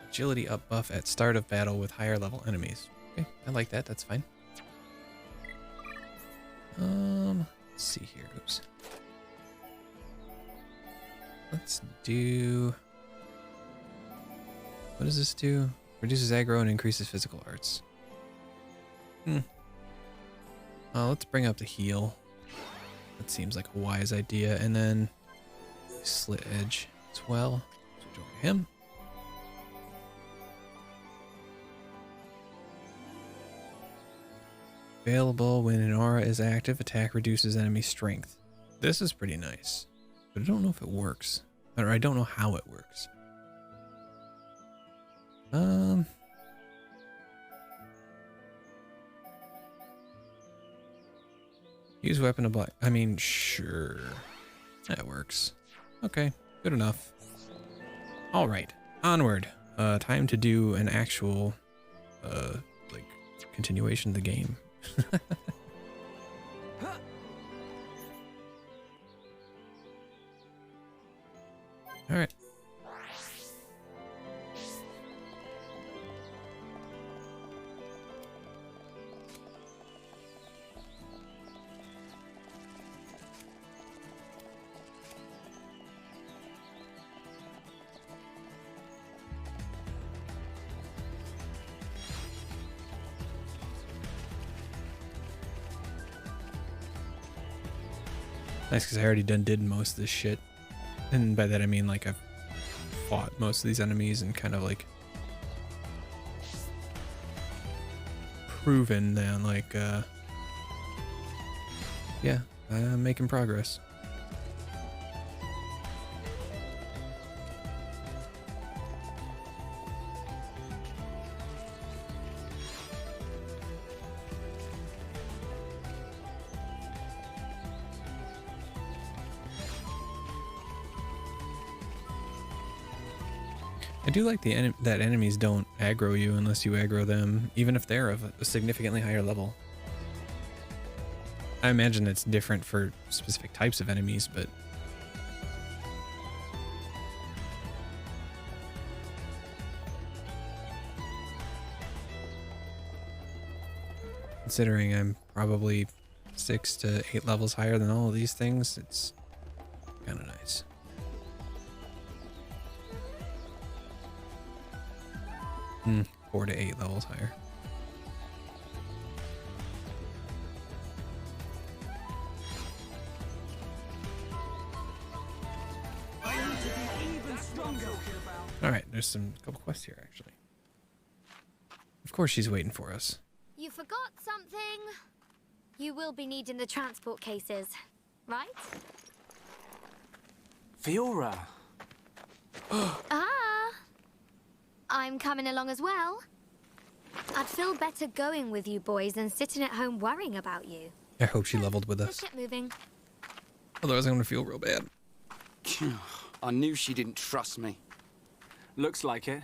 Agility up buff at start of battle with higher level enemies. Okay, I like that. That's fine. Let's see here. Oops. Let's do... What does this do? Reduces aggro and increases physical arts. Let's bring up the heal. That seems like a wise idea. And then slit edge as well. Switch over to him. Available when an aura is active, attack reduces enemy strength. This is pretty nice, but I don't know if it works. Or I don't know how it works. Use weapon to block. I mean, sure. That works. Okay, good enough. All right, onward. Time to do an actual, like, continuation of the game. All right. Nice, because I already did most of this shit. And by that I mean, like, I've fought most of these enemies and kind of, like, proven that, like, yeah, I'm making progress. I do like that enemies don't aggro you unless you aggro them, even if they're of a significantly higher level. I imagine it's different for specific types of enemies, but considering I'm probably 6 to 8 levels higher than all of these things, it's kind of nice. Hmm, 4 to 8 levels higher. Alright, there's a couple quests here, actually. Of course she's waiting for us. You forgot something. You will be needing the transport cases, right? Fiora! I'm coming along as well. I'd feel better going with you boys than sitting at home worrying about you. I hope she leveled with us. The ship moving. Otherwise I'm gonna feel real bad. I knew she didn't trust me. Looks like it.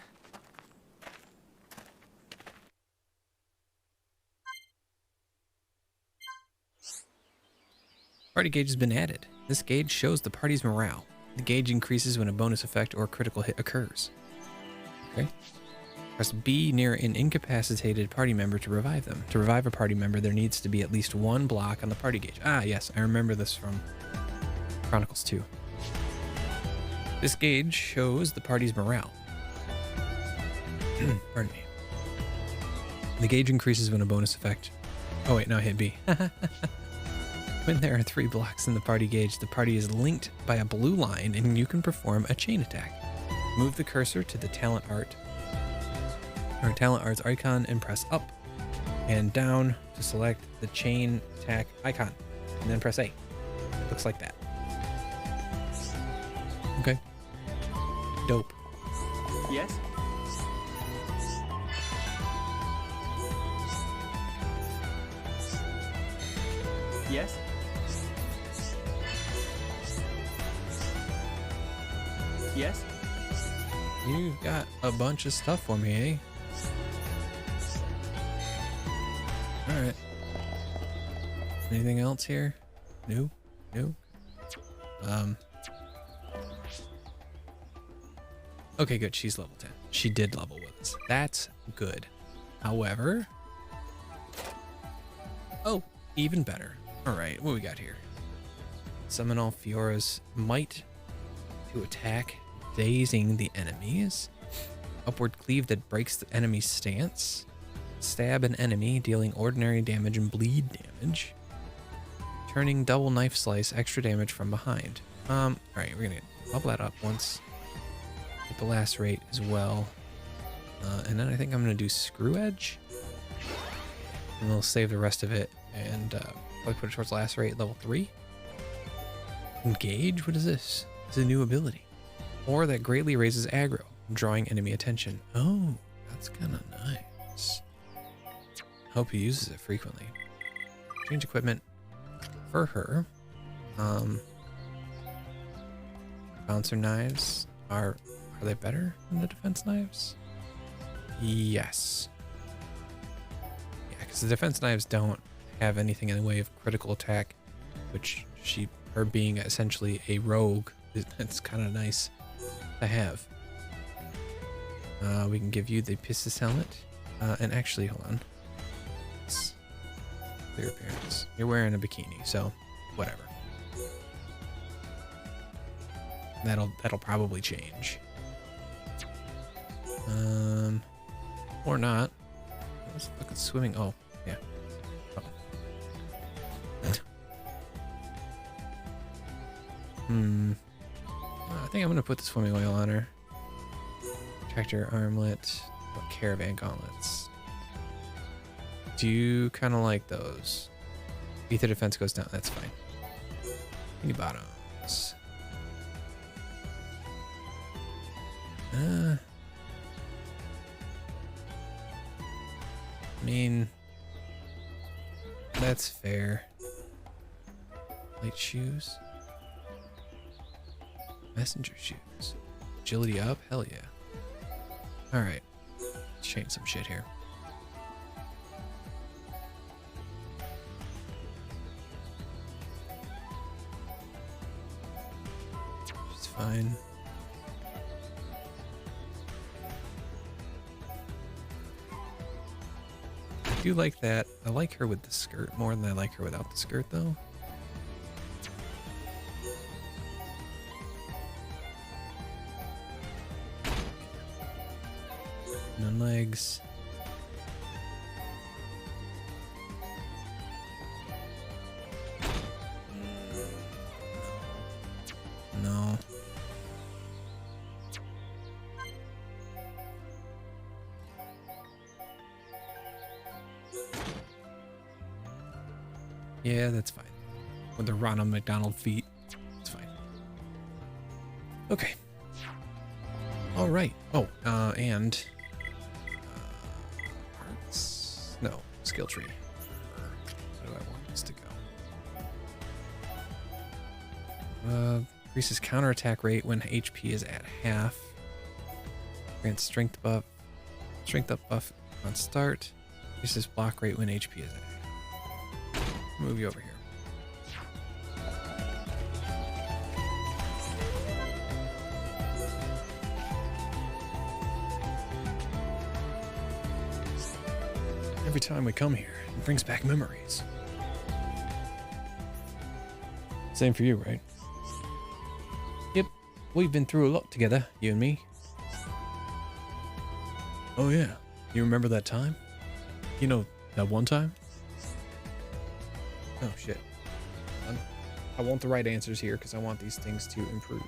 Party gauge has been added. This gauge shows the party's morale. The gauge increases when a bonus effect or critical hit occurs. Okay. Press B near an incapacitated party member to revive them. To revive a party member, there needs to be at least one block on the party gauge. Ah, yes, I remember this from Chronicles 2. This gauge shows the party's morale. Pardon me. The gauge increases when a bonus effect... Oh wait, no, I hit B. When there are 3 blocks in the party gauge, the party is linked by a blue line and you can perform a chain attack. Move the cursor to the talent art's icon and press up and down to select the chain attack icon, and then press A. Looks like that. Okay. Dope. Yes? Yes? Yes? You got a bunch of stuff for me, eh? Alright. Anything else here? No? No? Okay, good. She's level 10. She did level with us. That's good. However... Oh, even better. Alright, what we got here? Summon all Fiora's might to attack, dazing the enemies. Upward cleave that breaks the enemy's stance. Stab an enemy, dealing ordinary damage and bleed damage. Turning double knife slice, extra damage from behind. Alright, we're gonna bubble that up once. Get the lacerate as well. And then I think I'm gonna do screw edge. And we'll save the rest of it and probably put it towards lacerate level 3. Engage? What is this? It's a new ability. Or that greatly raises aggro, drawing enemy attention. Oh, that's kind of nice. Hope he uses it frequently. Change equipment for her. Bouncer knives are they better than the defense knives? Yes. Yeah, because the defense knives don't have anything in the way of critical attack, which her being essentially a rogue, it's kind of nice to have. We can give you the Pistis helmet. And actually, hold on. Clear appearance. You're wearing a bikini, so whatever. That'll probably change. Or not. What's fucking swimming? Oh, yeah. Oh. I think I'm gonna put the swimming oil on her. Tractor armlet. Caravan gauntlets. Do you kind of like those? Ether defense goes down. That's fine. Any bottoms? I mean, that's fair. Light shoes. Messenger shoes. Agility up? Hell yeah. Alright. Let's change some shit here. It's fine. I do like that. I like her with the skirt more than I like her without the skirt, though. No legs. No. Yeah, that's fine. With the Ronald McDonald feet, it's fine. Okay. All right. Oh, and parts. No, skill tree. Where do I want this to go? Increases counterattack rate when HP is at half. Grants strength buff. Strength up buff on start. Increases block rate when HP is at half. Move you over here. Every time we come here, it brings back memories. Same for you, right? Yep, we've been through a lot together, you and me. Oh yeah, you remember that time? You know, that one time? Oh shit. I want the right answers here because I want these things to improve.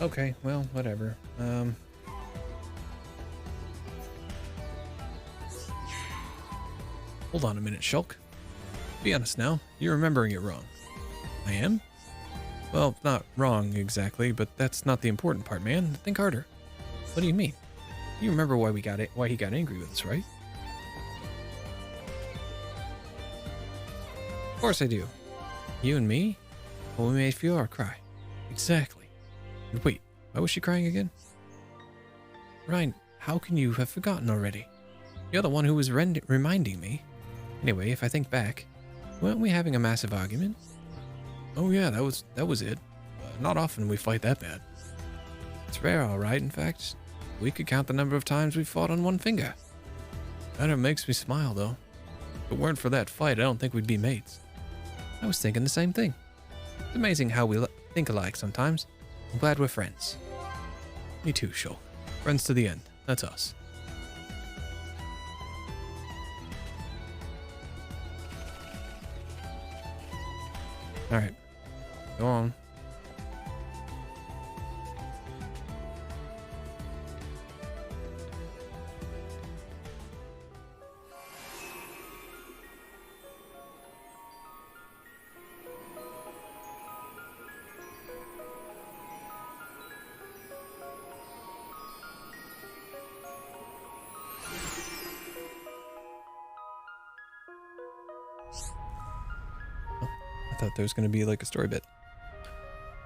Okay, well, whatever. Hold on a minute, Shulk. Be honest now, you're remembering it wrong. I am? Well, not wrong exactly, but that's not the important part, man. Think harder. What do you mean? You remember why he got angry with us, right? Of course I do. You and me? Well, we made Fiora cry. Exactly. Wait, why was she crying again? Ryan, how can you have forgotten already? You're the one who was reminding me. Anyway, if I think back, weren't we having a massive argument? Oh yeah, that was it. Not often we fight that bad. It's rare, all right. In fact, we could count the number of times we've fought on one finger. Kinda makes me smile, though. If it weren't for that fight, I don't think we'd be mates. I was thinking the same thing. It's amazing how we think alike sometimes. I'm glad we're friends. Me too, Shulk. Friends to the end. That's us. Alright. Go on. Thought there was going to be like a story bit.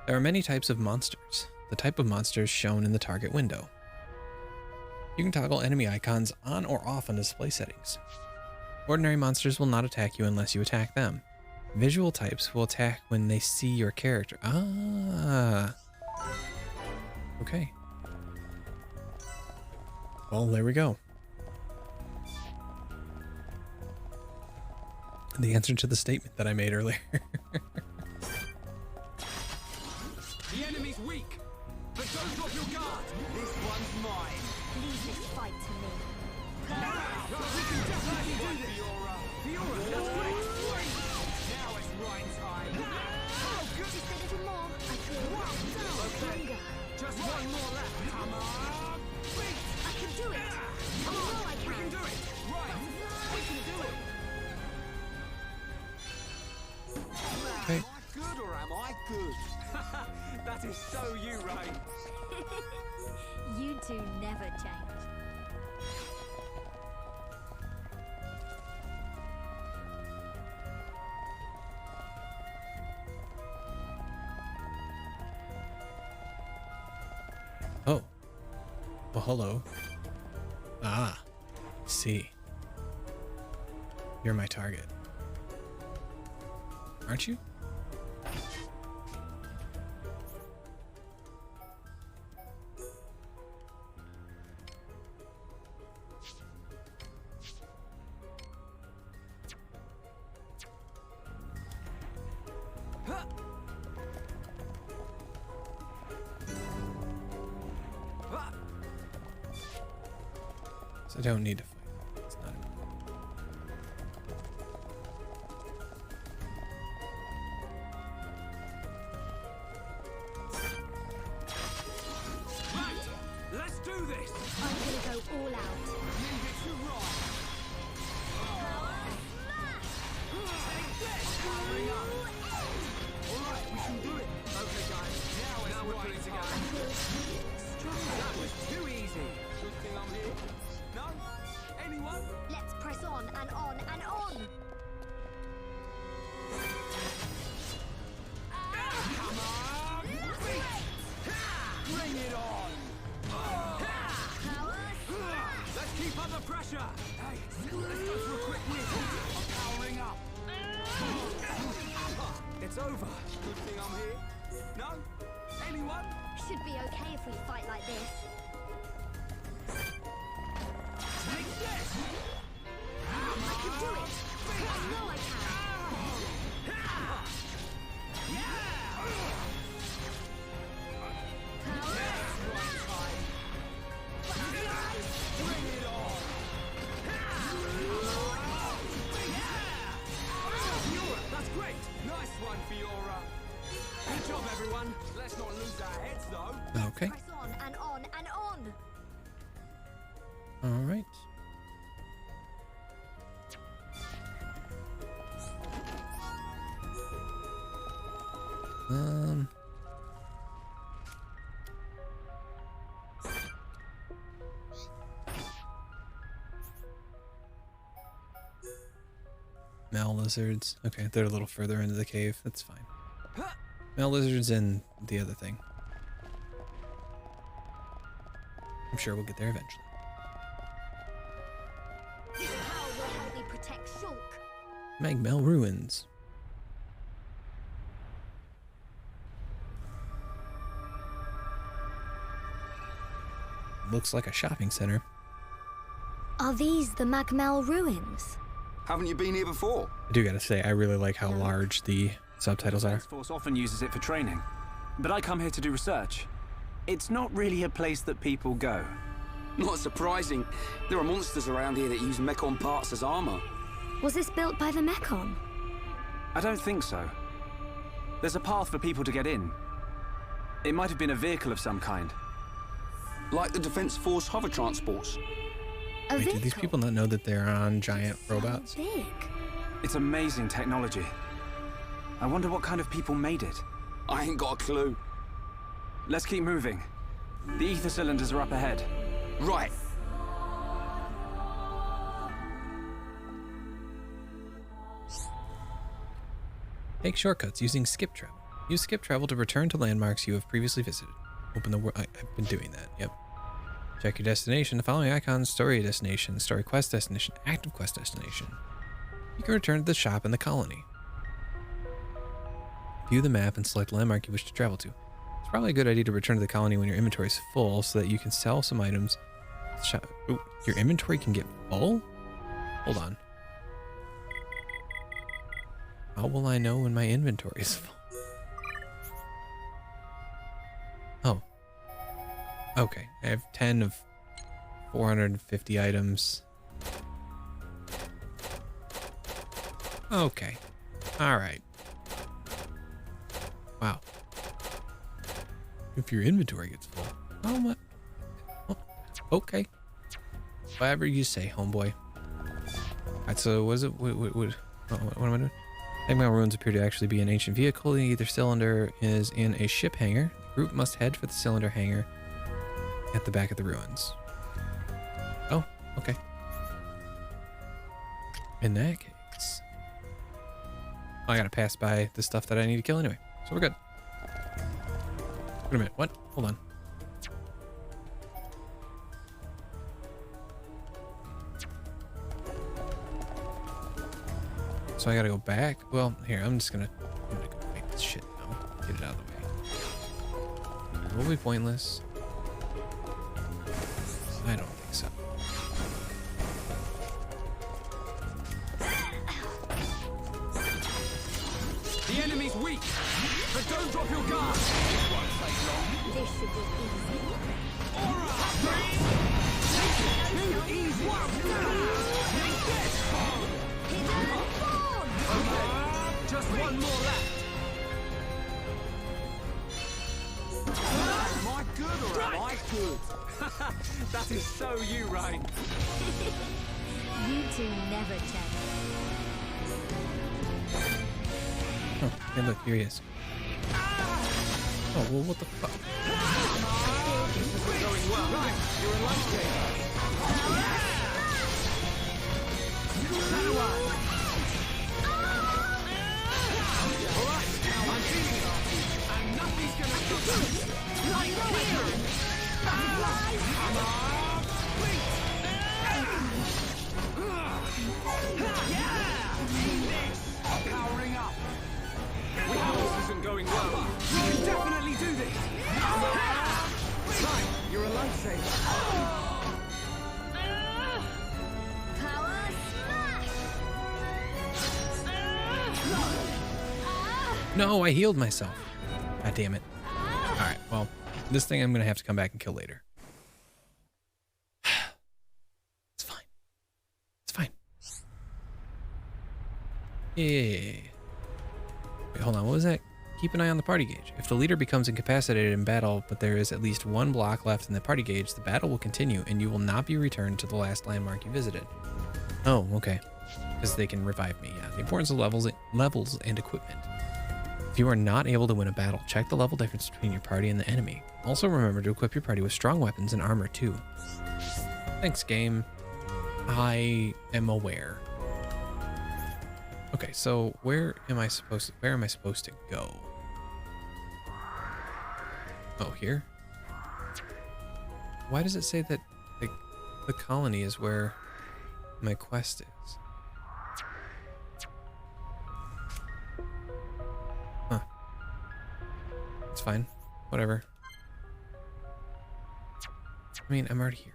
There are many types of monsters. The type of monsters shown in the target window. You can toggle enemy icons on or off on display settings. Ordinary monsters will not attack you unless you attack them. Visual types will attack when they see your character. Ah. Okay. Well, there we go. The answer to the statement that I made earlier. The enemy's weak, but don't drop your guard. This one's mine. Leave this fight to me. We can definitely do this. Fiora, that's great. Now it's Ryan time. Oh, good. Just a little more. I feel down. Okay, just one more left. Come on. good. That is so you, Rain. You two never change. Oh. Well, hello. Ah. See. You're my target. Aren't you? So I don't need to fight. It's not important. Right, let's do this. I'm gonna go all out. Leave it to right. Take this. Powering up. All right, we can do it. Okay, guys. Now we're pulling together. That was too easy. Good thing I'm here. No? Anyone? Let's press on and on and on. Come on! Bring it on! Let's keep up the pressure! Hey, let's go for a quick win. I'm powering up. It's over. Good thing I'm here. No? Anyone? Should be okay if we fight like this. Take this! I can do it! I know I can! Bring it on! Fiora, that's great! Nice one, Fiora! Good job, everyone! Let's not lose our heads, though! Okay. Press on and on and on! All right. Male lizards. Okay, they're a little further into the cave. That's fine. Male lizards and the other thing. I'm sure we'll get there eventually. How will help me protect Shulk? Magmel ruins. Looks like a shopping center. Are these the Magmel ruins? Haven't you been here before? I do gotta say, I really like how large the subtitles are. Defense Force often uses it for training, but I come here to do research. It's not really a place that people go. Not surprising. There are monsters around here that use Mechon parts as armor. Was this built by the Mechon? I don't think so. There's a path for people to get in. It might have been a vehicle of some kind. Like the Defense Force hover transports. A Wait, do vehicle? these people not know that they're on giant robots? Big. It's amazing technology. I wonder what kind of people made it. I ain't got a clue. Let's keep moving. The ether cylinders are up ahead. Right. Take shortcuts using skip travel. Use skip travel to return to landmarks you have previously visited. Open the world. I've been doing that. Yep. Check your destination. The following icons: story destination, story quest destination, active quest destination. You can return to the shop in the colony. View the map and select the landmark you wish to travel to. It's probably a good idea to return to the colony when your inventory is full so that you can sell some items. Ooh, your inventory can get full? Hold on. How will I know when my inventory is full? Oh. Okay, I have 10 of 450 items. Okay. Alright. Wow. If your inventory gets full. Oh my. Oh, okay. Whatever you say, homeboy. Alright, so what is it? What am I doing? Magma ruins appear to actually be an ancient vehicle. Either cylinder is in a ship hangar. The group must head for the cylinder hangar at the back of the ruins. Oh, okay. In that case, I gotta pass by the stuff that I need to kill anyway, so we're good. Wait a minute, what? Hold on. So I gotta go back. Well, here, I'm gonna go make this shit now. Get it out of the way. It will be pointless. I don't think so. The enemy's weak, but don't drop your guard. This won't take long. This should be easy. Too easy. Just one more left. Am I good or am I good? That is so you, Rain. You two never change. Oh, hey, look, here he is. Oh, well, what the fuck? This isn't going well. Right, you're in lunch game. Alright, I'm feeling it. And nothing's gonna stop us. Like here. Come on, wait. Yeah! Powering up. This isn't going well. We can definitely do this. Right, you're a lifesaver. Power smash! No, I healed myself. God damn it. Alright, well, this thing I'm gonna have to come back and kill later. It's fine. It's fine. Yay. Wait, hold on, what was that? Keep an eye on the party gauge. If the leader becomes incapacitated in battle, but there is at least one block left in the party gauge, the battle will continue and you will not be returned to the last landmark you visited. Oh, okay. Because they can revive me, yeah. The importance of levels and equipment. If you are not able to win a battle, check the level difference between your party and the enemy. Also remember to equip your party with strong weapons and armor too. Thanks, game. I am aware. Okay, so where am I supposed to go? Oh, here? Why does it say that the colony is where my quest is? Huh. It's fine. Whatever. I mean, I'm already here.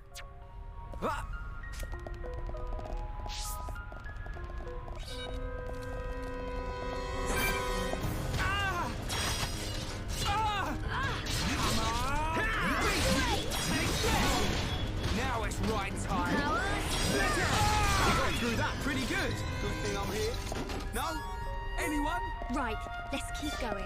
Now it's right time. We got through that pretty good. Good thing I'm here. No? Anyone? Right, let's keep going.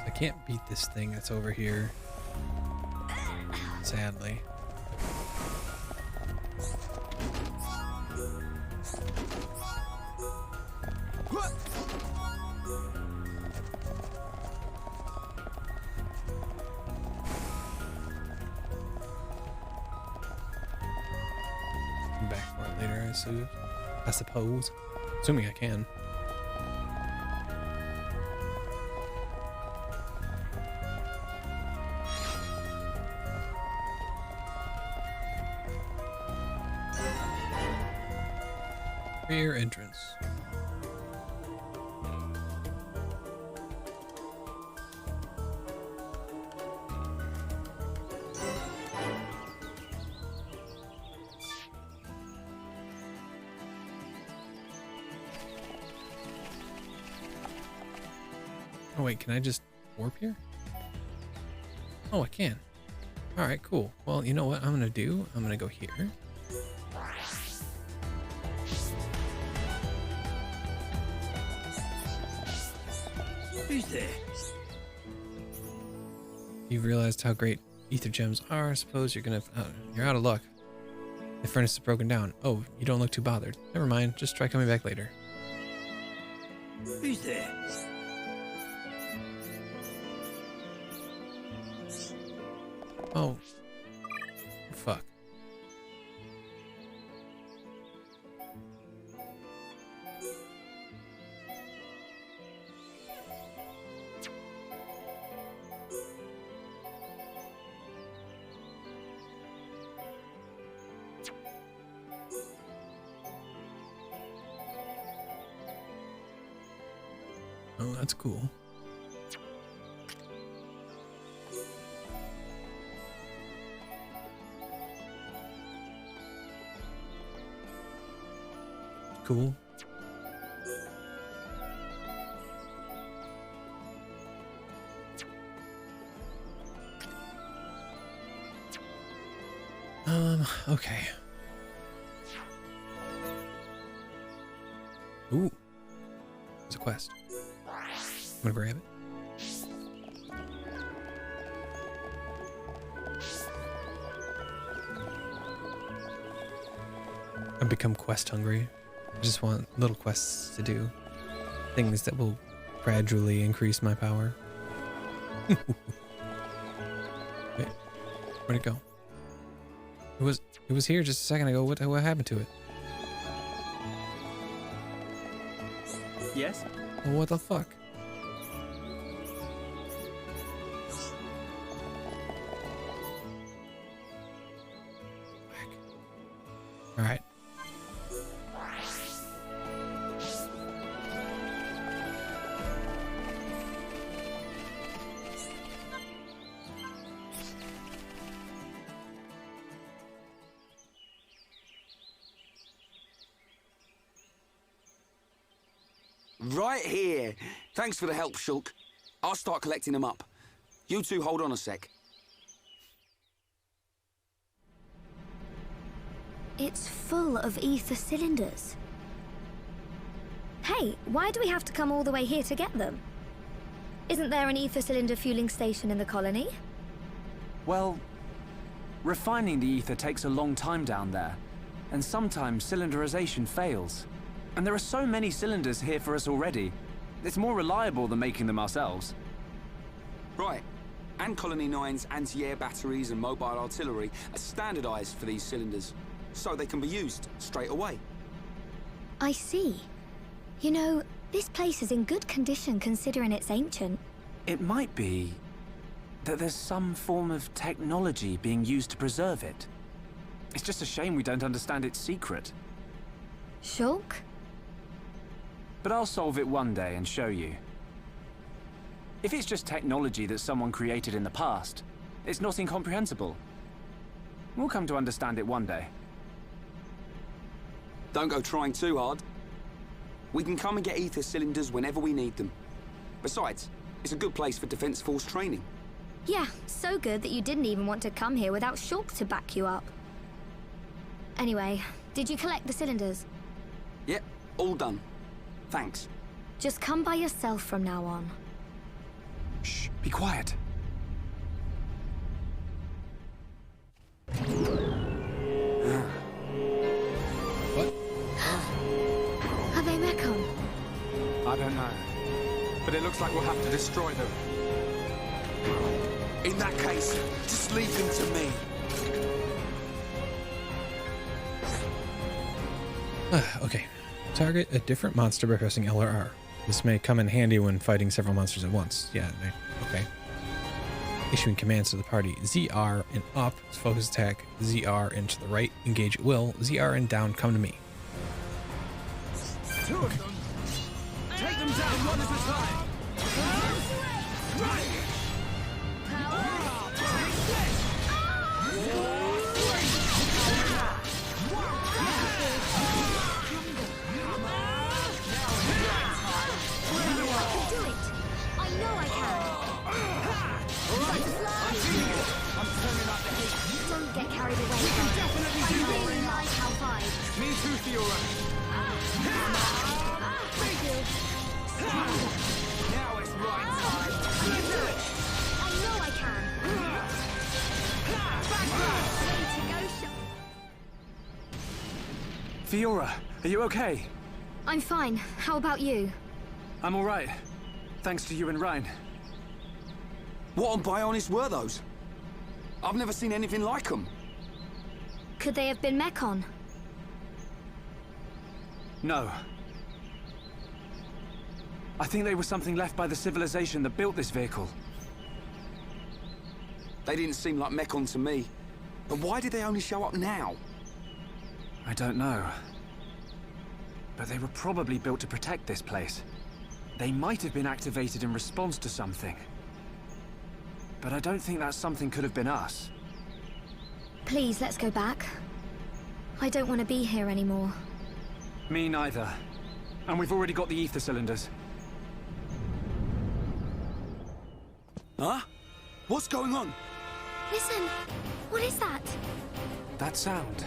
I can't beat this thing that's over here. Sadly. Come back for it later, I suppose. Assuming I can. Rear entrance. Oh wait, can I just warp here? Oh, I can. All right, cool. Well, you know what I'm gonna do? I'm gonna go here. Who's there? You've realized how great ether gems are. I suppose you're gonna... you're out of luck. The furnace is broken down. Oh, you don't look too bothered. Never mind. Just try coming back later. Who's there? Oh. Fuck. Oh, that's cool. Cool. Okay. Ooh. It's a quest. I'm gonna grab it. I've become quest hungry. I just want little quests to do. Things that will gradually increase my power. Wait, where'd it go? It was here just a second ago. What happened to it? Yes? Well, what the fuck? All right. Right here. Thanks for the help, Shulk. I'll start collecting them up. You two hold on a sec. It's full of ether cylinders. Hey, why do we have to come all the way here to get them? Isn't there an ether cylinder fueling station in the colony? Well, refining the ether takes a long time down there, and sometimes cylinderization fails. And there are so many cylinders here for us already. It's more reliable than making them ourselves. Right. And Colony 9's anti-air batteries and mobile artillery are standardized for these cylinders, so they can be used straight away. I see. You know, this place is in good condition considering it's ancient. It might be that there's some form of technology being used to preserve it. It's just a shame we don't understand its secret. Shulk? But I'll solve it one day and show you. If it's just technology that someone created in the past, it's not incomprehensible. We'll come to understand it one day. Don't go trying too hard. We can come and get ether cylinders whenever we need them. Besides, it's a good place for Defense Force training. Yeah, so good that you didn't even want to come here without Shulk to back you up. Anyway, did you collect the cylinders? Yep, all done. Thanks. Just come by yourself from now on. Shh, be quiet. What? Are they Mechon? I don't know. But it looks like we'll have to destroy them. In that case, just leave them to me. Okay. Target a different monster by pressing L or R. This may come in handy when fighting several monsters at once. Yeah, okay. Issuing commands to the party. ZR and up is focus attack. ZR and to the right, engage at will. ZR and down, come to me. Two of them. Take them down one at a time. Right. Don't get carried away. I really like how vibes. Me too, Fiora. Now it's right time. Let's do it. I know I can. Way to go, Fiora, are you okay? I'm fine. How about you? I'm all right. Thanks to you and Ryan. What on Bionis were those? I've never seen anything like them. Could they have been Mechon? No. I think they were something left by the civilization that built this vehicle. They didn't seem like Mechon to me. But why did they only show up now? I don't know. But they were probably built to protect this place. They might have been activated in response to something. But I don't think that something could have been us. Please, let's go back. I don't want to be here anymore. Me neither. And we've already got the ether cylinders. Huh? What's going on? Listen! What is that? That sound.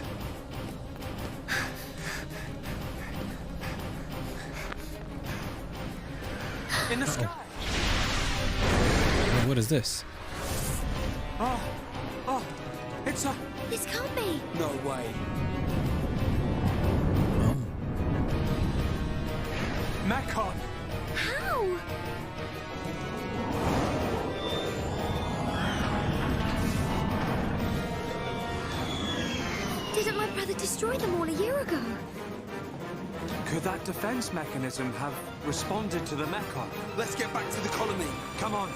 In the sky! What is this? Oh, it's a... This can't be! No way. Mechon! How? Didn't my brother destroy them all a year ago? Could that defense mechanism have responded to the Mechon? Let's get back to the colony. Come on.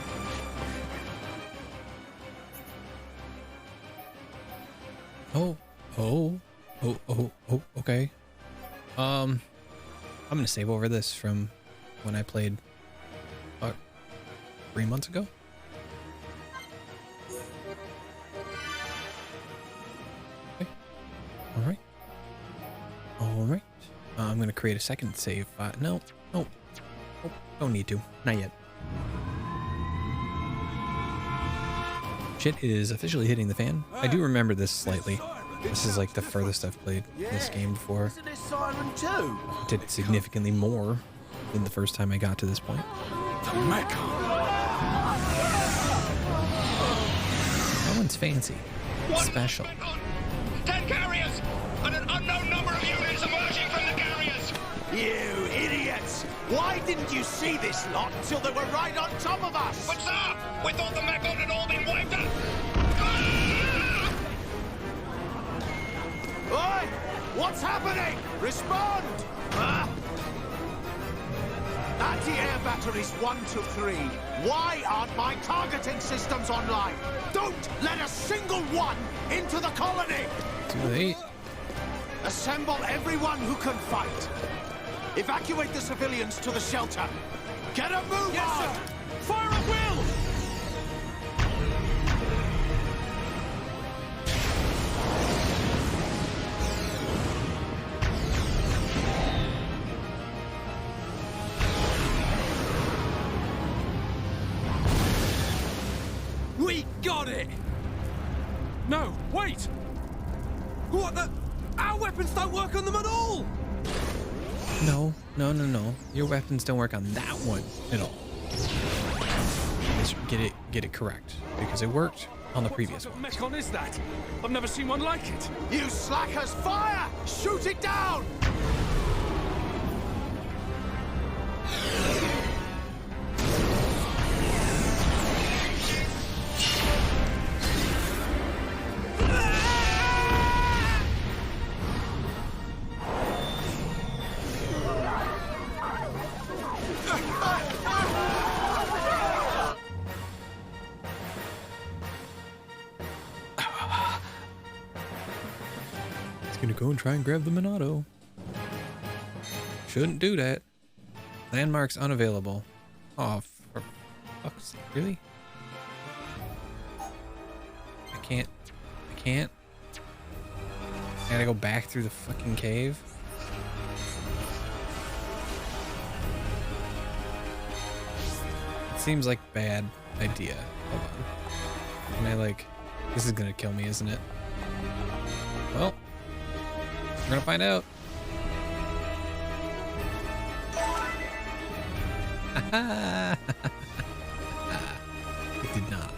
Okay. I'm gonna save over this from when I played 3 months ago. Okay. All right. I'm gonna create a second save. No, don't need to. Not yet. Shit is officially hitting the fan. I do remember this slightly. This is like the furthest I've played this game before. Isn't this Siren too? I did significantly more than the first time I got to this point. That one's fancy. Special. 10 carriers! And an unknown number of units emerging from the carriers! You idiots! Why didn't you see this lot until they were right on top of us? But sir, we thought the Mechon had all been wiped out! Oi! What's happening? Respond! Anti-air batteries 1 to 3. Why aren't my targeting systems online? Don't let a single one into the colony! Too late. Assemble everyone who can fight. Evacuate the civilians to the shelter. Get a move on! Yes, sir! Fire at will! We got it! No, wait! What the? Our weapons don't work on them at all! No. Your weapons don't work on that one at all. Let's get it correct, because it worked on the previous one. What sort of Mechon is that? I've never seen one like it. You slackers, fire! Shoot it down! Gonna go and try and grab the Monado. Shouldn't do that. Landmarks unavailable. Oh, for fuck's sake, really? I can't. I gotta go back through the fucking cave. It seems like a bad idea. Hold on. Can I like... This is gonna kill me, isn't it? Well... We're gonna find out. It did not.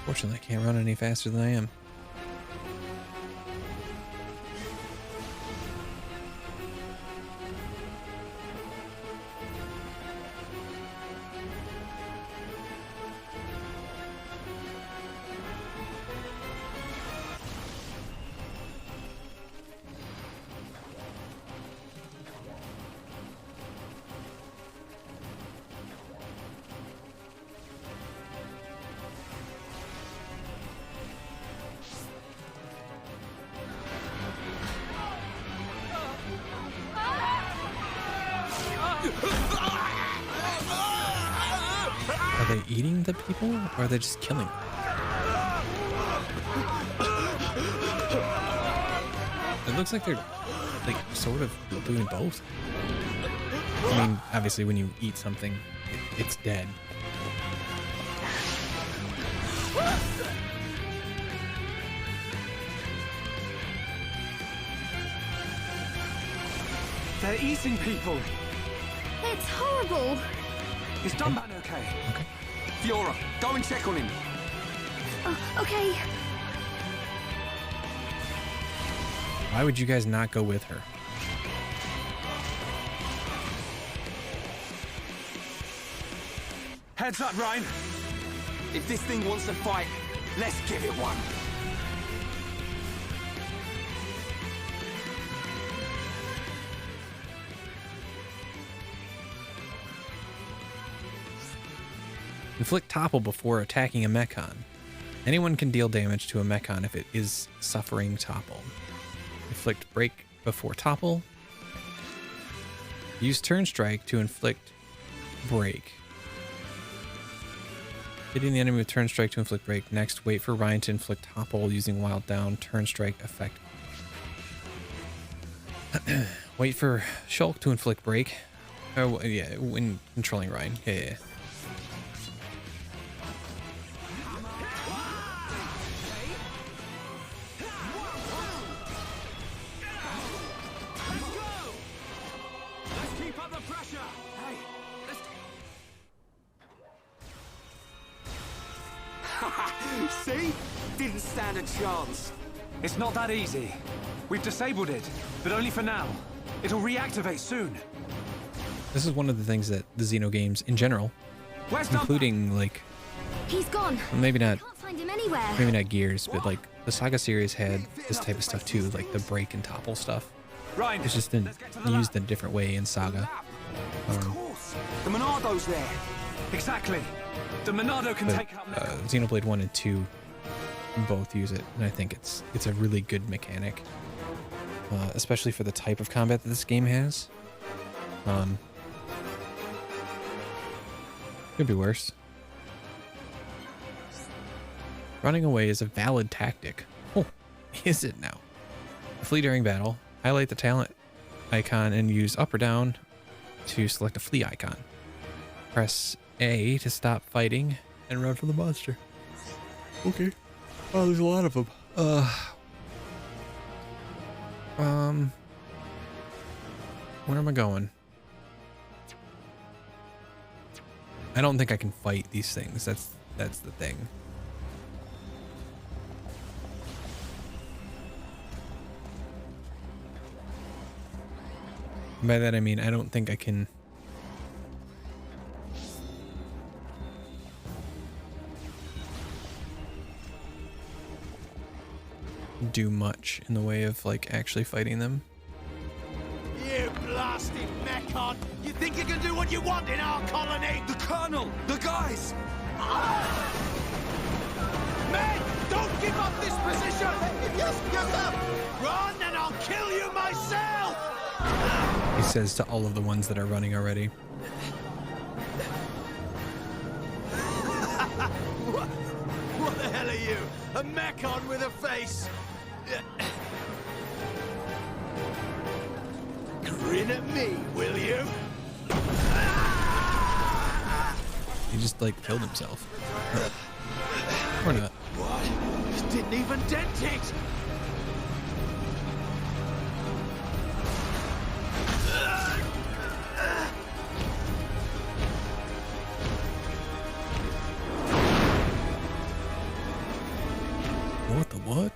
Fortunately, I can't run any faster than I am. Are they eating the people, or are they just killing them? It looks like they're, like, sort of doing both. I mean, obviously when you eat something, it's dead. They're eating people. It's horrible. Is Dunban okay? Okay. Fiora, go and check on him. Okay. Why would you guys not go with her? Heads up, Ryan. If this thing wants to fight, let's give it one. Inflict topple before attacking a Mechon. Anyone can deal damage to a Mechon if it is suffering topple. Inflict break before topple. Use turn strike to inflict break. Hitting the enemy with turn strike to inflict break. Next, wait for Ryan to inflict topple using wild down turn strike effect. Wait for Shulk to inflict break. Oh yeah, when controlling Ryan. Yeah. See? Didn't stand a chance. It's not that easy. We've disabled it, but only for now. It'll reactivate soon. This is one of the things that the Xeno games in general, including like, He's gone. maybe not, Can't find him anywhere. maybe not Gears, but like the Saga series had this type of stuff too, like the break and topple stuff. Ryan, It's just been used in a different way in Saga. Of course. The Monado's there. Exactly. The Monado can But take out Xenoblade 1 and 2 both use it, and I think it's a really good mechanic, especially for the type of combat that this game has. Could be worse. Running away is a valid tactic. Oh, is it now? Flee during battle. Highlight the talent icon and use up or down to select a flee icon. Press A to stop fighting and run from the monster. Okay. Oh, there's a lot of them. Where am I going? I don't think I can fight these things. That's the thing. By that I mean I don't think I can do much in the way of like actually fighting them. You blasted Mechon! You think you can do what you want in our colony? The Colonel! The guys! Men, don't give up this position! Yes, up! Run and I'll kill you myself! says to all of the ones that are running already. What the hell are you? A mechon with a face? Grin at me, will you? He just like killed himself. Or not. What? Didn't even dent it! What the what?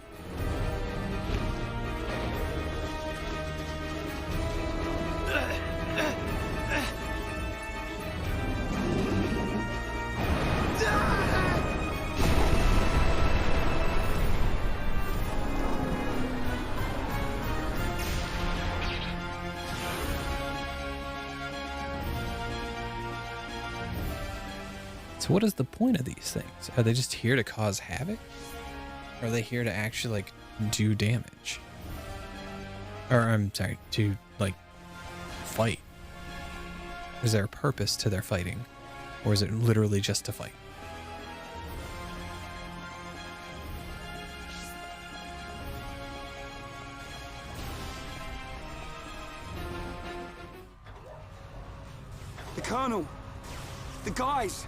So what is the point of these things? Are they just here to cause havoc? Or are they here to actually like do damage? Or I'm sorry, to like fight? Is there a purpose to their fighting? Or is it literally just to fight? The Colonel! The guys!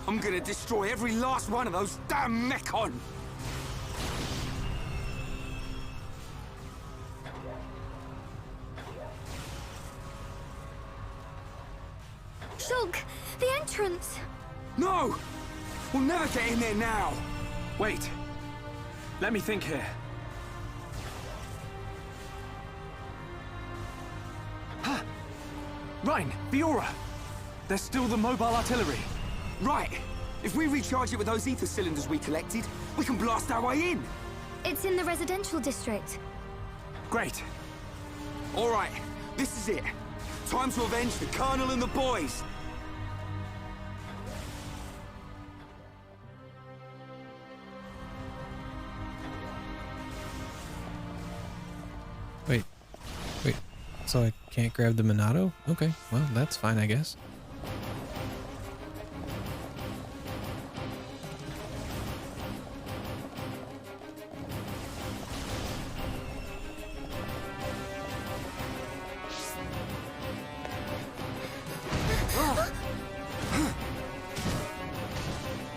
I'm gonna destroy every last one of those damn Mechon! Shulk, the entrance! No! We'll never get in there now! Wait. Let me think here. Rhine, Fiora! There's still the mobile artillery. Right! If we recharge it with those ether cylinders we collected, we can blast our way in! It's in the residential district. Great. All right, this is it. Time to avenge the Colonel and the boys! Wait, so I can't grab the Monado? Okay, well, that's fine, I guess.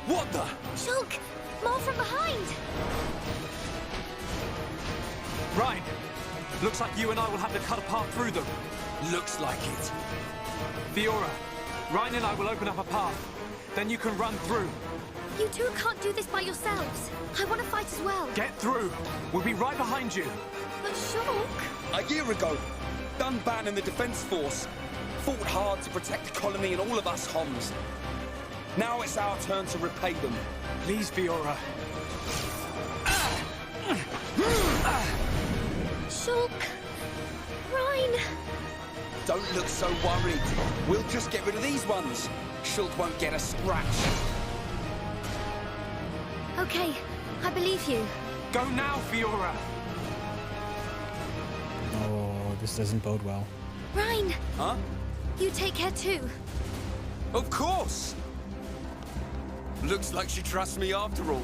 What the? Shulk, more from behind! Rhine, looks like you and I will have to cut a path through them. Looks like it. Fiora, Rhine and I will open up a path. Then you can run through. You two can't do this by yourselves. I want to fight as well. Get through. We'll be right behind you. But Shulk... A year ago, Dunban and the Defense Force fought hard to protect the colony and all of us Homs. Now it's our turn to repay them. Please, Fiora. Shulk... Rhine... Don't look so worried. We'll just get rid of these ones. Shulk won't get a scratch. Okay, I believe you. Go now, Fiora. Oh, this doesn't bode well. Rhine! Huh? You take care too. Of course! Looks like she trusts me after all.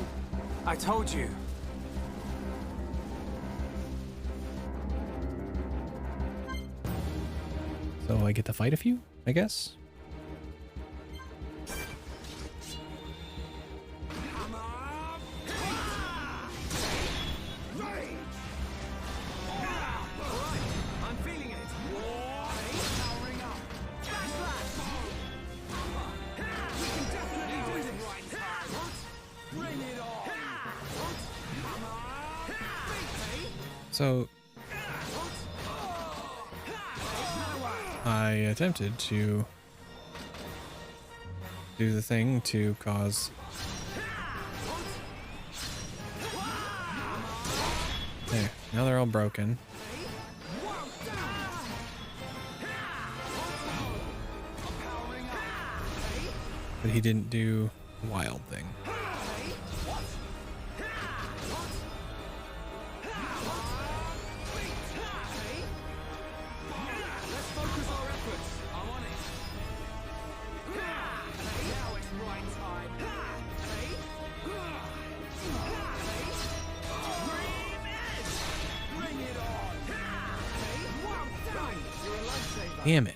I told you. So I get to fight a few, I guess? I'm feeling it. Powering up. Backslash. We can definitely do this. Bring it on. So I attempted to do the thing to cause there. Now they're all broken. But he didn't do the wild thing. Damn it.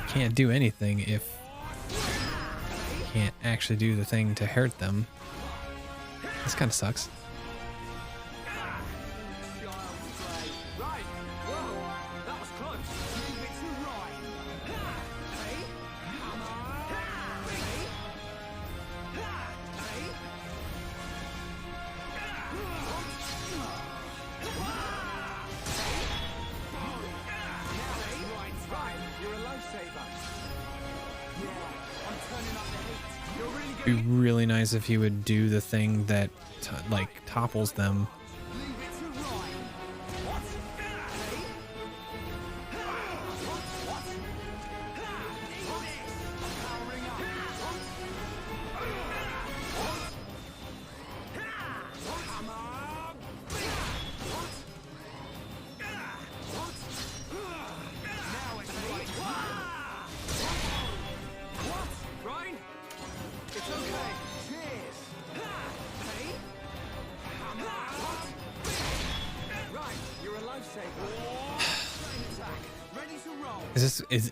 Can't do anything if you can't actually do the thing to hurt them. This kind of sucks. It'd be really nice if he would do the thing that like topples them.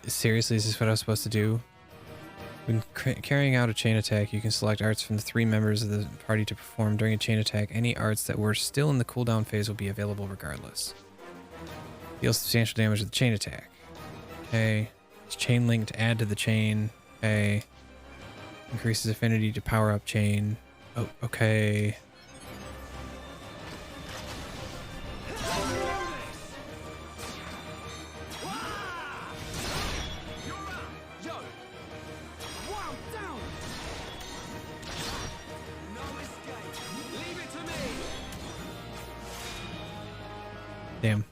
Seriously, is this what I was supposed to do? When carrying out a chain attack, you can select arts from the 3 members of the party to perform during a chain attack. Any arts that were still in the cooldown phase will be available regardless. Deal substantial damage with the chain attack. Okay. It's chain link to add to the chain. Okay. Increases affinity to power up chain. Oh, okay. Damn.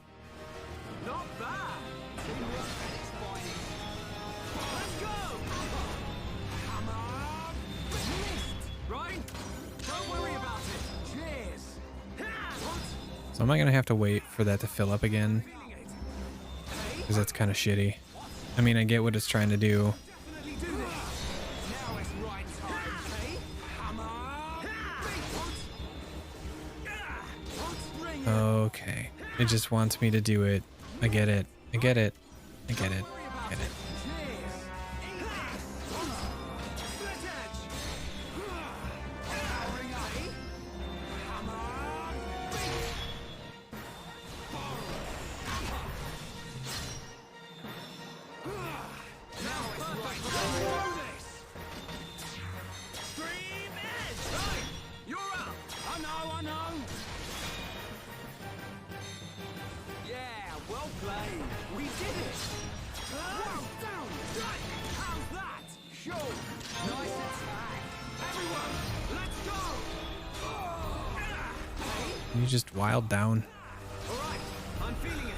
Not bad. Let's go. Come on. Missed. Right? Don't worry about it. Cheers. So am I gonna have to wait for that to fill up again? Because that's kind of shitty. I mean, I get what it's trying to do. Okay. It just wants me to do it. I get it. I get it. I get it. I get it. You just wild down. I'm feeling it.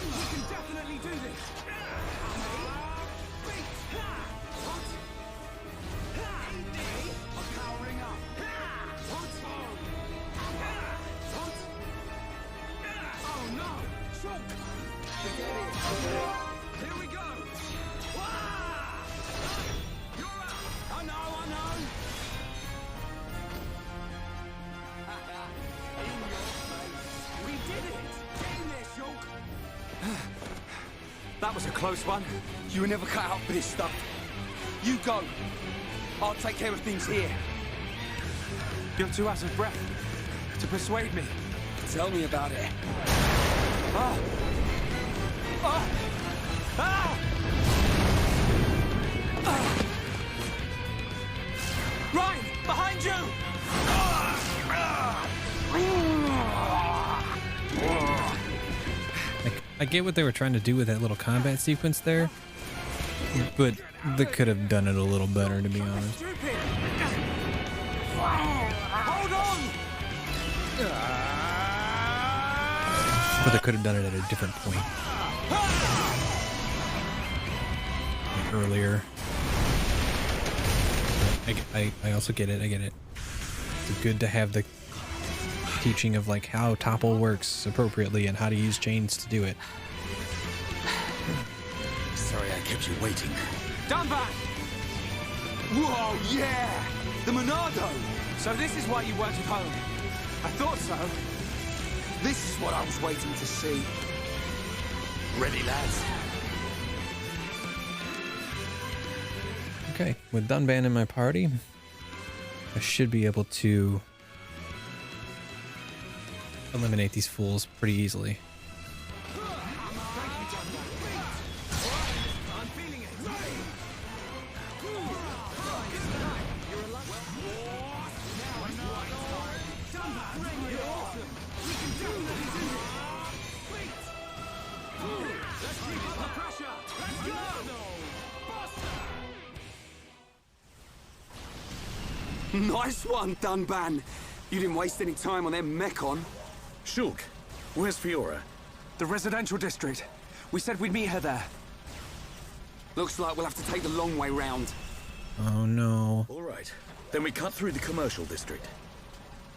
We can definitely do this. I'm powering up. Oh no! Shock! Here we go! You're out! I know! In your face! We did it! Get in there, Shulk! That was a close one. You were never cut out for this stuff. You go. I'll take care of things here. You're too out of breath to persuade me. Tell me about it. Ah! Ah! Ah! Ah! Ryan, behind you! I get what they were trying to do with that little combat sequence there, but they could have done it a little better, to be honest. Hold on! But they could have done it at a different point. Like earlier. I also get it. I get it. It's good to have the teaching of like how topple works appropriately and how to use chains to do it. Sorry I kept you waiting. Done back! Whoa, yeah! The Monado! So this is why you worked with home. I thought so. This is what I was waiting to see. Ready, lads? Okay, with Dunban in my party, I should be able to eliminate these fools pretty easily. Nice one, Dunban. You didn't waste any time on them Mechon. Shulk, where's Fiora? The residential district. We said we'd meet her there. Looks like we'll have to take the long way round. Oh no. All right. Then we cut through the commercial district.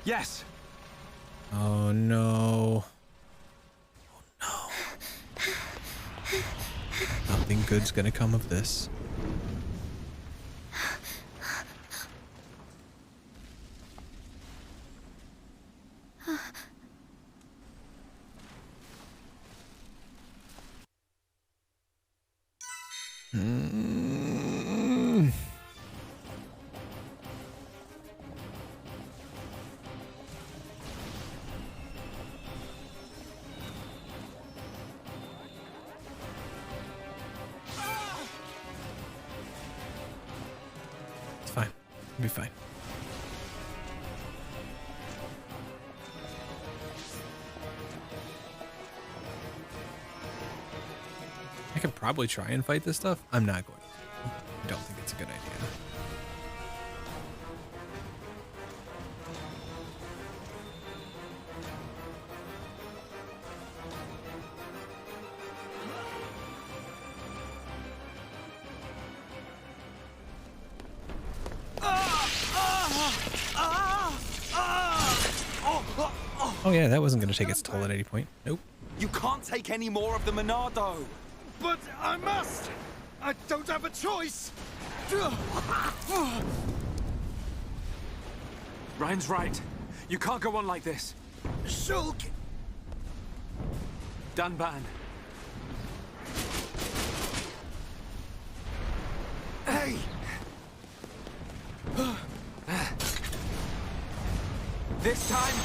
Yes. Oh no. Oh no. Nothing good's gonna come of this. It's fine. It'll be fine. I could probably try and fight this stuff. I'm not going to. I don't think it's a good idea. Oh yeah, that wasn't going to take its toll at any point. Nope. You can't take any more of the Monado. But I must! I don't have a choice! Ryan's right. You can't go on like this. Shulk! Dunban. Hey! This time,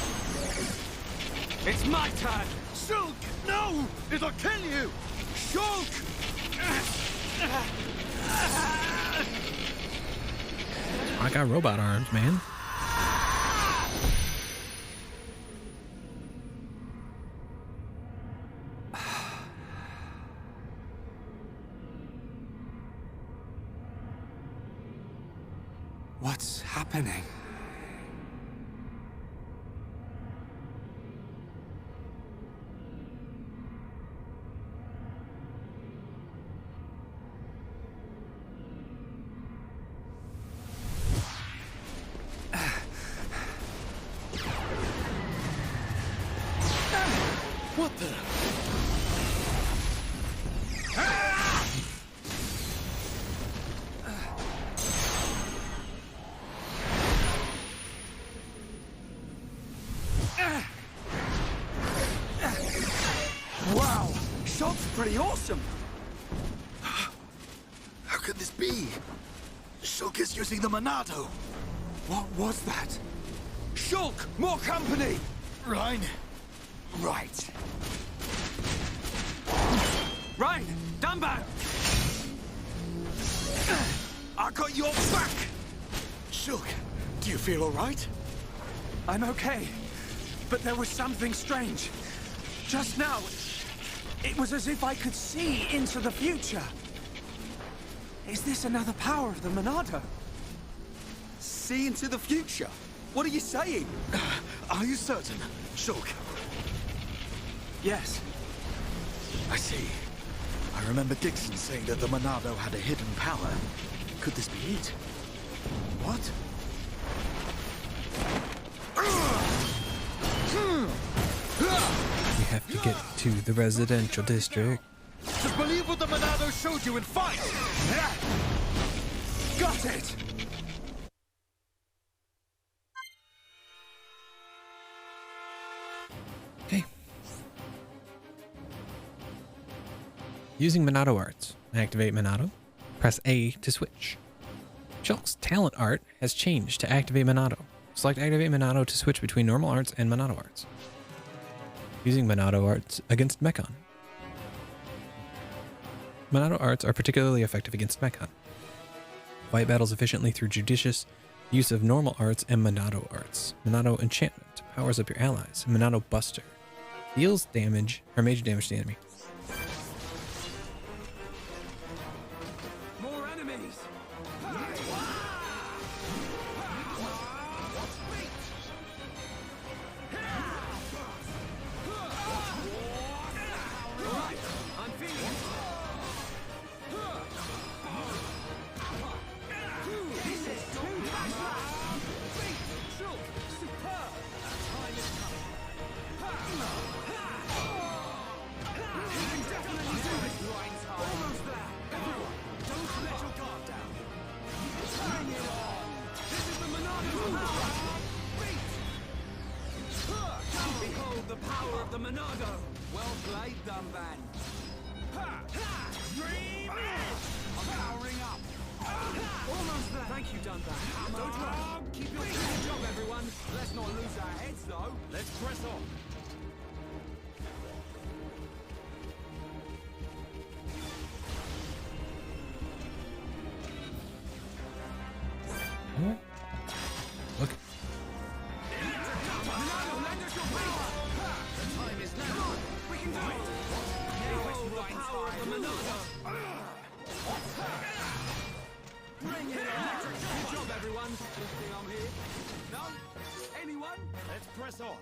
it's my turn. Shulk! No! It'll kill you! Shulk! I got robot arms, man. What's happening? What the? Wow, Shulk's pretty awesome. How could this be? Shulk is using the Monado. What was that? Shulk, more company. Ryan. Right. Ryan! Dunban! I got your back. Shulk, do you feel all right? I'm okay. But there was something strange. Just now, it was as if I could see into the future. Is this another power of the Monado? See into the future? What are you saying? Are you certain, Shulk? Yes. I see. I remember Dixon saying that the Monado had a hidden power. Could this be it? What? We have to get to the residential district. Just believe what the Monado showed you and fight! Got it! Using Monado arts. Activate Monado. Press A to switch. Shulk's talent art has changed to activate Monado. Select Activate Monado to switch between normal arts and Monado arts. Using Monado arts against Mechon. Monado arts are particularly effective against Mechon. Fight battles efficiently through judicious use of normal arts and Monado arts. Monado enchantment powers up your allies. Monado buster deals damage or major damage to the enemy. More enemies! Alright, I'm feeling it. This is too fast! Shulk, superb! Time is coming. You can definitely do this, Ryan's high. Almost there. Everyone, don't let your guard down. Bring it on! This is the Monado power! Behold the power of the Monado! Well played, Dunban. Stream it! I'm powering up. Almost there. Thank you, Dunban. Don't run. Keep your job, everyone. Let's not lose our heads, though. Let's press on. Look. Monado, lend us your power! The time is now. We can do it! Behold the power of the Monado! Bring it on! Good job, everyone. You think I'm here? No? Anyone? Let's press on.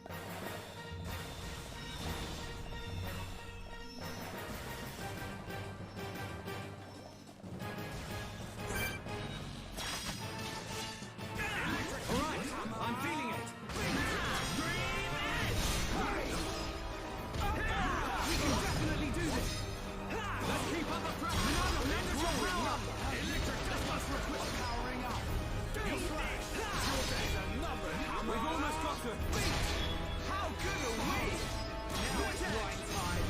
Alright, I'm feeling it. We can definitely do this. Let's keep up the pressure. Monado, lend us your power. Electric dust request powering up. We've almost got to. How good are we? Now it's right time.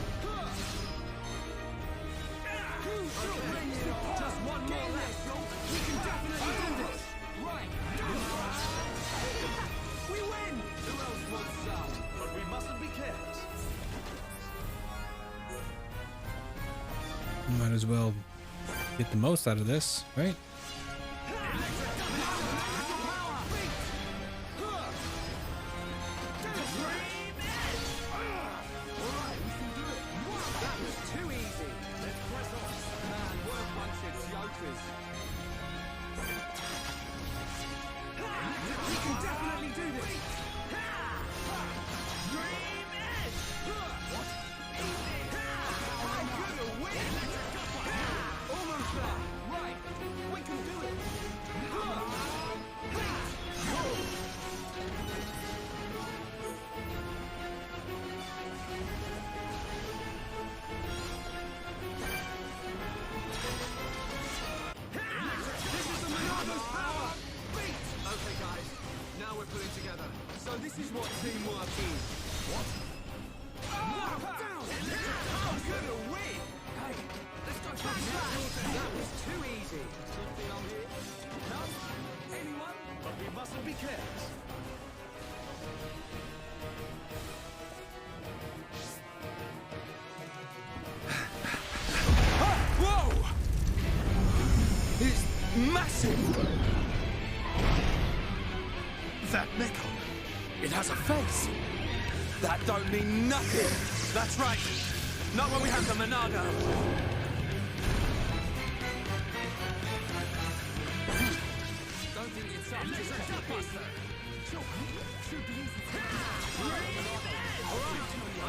Just one more left. We can definitely do this. Right. We win. Who else wants some? But we mustn't be careless. Might as well get the most out of this, right? So this is what teamwork is. What? Down! How good a win! Hey, let's go for that was too easy. Something on here? No? Anyone? But we mustn't be careless. Whoa! It's massive! That Mechon, it has a face. That don't mean nothing. That's right. Not when we have the Monado. Don't think it's up. Just a buster. Should be easy to Alright,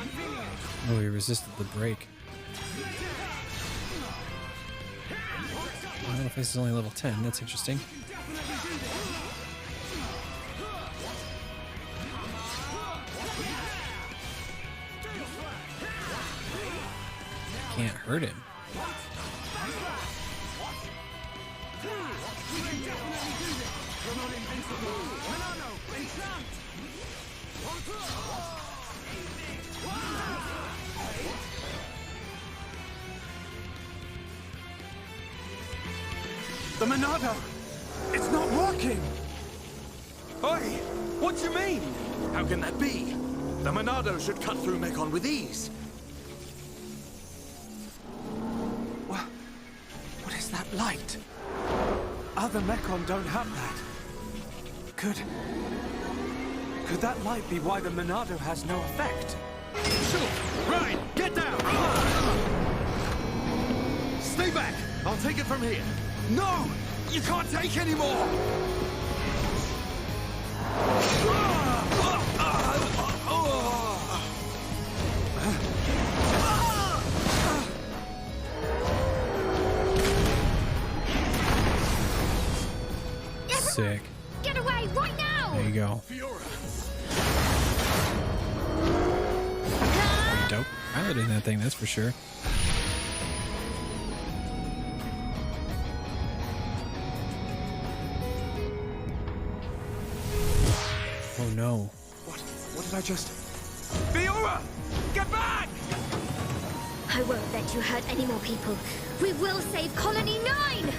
I'm feeling it. Oh, he resisted the break. Monado face is only level 10. That's interesting. Can't hurt him. The Monado! It's not working! Oi! What do you mean? How can that be? The Monado should cut through Mekon with ease. What is that light? Other Mekon don't have that. Could that light be why the Monado has no effect? Shoot! Ryan, get down! Stay back! I'll take it from here. No! You can't take any more! Sick. Get away right now! There you go. Dope. Piloting that thing, that's for sure. Oh no. What did I just... Fiora! Get back! I won't let you hurt any more people. We will save Colony 9!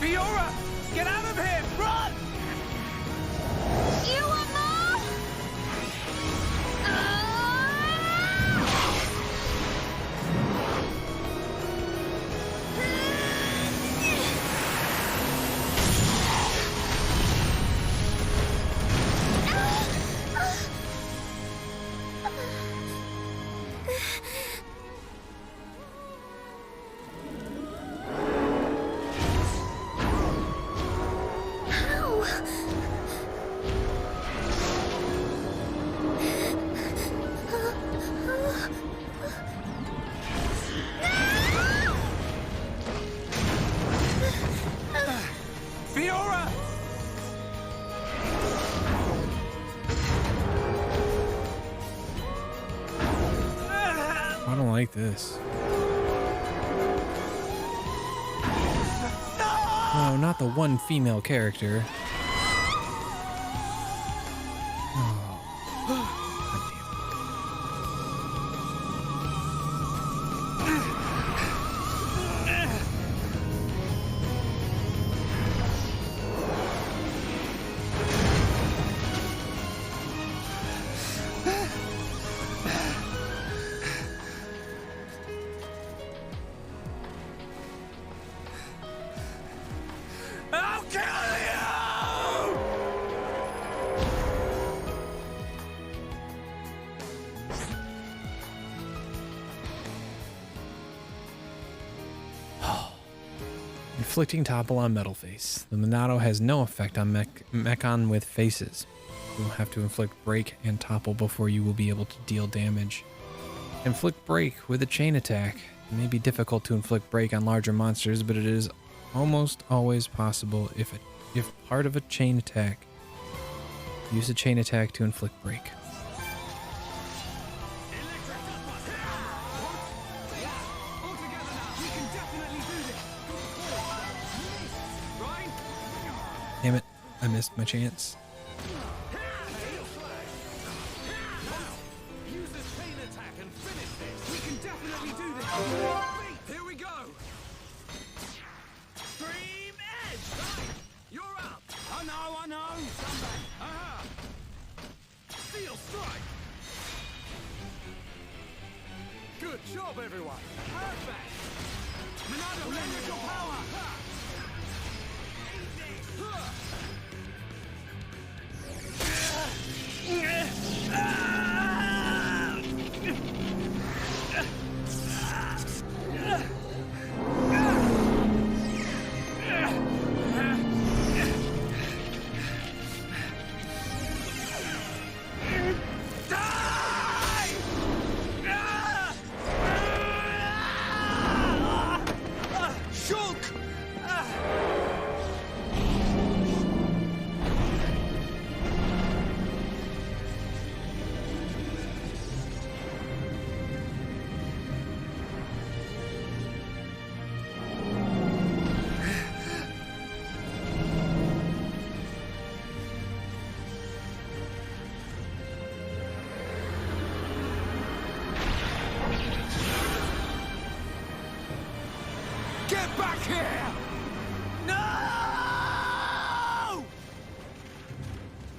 Fiora! Get out of here! Run! You want more? Fiora! I don't like this. No, not the one female character. I'll kill you! Inflicting topple on metal face. The Monado has no effect on Mekon with faces. You will have to inflict break and topple before you will be able to deal damage. Inflict break with a chain attack. It may be difficult to inflict break on larger monsters, but it is almost always possible if part of a chain attack. Use a chain attack to inflict break. Damn it, I missed my chance. Use this chain attack and finish this. We can definitely do this. Here we go. Stream Edge. You're up. I know. Sunbang. Aha. Steel strike. Good job, everyone. Perfect. Monado, leverage your power. Shulk!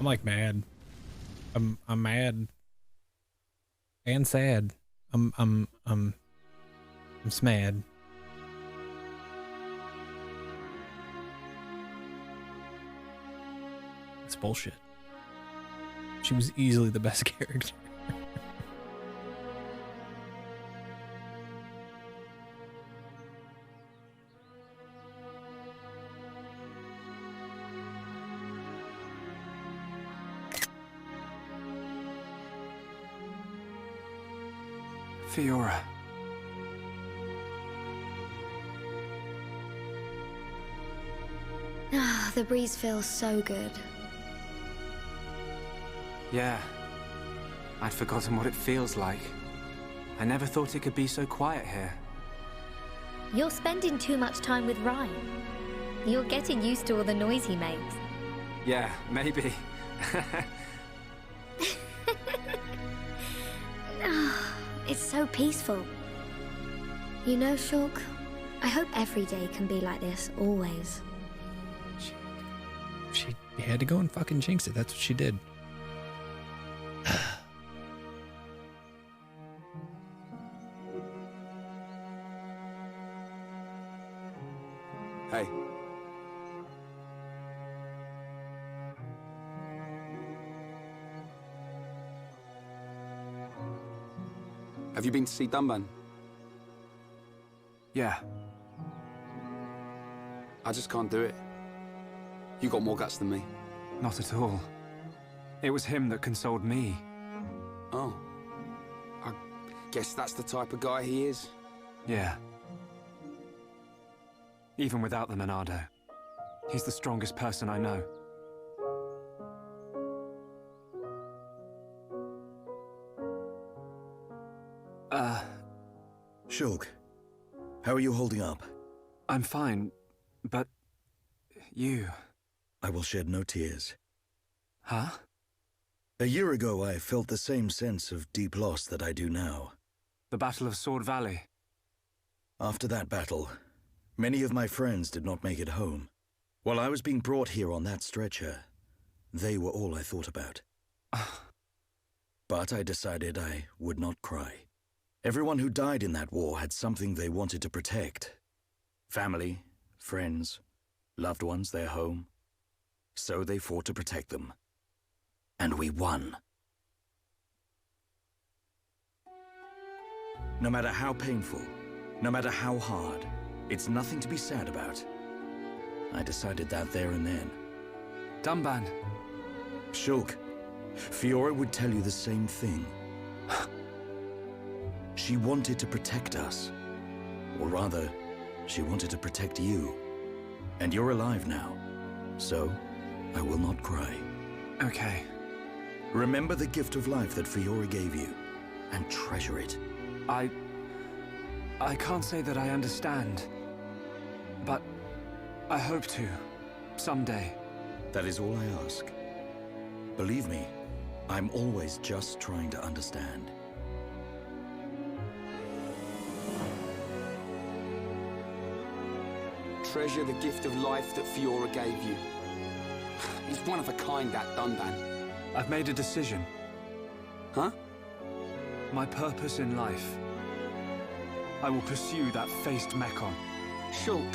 I'm like mad. I'm mad and sad. I'm smad. It's bullshit. She was easily the best character. Fiora. Ah, the breeze feels so good. Yeah. I'd forgotten what it feels like. I never thought it could be so quiet here. You're spending too much time with Ryan. You're getting used to all the noise he makes. Yeah, maybe. It's so peaceful. You know, Shulk, I hope every day can be like this, always. She had to go and fucking jinx it. That's what she did. Hey. Have you been to see Dunban? Yeah. I just can't do it. You got more guts than me. Not at all. It was him that consoled me. Oh. I guess that's the type of guy he is. Yeah. Even without the Monado, he's the strongest person I know. Shulk, how are you holding up? I'm fine, but you... I will shed no tears. Huh? A year ago, I felt the same sense of deep loss that I do now. The Battle of Sword Valley. After that battle, many of my friends did not make it home. While I was being brought here on that stretcher, they were all I thought about. But I decided I would not cry. Everyone who died in that war had something they wanted to protect. Family, friends, loved ones, their home. So they fought to protect them. And we won. No matter how painful, no matter how hard, it's nothing to be sad about. I decided that there and then. Dunban. Shulk, Fiora would tell you the same thing. She wanted to protect us. Or rather, she wanted to protect you. And you're alive now. So, I will not cry. Okay. Remember the gift of life that Fiora gave you, and treasure it. I can't say that I understand. But I hope to, someday. That is all I ask. Believe me, I'm always just trying to understand. Treasure the gift of life that Fiora gave you. He's one of a kind, that Dunban. I've made a decision. Huh? My purpose in life. I will pursue that faced Mechon. Shulk.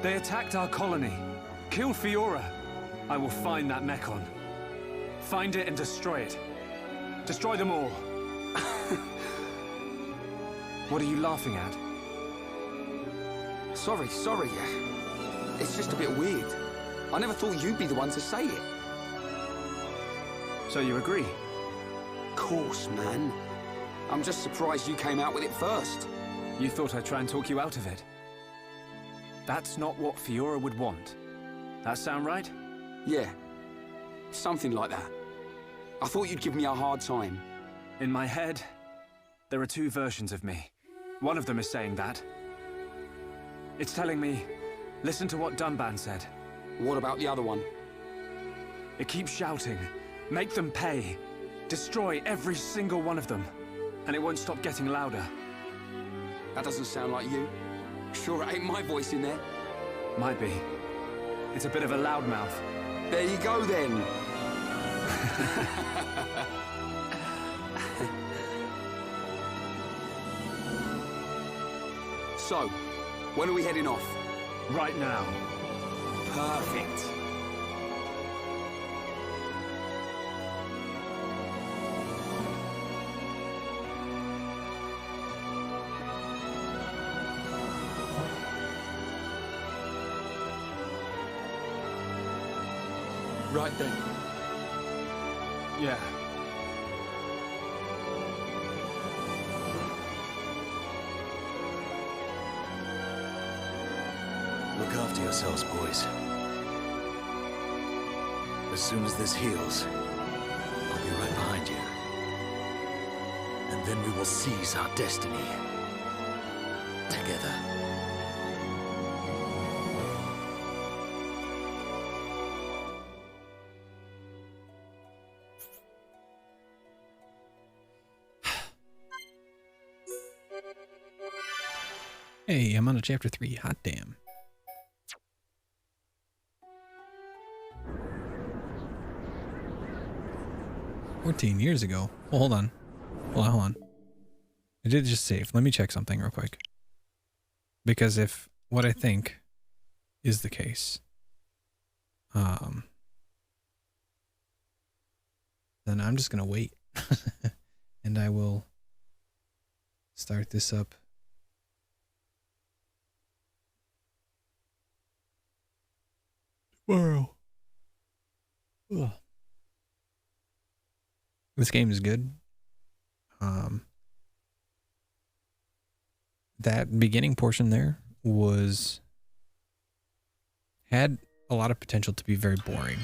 They attacked our colony. Killed Fiora. I will find that Mechon. Find it and destroy it. Destroy them all. What are you laughing at? Sorry. It's just a bit weird. I never thought you'd be the one to say it. So you agree? Course, man. I'm just surprised you came out with it first. You thought I'd try and talk you out of it? That's not what Fiora would want. That sound right? Yeah. Something like that. I thought you'd give me a hard time. In my head, there are two versions of me. One of them is saying that. It's telling me, listen to what Dunban said. What about the other one? It keeps shouting, make them pay. Destroy every single one of them. And it won't stop getting louder. That doesn't sound like you. Sure it ain't my voice in there. Might be. It's a bit of a loudmouth. There you go then. So, when are we heading off? Right now. Perfect. Right then. Yeah. Look after yourselves, boys. As soon as this heals, I'll be right behind you. And then we will seize our destiny. Together. Hey, I'm on to chapter 3. Hot damn. $14 years ago. Well, hold on. Hold on. I did just save. Let me check something real quick. Because if what I think is the case, then I'm just gonna wait. And I will start this up tomorrow. Ugh. This game is good. That beginning portion there had a lot of potential to be very boring.